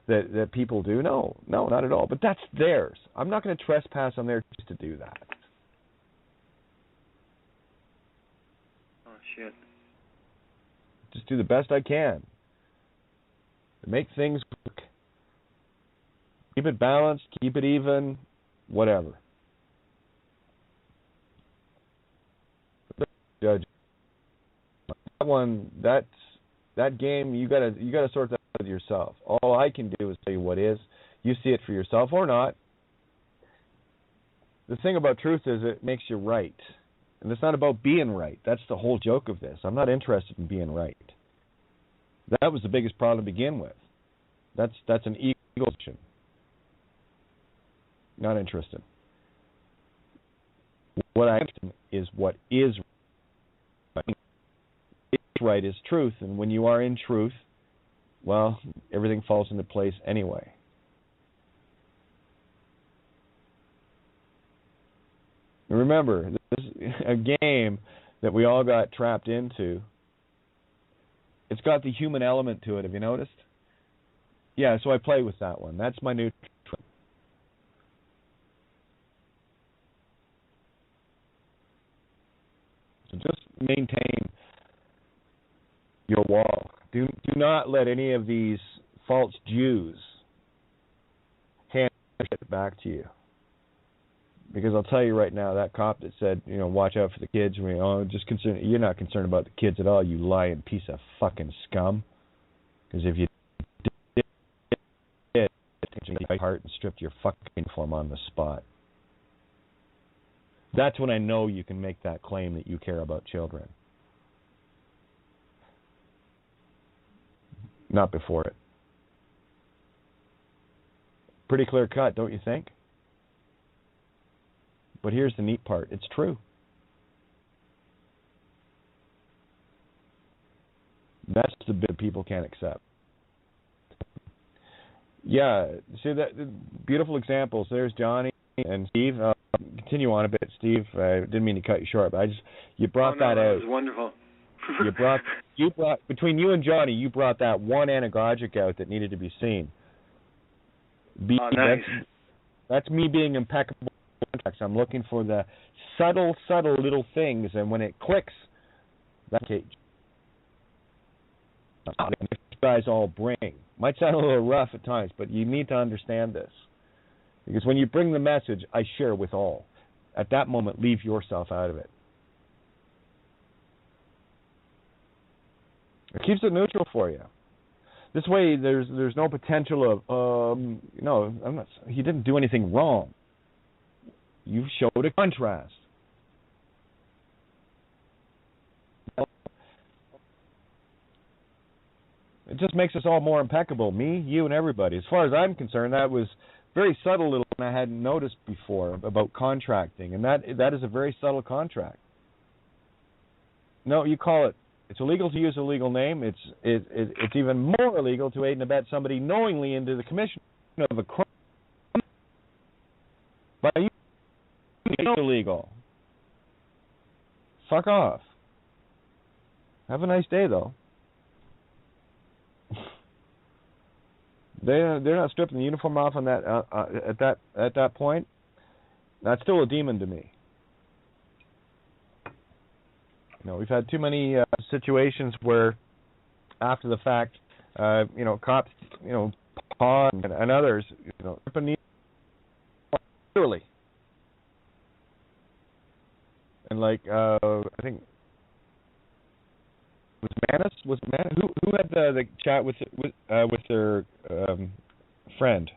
that people do. No, not at all. But that's theirs. I'm not going to trespass on theirs just to do that. Oh, shit. Just do the best I can to make things work. Keep it balanced, keep it even, whatever. Judge. That one, that game, you gotta sort that out yourself. All I can do is tell you what is. You see it for yourself or not. The thing about truth is it makes you right. And it's not about being right. That's the whole joke of this. I'm not interested in being right. That was the biggest problem to begin with. That's an ego issue. Not interested. What I am is what is right. Right is truth, and when you are in truth, well, everything falls into place anyway. Remember, this is a game that we all got trapped into. It's got the human element to it. Have you noticed? Yeah, so I play with that one. That's my new trick. So just maintain your wall. Do not let any of these false Jews hand it back to you. Because I'll tell you right now, that cop that said, watch out for the kids, you're not concerned about the kids at all, you lying piece of fucking scum. Because if you did, your heart and stripped your fucking uniform on the spot. That's when I know you can make that claim that you care about children. Not before it. Pretty clear cut, don't you think? But here's the neat part. It's true. That's the bit people can't accept. Yeah, see that beautiful examples. There's Johnny and Steve. Continue on a bit, Steve. I didn't mean to cut you short, but you brought that out. That was wonderful. you brought between you and Johnny, you brought that one anagogic out that needed to be seen. Nice. That's me being impeccable. I'm looking for the subtle little things, and when it clicks, that's it. You guys all bring. Might sound a little rough at times, but you need to understand this. Because when you bring the message, I share with all. At that moment, leave yourself out of it. It keeps it neutral for you. This way, there's no potential of, he didn't do anything wrong. You showed a contrast. It just makes us all more impeccable, me, you, and everybody. As far as I'm concerned, that was very subtle little thing I hadn't noticed before about contracting, and that is a very subtle contract. No, you call it. It's illegal to use a legal name. It's even more illegal to aid and abet somebody knowingly into the commission of a crime. By you, it's illegal. Fuck off. Have a nice day, though. They're not stripping the uniform off on that at that point. That's still a demon to me. We've had too many situations where, after the fact, cops, Paul and others, literally, and I think. Was Manis who had the chat with their friend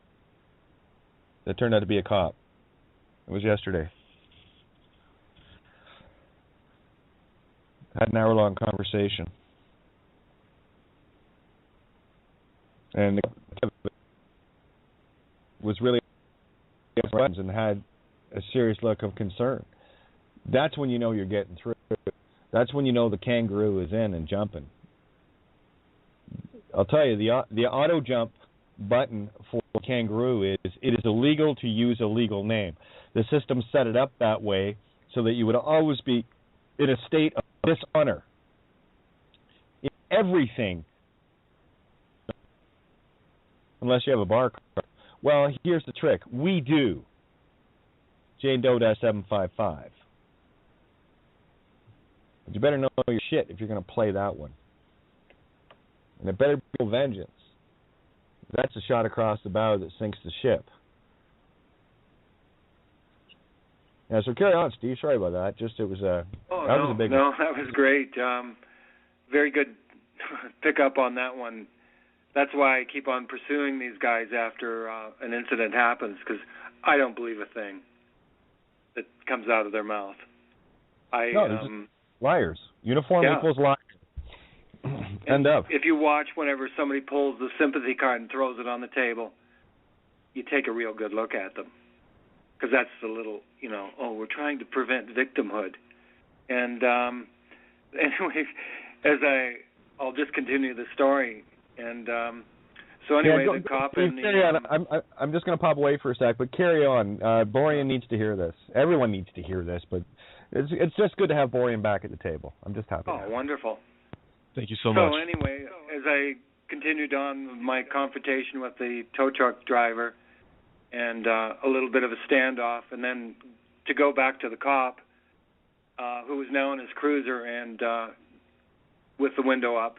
that turned out to be a cop? It was yesterday. Had an hour-long conversation, and was really friends and had a serious look of concern. That's when you know you're getting through. That's when you know the kangaroo is in and jumping. I'll tell you, the auto jump button for kangaroo is it is illegal to use a legal name. The system set it up that way so that you would always be in a state of dishonor. In everything, unless you have a bar card. Well, here's the trick. We do. Jane Doe 755. But you better know your shit if you're going to play that one. And it better be vengeance. That's a shot across the bow that sinks the ship. Yeah, so carry on, Steve. Sorry about that. That was a big one. No, that was great. Very good pick up on that one. That's why I keep on pursuing these guys after an incident happens, because I don't believe a thing that comes out of their mouth. Liars. Uniform equals liar. End up. If you watch whenever somebody pulls the sympathy card and throws it on the table, you take a real good look at them. Because that's the little, we're trying to prevent victimhood. And anyway, I'll just continue the story. And so anyway, yeah, the cop please and carry on. I'm just going to pop away for a sec, but carry on. Borean needs to hear this. Everyone needs to hear this, but it's just good to have Borean back at the table. I'm just happy. Oh, wonderful. Thank you so much. So anyway, as I continued on with my confrontation with the tow truck driver and a little bit of a standoff, and then to go back to the cop, who was now in his cruiser and with the window up,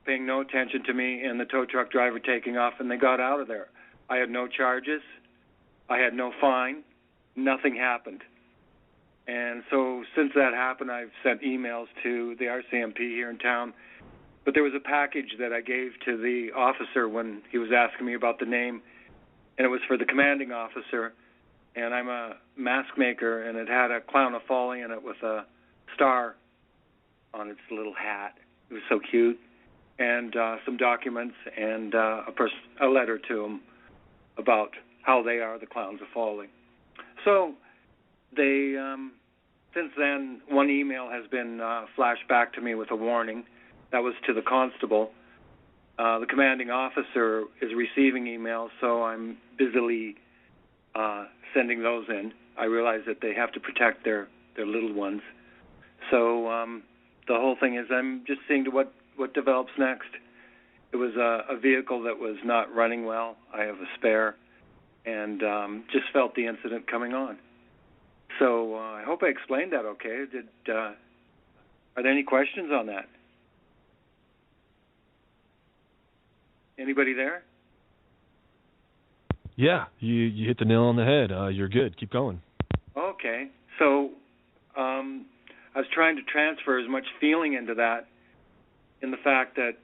paying no attention to me, and the tow truck driver taking off, and they got out of there. I had no charges. I had no fine. Nothing happened. And so since that happened, I've sent emails to the RCMP here in town. But there was a package that I gave to the officer when he was asking me about the name, and it was for the commanding officer. And I'm a mask maker, and it had a clown of folly in it with a star on its little hat. It was so cute. And some documents and a letter to them about how they are the clowns of folly. So they, since then, one email has been flashed back to me with a warning. That was to the constable. The commanding officer is receiving emails, so I'm busily sending those in. I realize that they have to protect their little ones. So the whole thing is I'm just seeing to what develops next. It was a vehicle that was not running well. I have a spare, and just felt the incident coming on. So I hope I explained that okay. Are there any questions on that? Anybody there? Yeah, you hit the nail on the head. You're good. Keep going. Okay. So I was trying to transfer as much feeling into that, in the fact that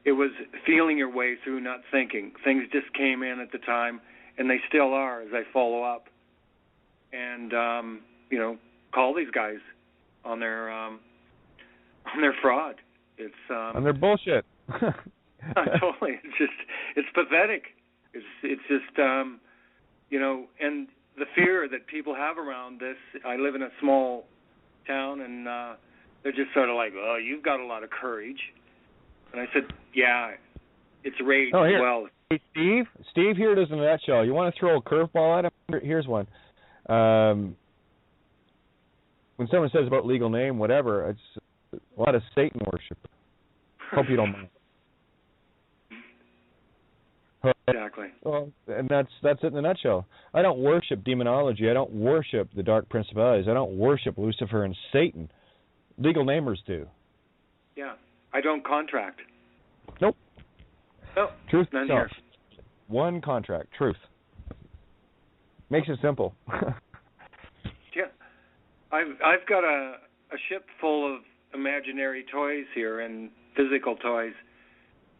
it was feeling your way through, not thinking. Things just came in at the time, and they still are as I follow up. And call these guys on their fraud. It's on their bullshit. Totally. It's pathetic. It's just and the fear that people have around this. I live in a small town, and they're just sort of like, "Oh, you've got a lot of courage." And I said, "Yeah, it's rage as well." Hey, Steve, here it is in a nutshell. You want to throw a curveball at him? Here's one. When someone says about legal name, whatever, it's a lot of Satan worship. Hope you don't mind. Exactly. Well, and that's it in a nutshell. I don't worship demonology. I don't worship the dark principalities. I don't worship Lucifer and Satan. Legal namers do. Yeah. I don't contract. Nope. No. Truth. None here. One contract. Truth. Makes it simple. Yeah. I've got a ship full of imaginary toys here and physical toys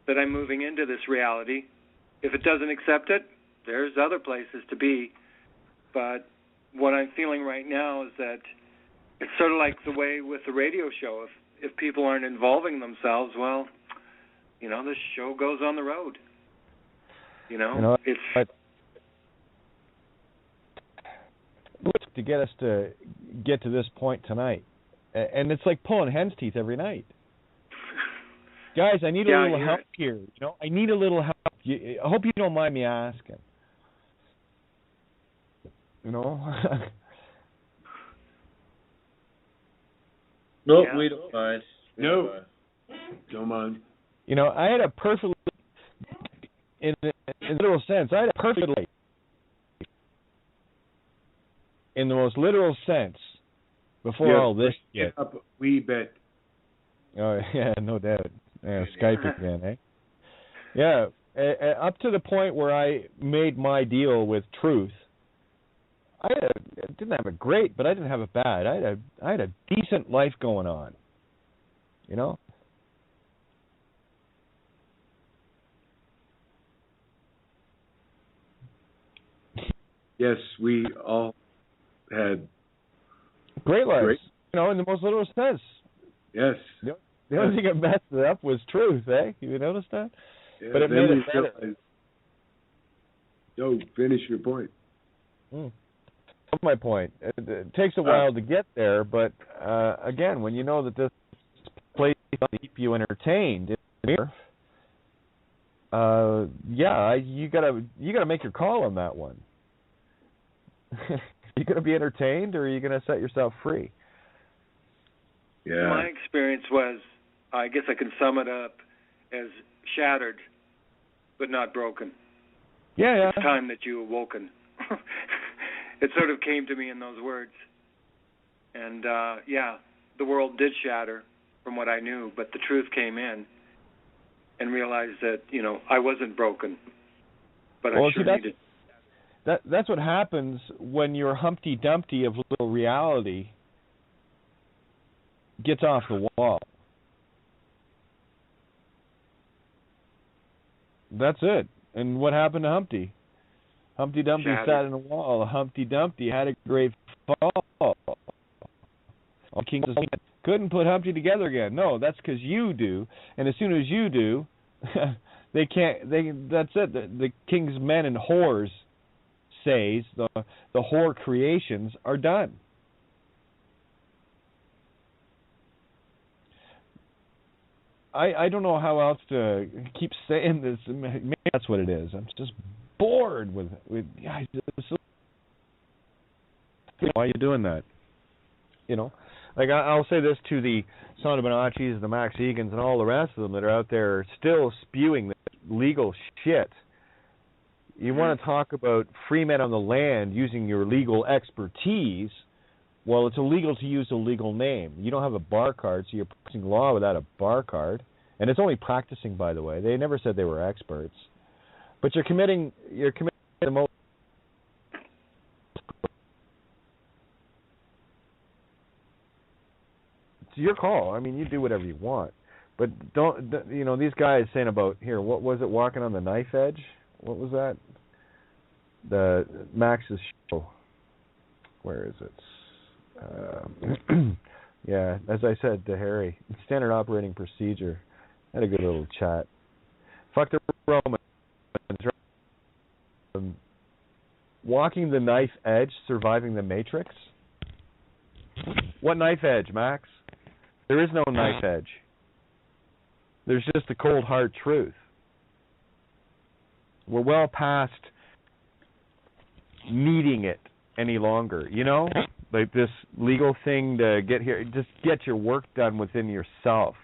that I'm moving into this reality. If it doesn't accept it, there's other places to be. But what I'm feeling right now is that it's sort of like the way with the radio show. If people aren't involving themselves, well, this show goes on the road. It's to get us to get to this point tonight, and it's like pulling hen's teeth every night. Guys, I need a little help here. I need a little help. I hope you don't mind me asking. Nope, we don't mind. No, don't mind. I had a perfectly, in a literal sense, I had a perfectly, in the most literal sense, before all this shit. We bet. Oh, yeah, no doubt. Yeah, Skype again, eh? Yeah, up to the point where I made my deal with Truth, I didn't have it great, but I didn't have it bad. I had a decent life going on, Yes, we all had great lives, in the most literal sense. Yes. The only thing that messed it up was Truth, eh? You noticed that? Yeah, but it made it better. Finish your point. That's my point. It takes a while to get there, but again, when you know that this place is to keep you entertained, you gotta make your call on that one. You gonna be entertained, or are you gonna set yourself free? Yeah. My experience was, I guess I can sum it up as shattered, but not broken. Yeah. It's time that you awoken. It sort of came to me in those words. And, the world did shatter from what I knew, but the truth came in and realized that, I wasn't broken, but I sure needed. That's what happens when your Humpty Dumpty of little reality gets off the wall. That's it. And what happened to Humpty? Humpty Dumpty sat in a wall. Humpty Dumpty had a great fall. King couldn't put Humpty together again. No, that's because you do. And as soon as you do, they can't. That's it. The king's men and whores, says the whore creations are done. I don't know how else to keep saying this. Maybe that's what it is. I'm just bored with guys. Why are you doing that? Like I'll say this to the Son of Bonaccis, the Max Egans, and all the rest of them that are out there still spewing this legal shit. You want to talk about free men on the land using your legal expertise? Well, it's illegal to use a legal name. You don't have a bar card, so you're practicing law without a bar card. And it's only practicing, by the way. They never said they were experts. But you're committing the most. It's your call. I mean, you do whatever you want. But these guys saying about, here, what was it, walking on the knife edge? What was that? The Max's show. Where is it? Yeah, as I said to Harry, standard operating procedure. Had a good little chat. Fuck the Romans. Walking the knife edge, surviving the Matrix. What knife edge, Max? There is no knife edge. There's just the cold hard truth. We're well past needing it any longer, Like this legal thing to get here, just get your work done within yourself.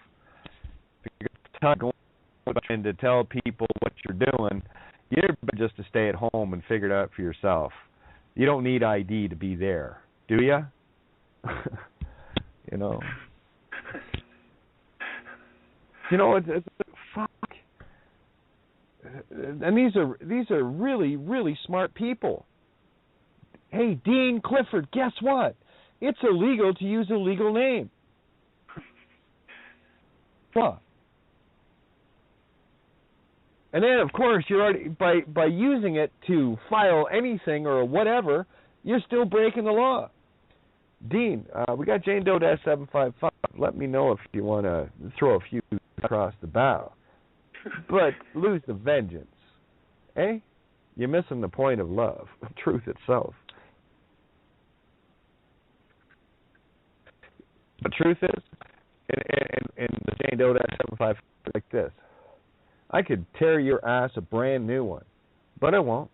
And to tell people what you're doing, you're just to stay at home and figure it out for yourself. You don't need ID to be there, do you? It's fuck. And these are really, really smart people. Hey, Dean Clifford, guess what? It's illegal to use a legal name. What? And then, of course, you're already by using it to file anything or whatever, you're still breaking the law. Dean, we got Jane Doe -755. Let me know if you want to throw a few across the bow. But lose the vengeance. Eh? You're missing the point of love, truth itself. The truth is, in the Jane Doe -755 like this, I could tear your ass a brand new one, but I won't.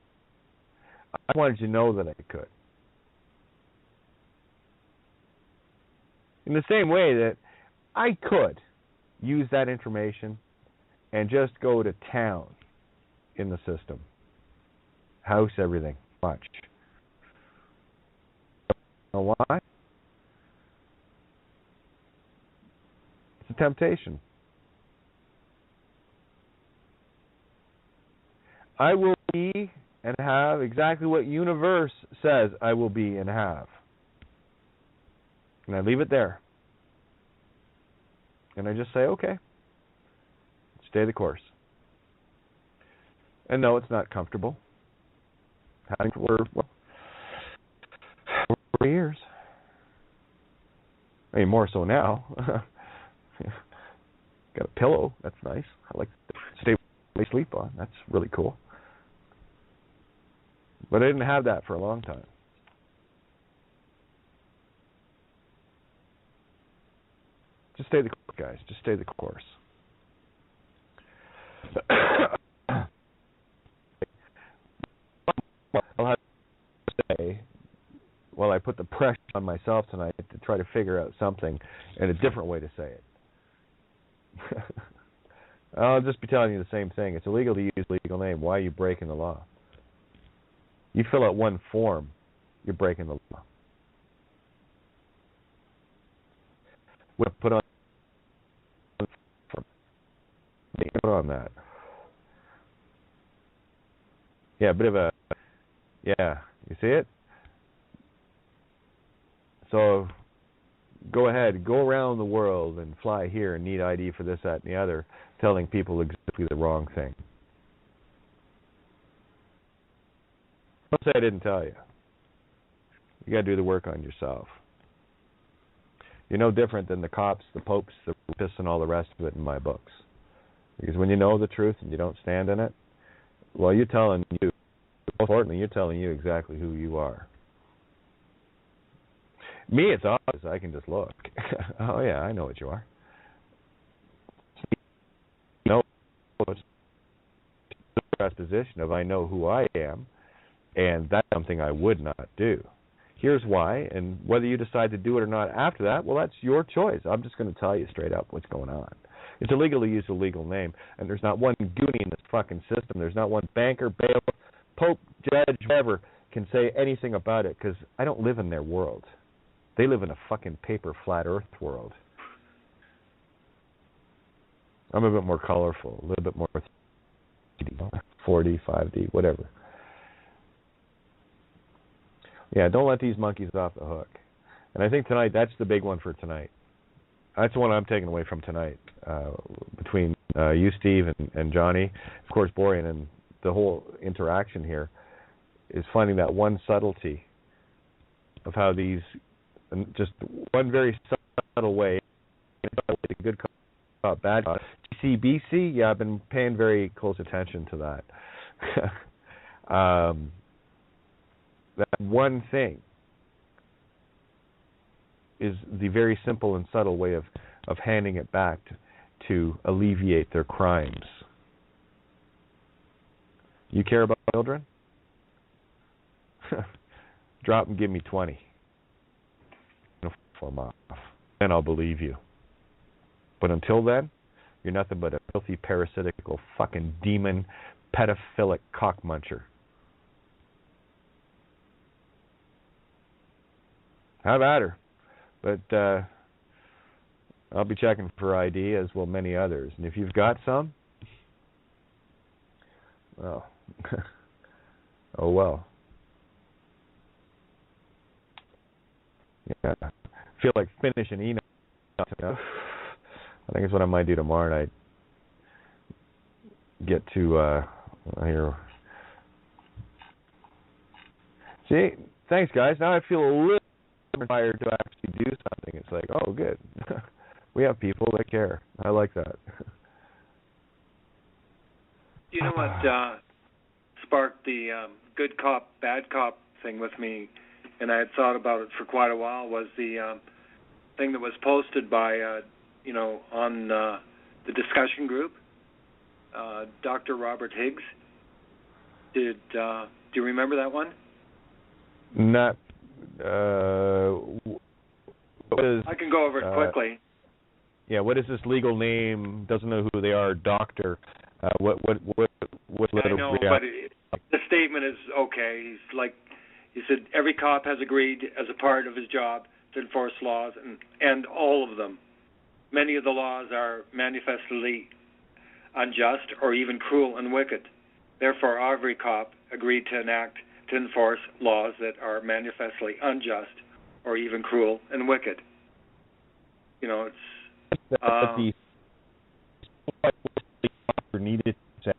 I wanted you to know that I could. In the same way that I could use that information and just go to town in the system. House everything. Watch. You know why? It's a temptation. I will be and have exactly what universe says I will be and have. And I leave it there. And I just say, okay, stay the course. And no, it's not comfortable. Having for 4 years. I mean, more so now. Got a pillow. That's nice. I like to sleep on. That's really cool. But I didn't have that for a long time. Just stay the course, guys. Just stay the course. I'll have to say, well, I put the pressure on myself tonight to try to figure out something and a different way to say it. I'll just be telling you the same thing. It's illegal to use a legal name. Why are you breaking the law? You fill out one form, you're breaking the law. We'll put on that. Yeah, a bit of a, yeah, you see it? So go ahead, go around the world and fly here and need ID for this, that, and the other, telling people exactly the wrong thing. Don't say I didn't tell you. You got to do the work on yourself. You're no different than the cops, the popes, the rapists, and all the rest of it in my books. Because when you know the truth and you don't stand in it, well, you're telling you, most importantly, you're telling you exactly who you are. Me, it's obvious. I can just look. Oh, yeah, I know what you are. No, it's the position of I know who I am, and that's something I would not do. Here's why, and whether you decide to do it or not after that, well, that's your choice. I'm just going to tell you straight up what's going on. It's illegal to use a legal name, and there's not one goonie in this fucking system. There's not one banker, bailiff, pope, judge, whoever can say anything about it, because I don't live in their world. They live in a fucking paper flat earth world. I'm a bit more colorful, a little bit more 4D, 5D, whatever. Yeah, don't let these monkeys off the hook. And I think tonight, that's the big one for tonight. That's the one I'm taking away from tonight, between you, Steve, and Johnny. Of course, Borean, and the whole interaction here is finding that one subtlety of how these, just one very subtle way, good cop, bad cop. CBC, yeah, I've been paying very close attention to that. That one thing is the very simple and subtle way of handing it back to alleviate their crimes. You care about children? Drop and give me 20. Off. Then I'll believe you. But until then, you're nothing but a filthy, parasitical, fucking demon, pedophilic cockmuncher. Have at her. But I'll be checking for ID, as will many others. And if you've got some, well, oh well. Yeah, I feel like finishing Enoch. I think it's what I might do tomorrow night. Get to here. See, thanks, guys. Now I feel a little inspired to actually do something. It's like, oh, good. We have people that care. I like that. You know what sparked the good cop, bad cop thing with me, and I had thought about it for quite a while, was the thing that was posted by, on the discussion group, Dr. Robert Higgs. Do you remember that one? Not. I can go over it quickly. Yeah, what is this legal name? Doesn't know who they are. Doctor. What letter? I know, but the statement is okay. He said every cop has agreed as a part of his job to enforce laws, and all of them. Many of the laws are manifestly unjust or even cruel and wicked. Therefore, every cop agreed to enforce laws that are manifestly unjust or even cruel and wicked. It's needed to say.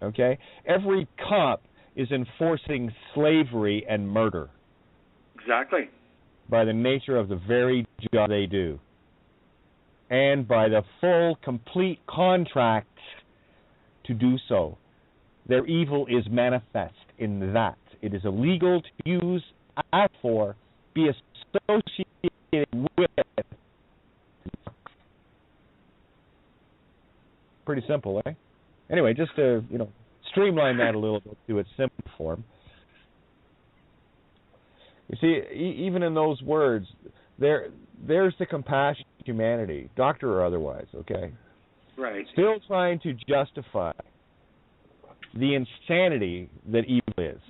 Okay? Every cop is enforcing slavery and murder. Exactly. By the nature of the very job they do. And by the full, complete contract to do so. Their evil is manifest in that. It is illegal to use, act for, be associated with, Pretty simple, eh? Anyway, just to, streamline that a little bit to its simple form. You see, even in those words, there's the compassion of humanity, doctor or otherwise, okay? Right. Still trying to justify the insanity that evil is.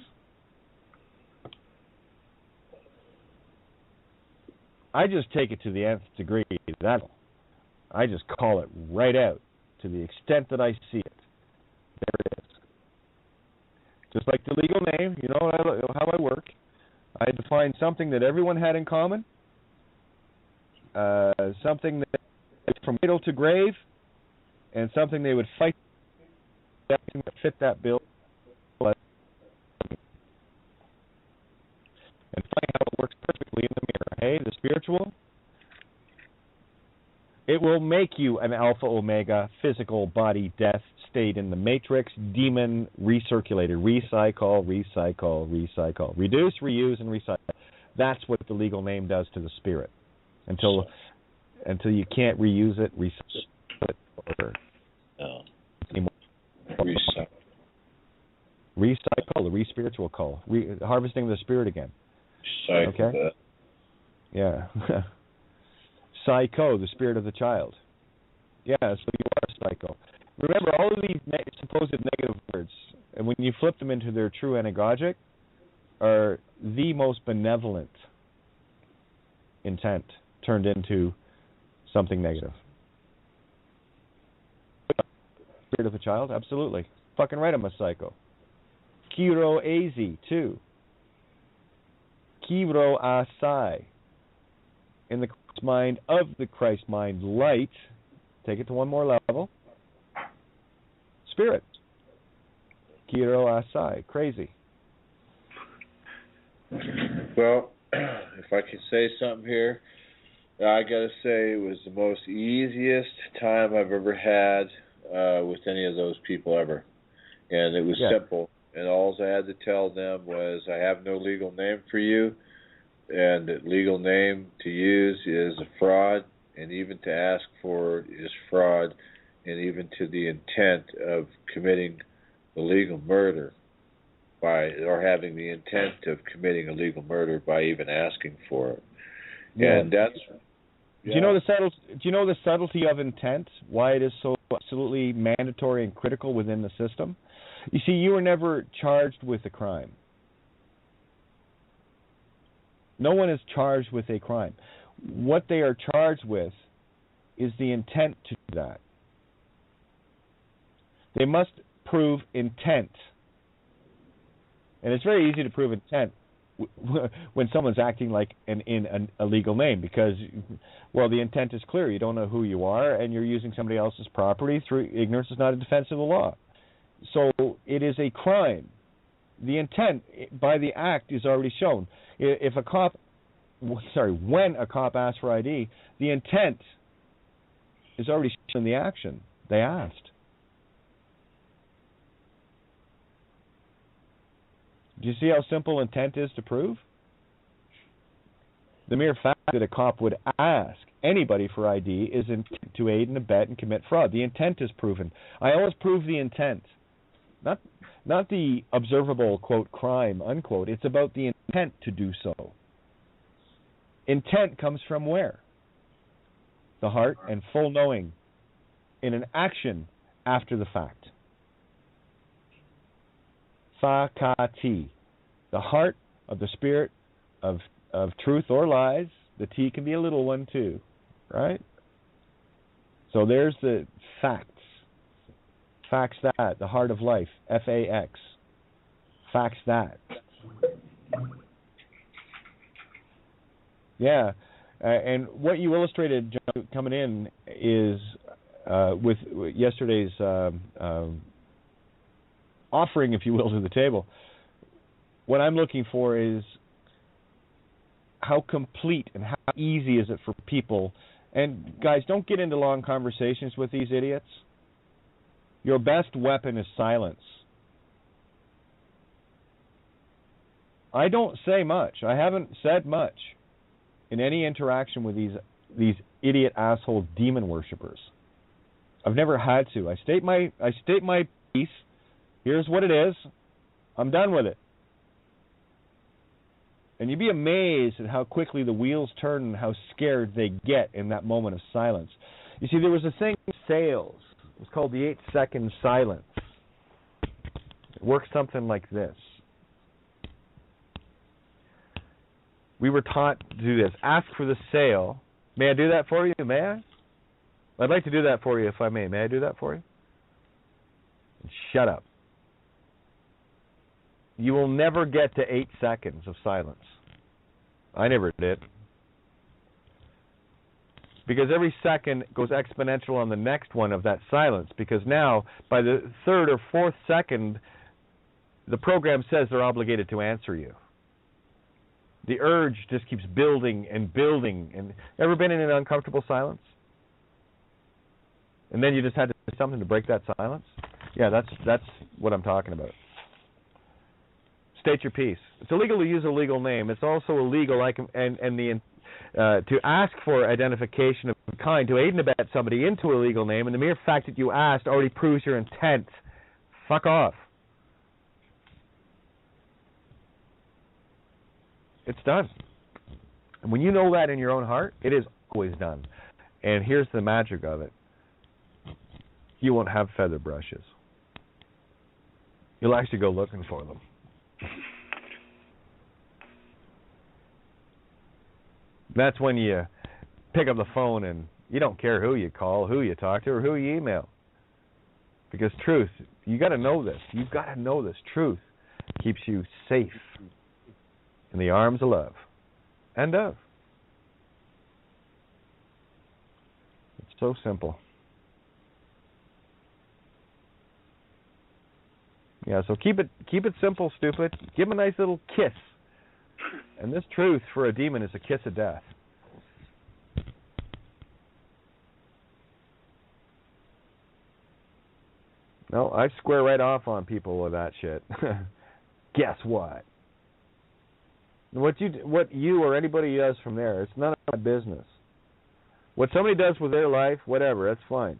I just take it to the nth degree. I just call it right out to the extent that I see it. There it is. Just like the legal name, you know how I work. I define something that everyone had in common, something that is from cradle to grave, and something they would fight to fit that bill. And find how it works perfectly in the mirror. Hey, the spiritual, it will make you an alpha omega physical body death state in the matrix, demon recirculated, recycle, reduce, reuse, and recycle. That's what the legal name does to the spirit. Until you can't reuse it, recycle it, or recycle, the re-spiritual call, harvesting the spirit again. Okay. That. Yeah. Psycho, the spirit of the child. Yeah, so you are psycho. Remember, all of these supposed negative words, and when you flip them into their true anagogic, are the most benevolent intent turned into something negative. Spirit of the child? Absolutely. Fucking right, I'm a psycho. Kiro Azi, too. Kiro Asai. In the Christ mind of the Christ mind light, take it to one more level. Spirit. Kiro Asai. Crazy. Well, if I could say something here, I got to say it was the most easiest time I've ever had with any of those people ever. And it was simple. And all I had to tell them was, I have no legal name for you, and the legal name to use is a fraud, and even to ask for is fraud, and even to the intent of committing illegal murder or having the intent of committing illegal murder by even asking for it. Yeah. And that's... Do you know the subtlety of intent? Why it is so absolutely mandatory and critical within the system? You see, you were never charged with a crime. No one is charged with a crime. What they are charged with is the intent to do that. They must prove intent. And it's very easy to prove intent when someone's acting like in an illegal name, because, well, the intent is clear. You don't know who you are, and you're using somebody else's property through ignorance is not a defense of the law. So it is a crime. The intent by the act is already shown. When a cop asks for ID, the intent is already shown in the action they asked. Do you see how simple intent is to prove? The mere fact that a cop would ask anybody for ID is to aid and abet and commit fraud. The intent is proven. I always prove the intent. Not the observable, quote, crime, unquote. It's about the intent to do so. Intent comes from where? The heart and full knowing in an action after the fact. Fakati, the heart of the spirit of truth or lies. The T can be a little one too, right? So there's the facts. Facts that, the heart of life, F-A-X. Facts that. Yeah, and what you illustrated, John, coming in is with yesterday's offering, if you will, to the table. What I'm looking for is how complete and how easy is it for people. And guys, don't get into long conversations with these idiots. Your best weapon is silence. I don't say much. I haven't said much in any interaction with these idiot asshole demon worshippers. I've never had to. I state my piece. Here's what it is. I'm done with it. And you'd be amazed at how quickly the wheels turn and how scared they get in that moment of silence. You see, there was a thing in sales. It was called the 8-second silence. It works something like this. We were taught to do this. Ask for the sale. May I do that for you? May I? I'd like to do that for you if I may. May I do that for you? Shut up. You will never get to 8 seconds of silence. I never did. Because every second goes exponential on the next one of that silence. Because now, by the third or fourth second, the program says they're obligated to answer you. The urge just keeps building and building. And ever been in an uncomfortable silence? And then you just had to do something to break that silence? Yeah, that's what I'm talking about. State your piece. It's illegal to use a legal name. It's also illegal, to ask for identification of kind, to aid and abet somebody into a legal name, and the mere fact that you asked already proves your intent. Fuck off. It's done. And when you know that in your own heart, it is always done. And here's the magic of it. You won't have feather brushes. You'll actually go looking for them. That's when you pick up the phone and you don't care who you call, who you talk to, or who you email. Because truth, you got to know this. You've got to know this. Truth keeps you safe in the arms of love and of. It's so simple. Yeah, so keep it simple, stupid. Give him a nice little kiss. And this truth for a demon is a kiss of death. No, I square right off on people with that shit. Guess what? What you or anybody does from there, it's none of my business. What somebody does with their life, whatever, that's fine.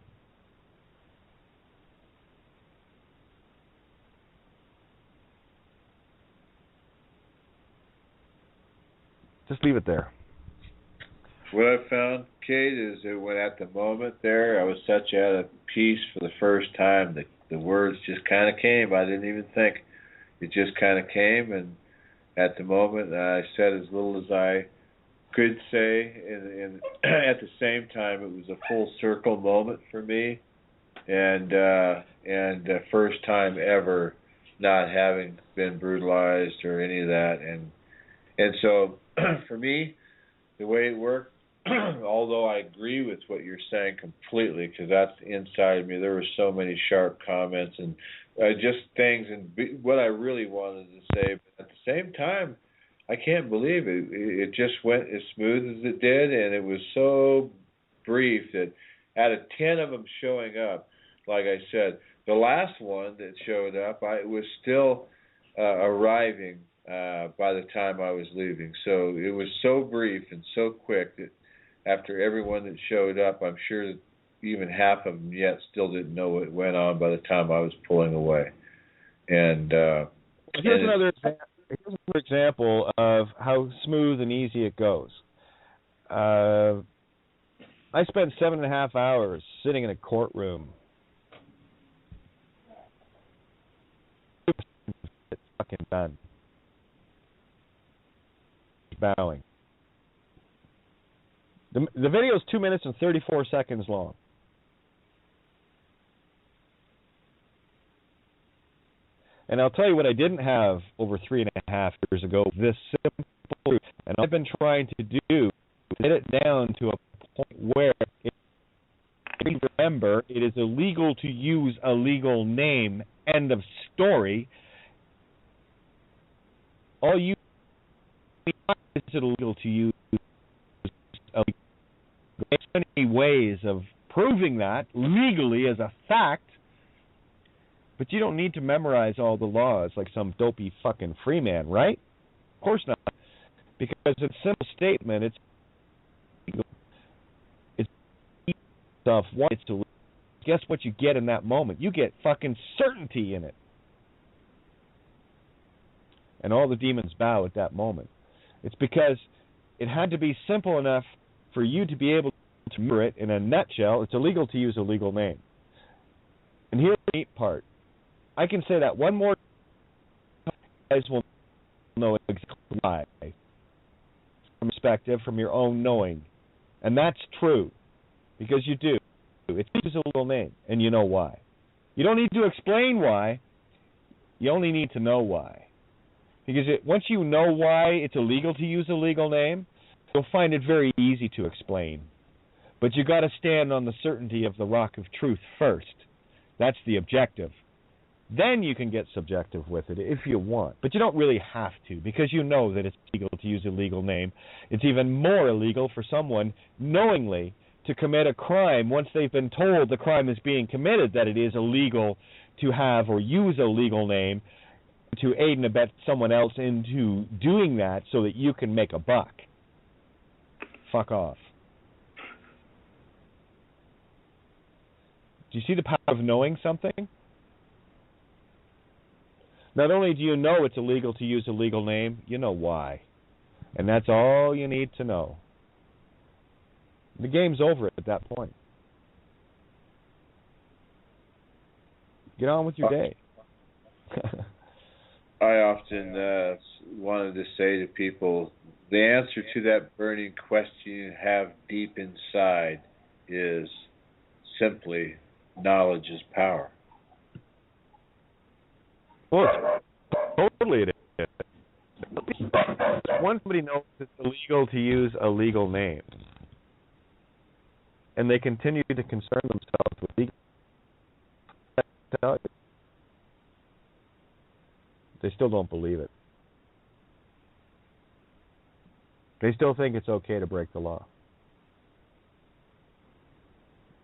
Just leave it there. What I found, Kate, is that when at the moment there, I was such at a peace for the first time that the words just kind of came. I didn't even think. It just kind of came, and at the moment I said as little as I could say, and at the same time it was a full circle moment for me, and the first time ever not having been brutalized or any of that, and so for me, the way it worked, although I agree with what you're saying completely, because that's inside of me, there were so many sharp comments and just things, and what I really wanted to say, but at the same time, I can't believe it. It just went as smooth as it did, and it was so brief that out of 10 of them showing up, like I said, the last one that showed up, I was still arriving by the time I was leaving. So it was so brief and so quick that after everyone that showed up, I'm sure that even half of them yet still didn't know what went on by the time I was pulling away. And here's another example of how smooth and easy it goes. I spent 7.5 hours sitting in a courtroom. It's fucking done. Bowing. The video is 2 minutes and 34 seconds long. And I'll tell you what I didn't have over 3.5 years ago, this simple truth. And I've been trying to do is get it down to a point where, remember, it is illegal to use a legal name, end of story. All you is it illegal to use a legal name. There's many ways of proving that legally as a fact. But you don't need to memorize all the laws like some dopey fucking free man, right? Of course not. Because it's a simple statement. It's illegal. It's illegal. guess what you get in that moment? You get fucking certainty in it. And all the demons bow at that moment. It's because it had to be simple enough for you to be able to remember it in a nutshell. It's illegal to use a legal name. And here's the neat part. I can say that one more time. You guys will know exactly why. From perspective, from your own knowing. And that's true. Because you do. It's a legal name, and you know why. You don't need to explain why. You only need to know why. Because once you know why it's illegal to use a legal name, you'll find it very easy to explain. But you got to stand on the certainty of the rock of truth first. That's the objective. Then you can get subjective with it if you want. But you don't really have to, because you know that it's illegal to use a legal name. It's even more illegal for someone knowingly to commit a crime once they've been told the crime is being committed, that it is illegal to have or use a legal name, to aid and abet someone else into doing that so that you can make a buck. Fuck off. Do you see the power of knowing something? Not only do you know it's illegal to use a legal name, you know why. And that's all you need to know. The game's over at that point. Get on with your day. I often wanted to say to people, the answer to that burning question you have deep inside is simply knowledge is power. Well, totally it is. Once somebody knows it's illegal to use a legal name, and they continue to concern themselves with legal, they still don't believe it. They still think it's okay to break the law.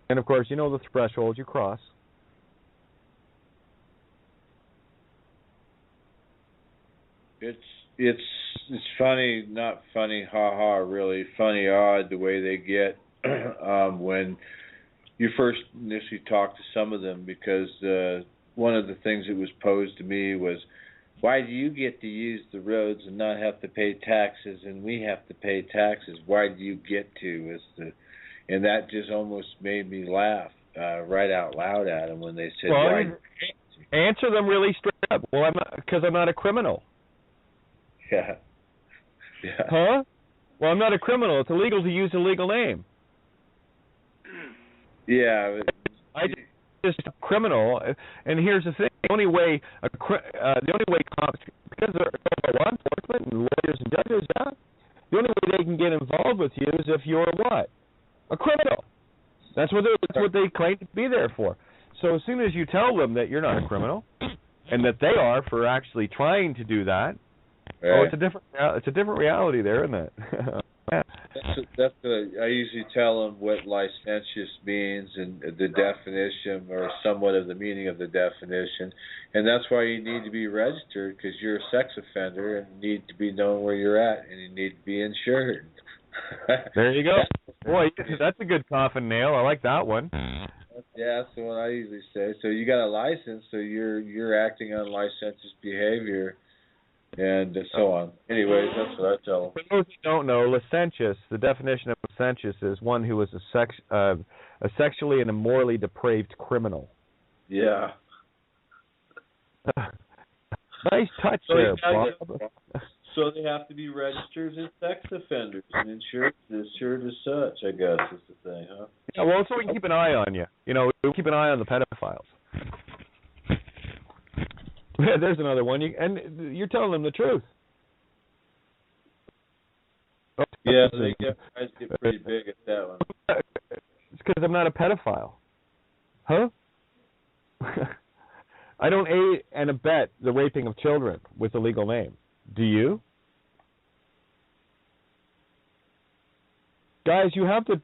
And of course, you know the threshold you cross. It's funny, not funny, really funny, odd the way they get when you first initially talk to some of them, because one of the things that was posed to me was, why do you get to use the roads and not have to pay taxes, and we have to pay taxes? Why do you get to? And that just almost made me laugh right out loud at them when they said, well, why? Answer them really straight up. Well, because I'm not a criminal. Yeah. Huh? Well, I'm not a criminal. It's illegal to use a legal name. Yeah. I just a criminal, and here's the thing: the only way because they're law enforcement and lawyers and judges, the only way they can get involved with you is if you're what? A criminal. That's what they claim to be there for. So as soon as you tell them that you're not a criminal, and that they are for actually trying to do that, right. It's a different reality there, isn't it? That's I usually tell them what licentious means and the definition, or somewhat of the meaning of the definition, and that's why you need to be registered, because you're a sex offender and you need to be known where you're at, and you need to be insured. There you go. Boy, that's a good coffin nail. I like that one. Yeah, that's the one I usually say. So you got a license, so you're acting on licentious behavior, and so on. Anyways, that's what I tell them. For those who don't know, licentious, the definition of licentious is one who is a sexually and immorally depraved criminal. Yeah. Nice touch there, Bob. So they have to be registered as sex offenders and insured as such, I guess, is the thing, huh? Yeah, well, so we can keep an eye on you. You know, we keep an eye on the pedophiles. There's another one. And you're telling them the truth. Yeah, they get pretty big at that one. It's because I'm not a pedophile. Huh? I don't aid and abet the raping of children with a legal name. Do you? Guys, you have the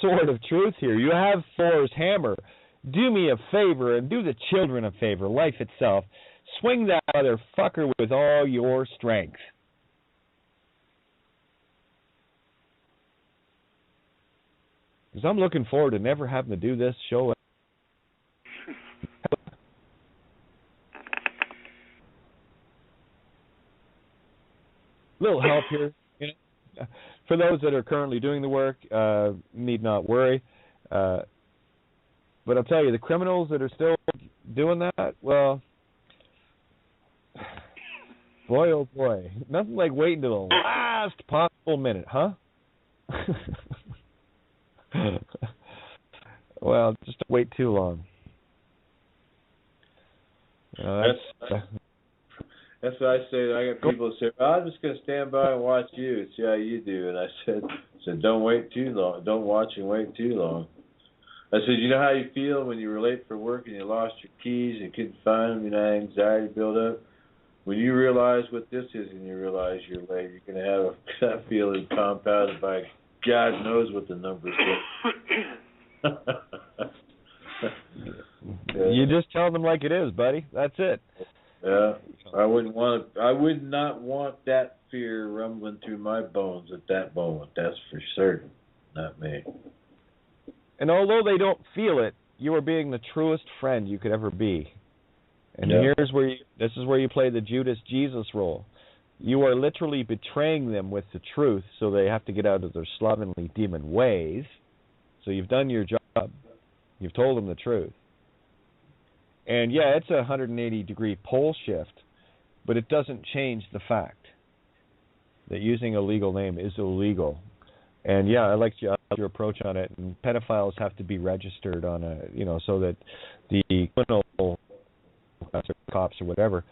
sword of truth here. You have Thor's hammer. Do me a favor and do the children a favor, life itself. Swing that motherfucker with all your strength. Because I'm looking forward to never having to do this show little help here. You know, for those that are currently doing the work, need not worry. But I'll tell you, the criminals that are still doing that, well, boy, oh boy, nothing like waiting to the last possible minute, huh? Well, just don't wait too long. That's what I say. I get people that say, well, "I'm just going to stand by and watch you and see how you do." And I said, "Don't wait too long. Don't watch and wait too long." I said, "You know how you feel when you were late for work and you lost your keys and couldn't find them? You know, anxiety build up. When you realize what this is and you realize you're late, you're going to have that feeling compounded by God knows what the numbers are." You just tell them like it is, buddy. That's it. Yeah, I would not want that fear rumbling through my bones at that moment. That's for certain. Not me. And although they don't feel it, you are being the truest friend you could ever be. And this is where you play the Judas Jesus role. You are literally betraying them with the truth, so they have to get out of their slovenly demon ways. So you've done your job. You've told them the truth. And yeah, it's a 180-degree pole shift, but it doesn't change the fact that using a legal name is illegal. And yeah, I like your approach on it. And pedophiles have to be registered on so that the criminal cops or whatever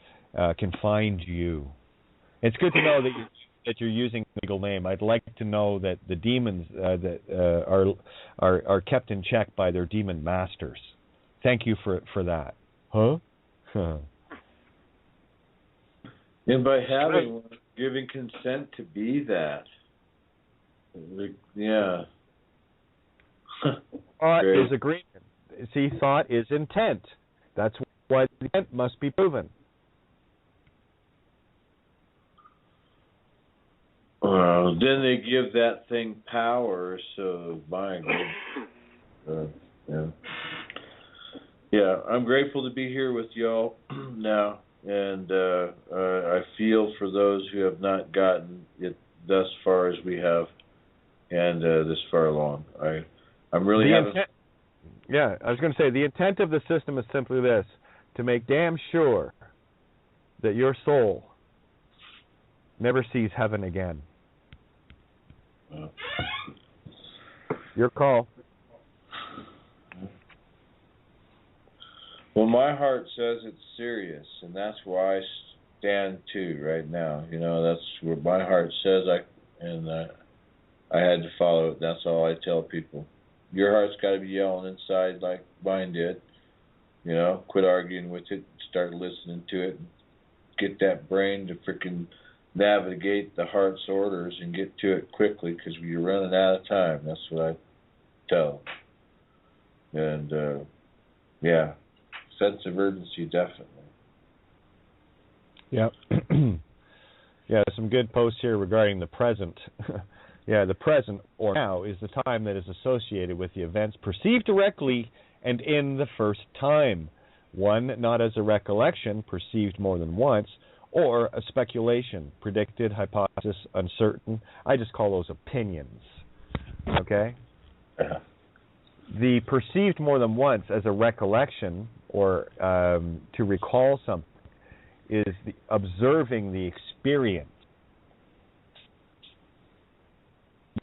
can find you. It's good to know that you're using a legal name. I'd like to know that the demons that are kept in check by their demon masters. Thank you for that. Huh? And by having one, giving consent to be that. Yeah. Thought is agreement. See, thought is intent. That's why the intent must be proven. Then they give that thing power, so my God. Yeah, I'm grateful to be here with y'all now, and I feel for those who have not gotten it thus far as we have, and this far along. I'm really having... Yeah, I was going to say, the intent of the system is simply this: to make damn sure that your soul never sees heaven again. Your call. Well, my heart says it's serious, and that's where I stand too right now. You know, that's where my heart says I had to follow it. That's all I tell people. Your heart's got to be yelling inside like mine did. You know, quit arguing with it, start listening to it, get that brain to freaking navigate the heart's orders and get to it quickly, because you're running out of time. That's what I tell them. And, yeah. Sense of urgency, definitely. Yeah. Yeah, some good posts here regarding the present. Yeah, the present, or now, is the time that is associated with the events perceived directly and in the first time. One, not as a recollection, perceived more than once, or a speculation, predicted, hypothesis, uncertain. I just call those opinions. Okay? The perceived more than once as a recollection, or to recall something, is observing the experience.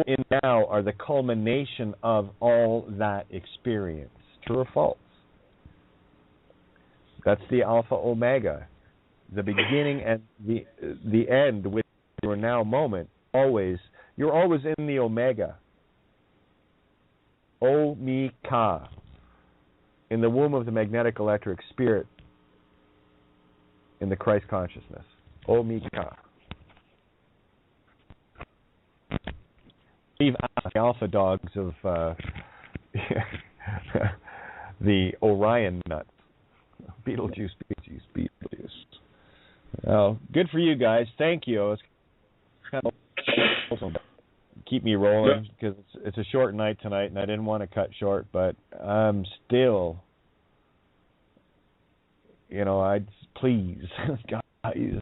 In now are the culmination of all that experience. True or false? That's the alpha omega. The beginning and the end with your now moment. You're always in the omega. Omika. In the womb of the magnetic electric spirit, in the Christ consciousness. Omika. Leave out the alpha dogs of the Orion nuts. Beetlejuice. Well, good for you guys. Thank you. It's kind of keep me rolling, because it's a short night tonight, and I didn't want to cut short, but I'm still, please, guys,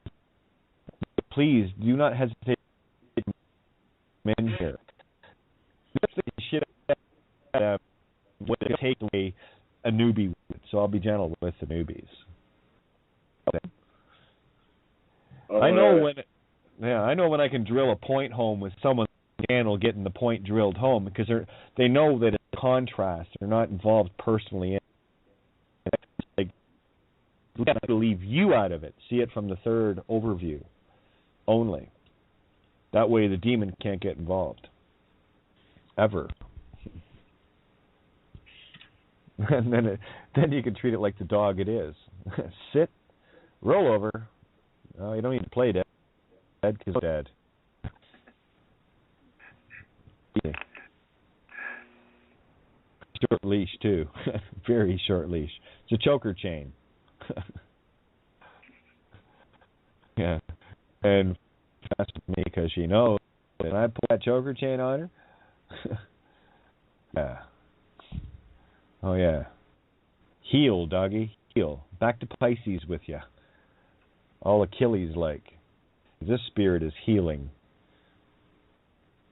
please do not hesitate to come in here. Shit would take away a newbie would, so I'll be gentle with the newbies. Okay. I know when I can drill a point home with someone handle getting the point drilled home, because they know that it's a contrast. They're not involved personally in it. Like, we have to leave you out of it. See it from the third overview only. That way the demon can't get involved. Ever. And then you can treat it like the dog it is. Sit, roll over. Oh, you don't need to play dead. Dead because dead. Short leash too. Very short leash. It's a choker chain. Yeah. And that's me because she knows when I pull that choker chain on her. Yeah. Oh yeah. Heal, doggy. Heal. Back to Pisces with you. All Achilles like. This spirit is healing.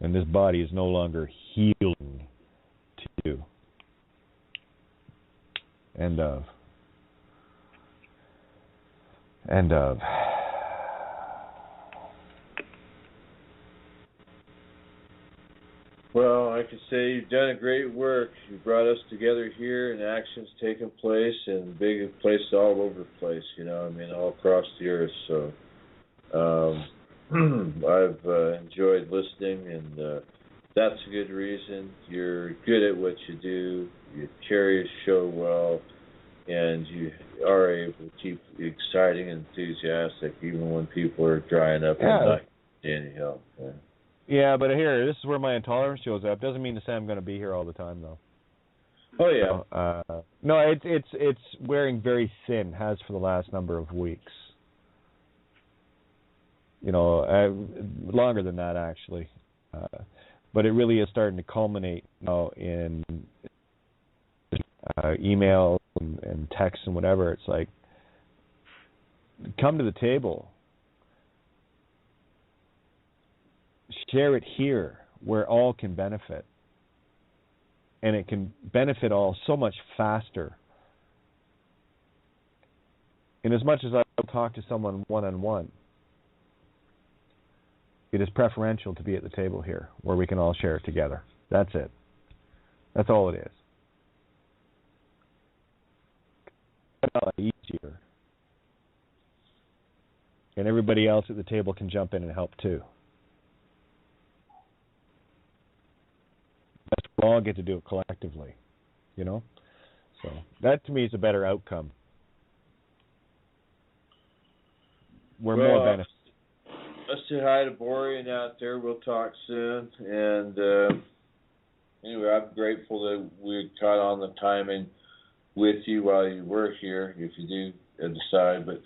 And this body is no longer healing to you. End of. End of. Well, I can say you've done a great work. You brought us together here, and action's taken place in big places all over the place, all across the earth. So I've enjoyed listening, and that's a good reason. You're good at what you do. You carry the show well, and you are able to keep exciting and enthusiastic even when people are drying up and not getting any help. Yeah. Yeah, but here, this is where my intolerance shows up. Doesn't mean to say I'm going to be here all the time, though. Oh yeah. No, it's wearing very thin. Has for the last number of weeks. Longer than that actually. But it really is starting to culminate now in email and text and whatever. It's like, come to the table. Share it here where all can benefit. And it can benefit all so much faster. In as much as I talk to someone one-on-one, it is preferential to be at the table here where we can all share it together. That's it. That's all it is. It's a lot easier. And everybody else at the table can jump in and help too. We all get to do it collectively, So that to me is a better outcome. We're more benefit. Let's say hi to Borean out there. We'll talk soon. And anyway, I'm grateful that we caught on the timing with you while you were here, if you do decide. But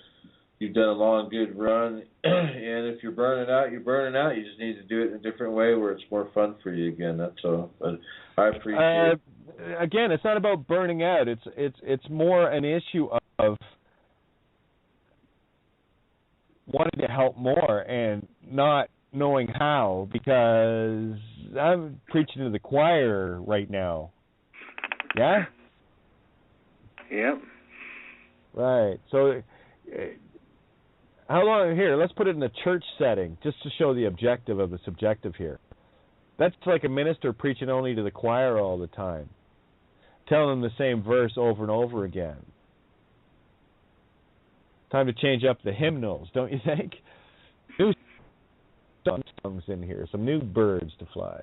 you've done a long, good run. And if you're burning out, you're burning out. You just need to do it in a different way where it's more fun for you again. That's all. But I appreciate it. Again, it's not about burning out. It's more an issue of wanting to help more and not knowing how, because I'm preaching to the choir right now. Yeah? Yep. Right. So how long here? Let's put it in a church setting just to show the objective of the subjective here. That's like a minister preaching only to the choir all the time, telling them the same verse over and over again. Time to change up the hymnals, don't you think? New songs in here, some new birds to fly.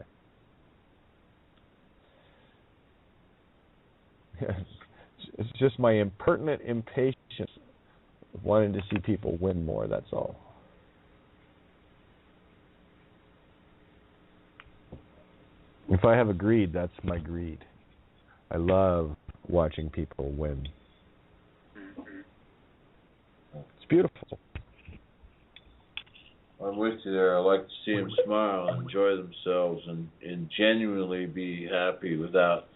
It's just my impertinent impatience of wanting to see people win more, that's all. If I have a greed, that's my greed. I love watching people win. It's beautiful. I'm with you there. I like to see them smile and enjoy themselves and genuinely be happy without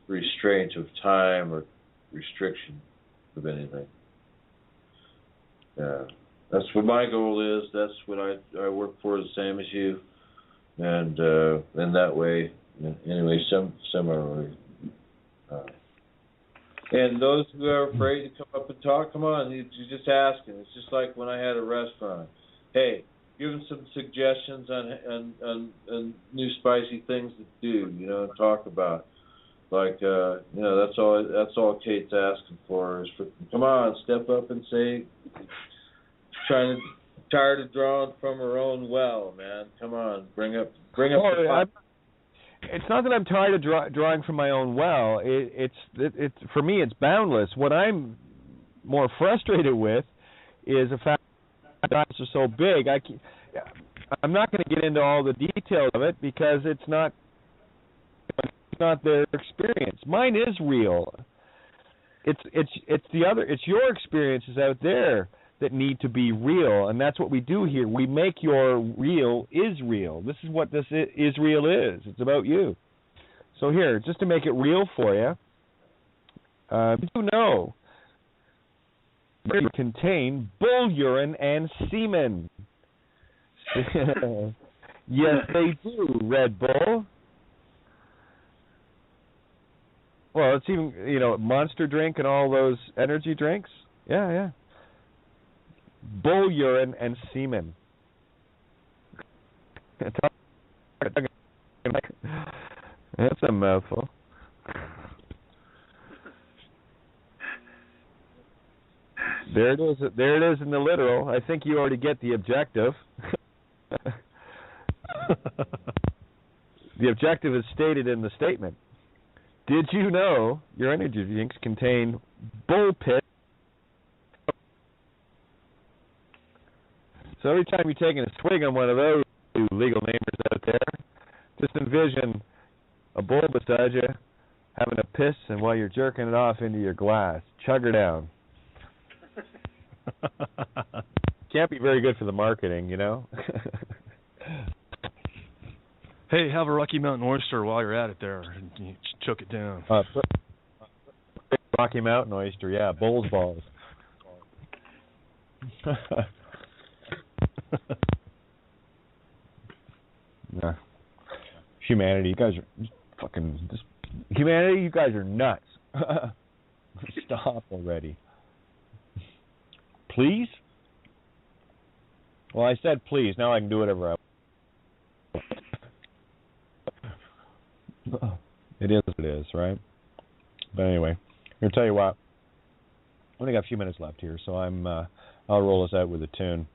restraint of time or restriction of anything. Yeah, That's what my goal is. That's what I work for, the same as you. And in that way, anyway, similarly. And those who are afraid to come up and talk, come on, you just ask them. It's just like when I had a restaurant. Hey, give them some suggestions on new spicy things to do, and talk about. Like, that's all Kate's asking for is for, come on, step up and say, tired of drawing from her own well, man. Come on, bring up the fun. It's not that I'm tired of drawing from my own well. It's for me, it's boundless. What I'm more frustrated with is the fact that the odds are so big. I'm not going to get into all the details of it because it's not their experience. Mine is real. It's your experiences out there that need to be real, and that's what we do here. We make your real is real. This is what this is real is. It's about you. So here, just to make it real for you, you know they contain bull urine and semen. Yes, they do, Red Bull. Well, it's even, Monster Drink and all those energy drinks. Yeah. Bull urine and semen. That's a mouthful. There it is. There it is in the literal. I think you already get the objective. The objective is stated in the statement. Did you know your energy drinks contain bull piss? So every time you're taking a swig on one of those, you legal namers out there, just envision a bull beside you having a piss, and while you're jerking it off into your glass, chug her down. Can't be very good for the marketing, Hey, have a Rocky Mountain oyster while you're at it there, and you choke it down. Rocky Mountain oyster, yeah, bull's balls. Nah. Humanity, you guys are humanity, you guys are nuts. Stop already. Please? Well, I said please. Now I can do whatever I want. It is what it is, right? But anyway, I'm going to tell you what. I only got a few minutes left here, so I'll roll us out with a tune.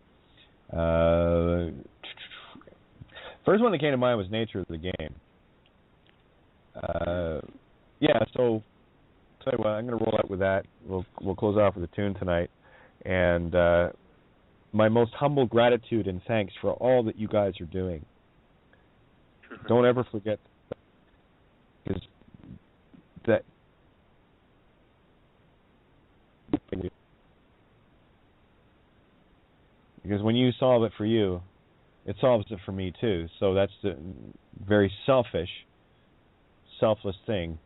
First one that came to mind was Nature of the Game. So tell you what, I'm going to roll out with that. We'll close off with a tune tonight. And my most humble gratitude and thanks for all that you guys are doing. Don't ever forget that because when you solve it for you, it solves it for me too. So that's the very selfless thing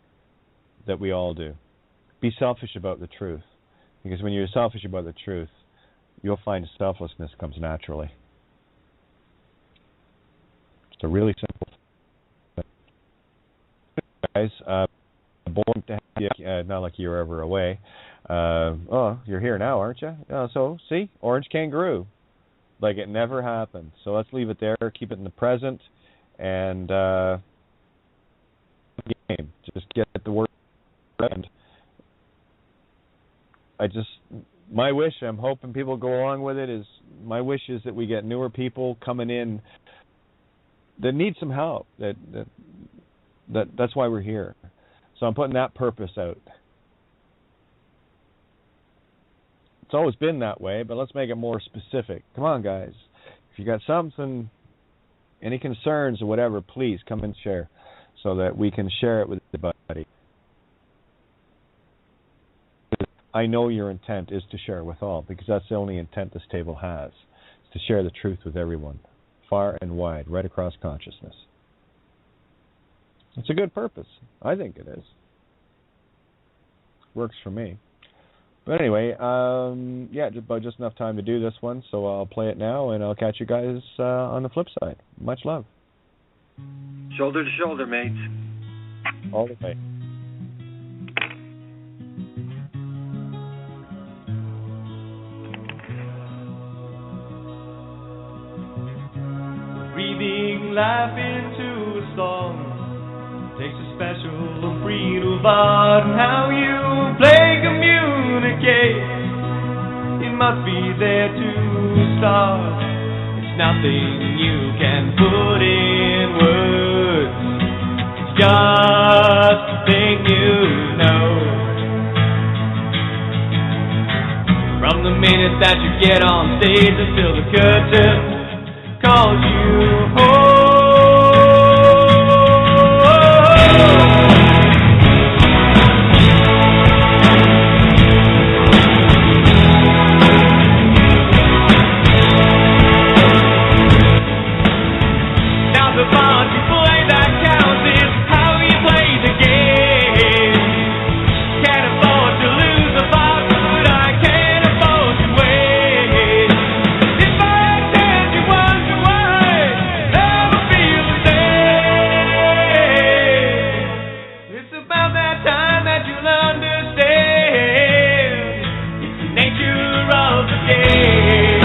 that we all do. Be selfish about the truth. Because when you're selfish about the truth, you'll find selflessness comes naturally. It's a really simple thing. Guys, born to have you, not like you were ever away. You're here now, aren't you? So, see, orange kangaroo. Like it never happened. So let's leave it there, keep it in the present, and game. Just get the word. And my wish, I'm hoping people go along with it, is my wish is that we get newer people coming in that need some help. That's why we're here. So I'm putting that purpose out. It's always been that way, but let's make it more specific. Come on, guys. If you got something, any concerns or whatever, please come and share so that we can share it with everybody. I know your intent is to share with all, because that's the only intent this table has, is to share the truth with everyone, far and wide, right across consciousness. It's a good purpose. I think it is. Works for me. But anyway, yeah, just enough time to do this one, so I'll play it now, and I'll catch you guys on the flip side. Much love. Shoulder to shoulder, mates. All the way. Breathing life into a song takes a special breed of art, and how you play communicate. It must be there to start. It's nothing you can put in words. It's just a thing you know. From the minute that you get on stage until the curtain calls you home. Now the part you play that counts is how you play the game. Can't afford to lose a part, but I can't afford to wait. If I tell you wonder why, never feel the same. It's about that time that you'll understand. It's the nature of the game.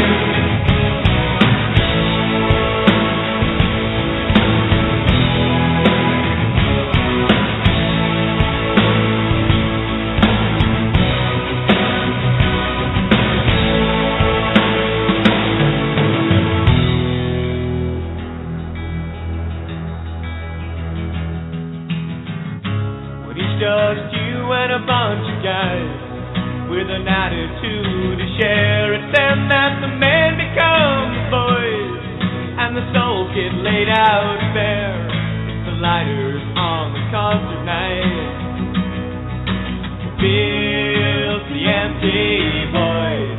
When it's just you and a bunch of guys with an attitude to share, it's then that the man becomes the voice and the souls get laid out bare. It's the lighters on the concert night fills the empty void.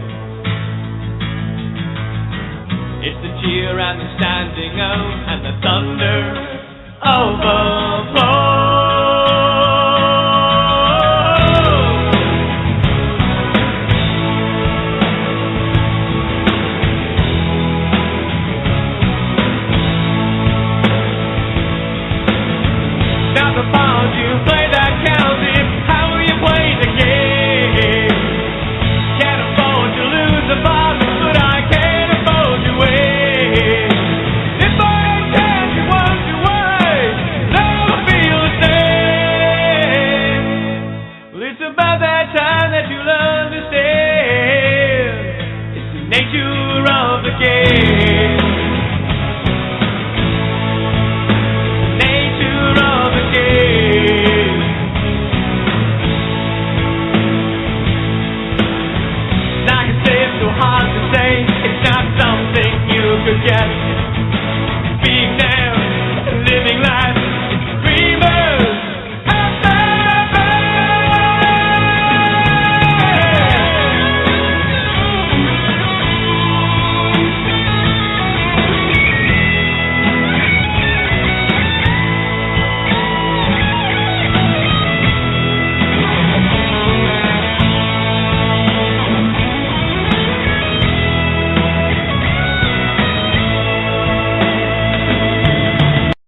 It's the cheer and the standing out and the thunder over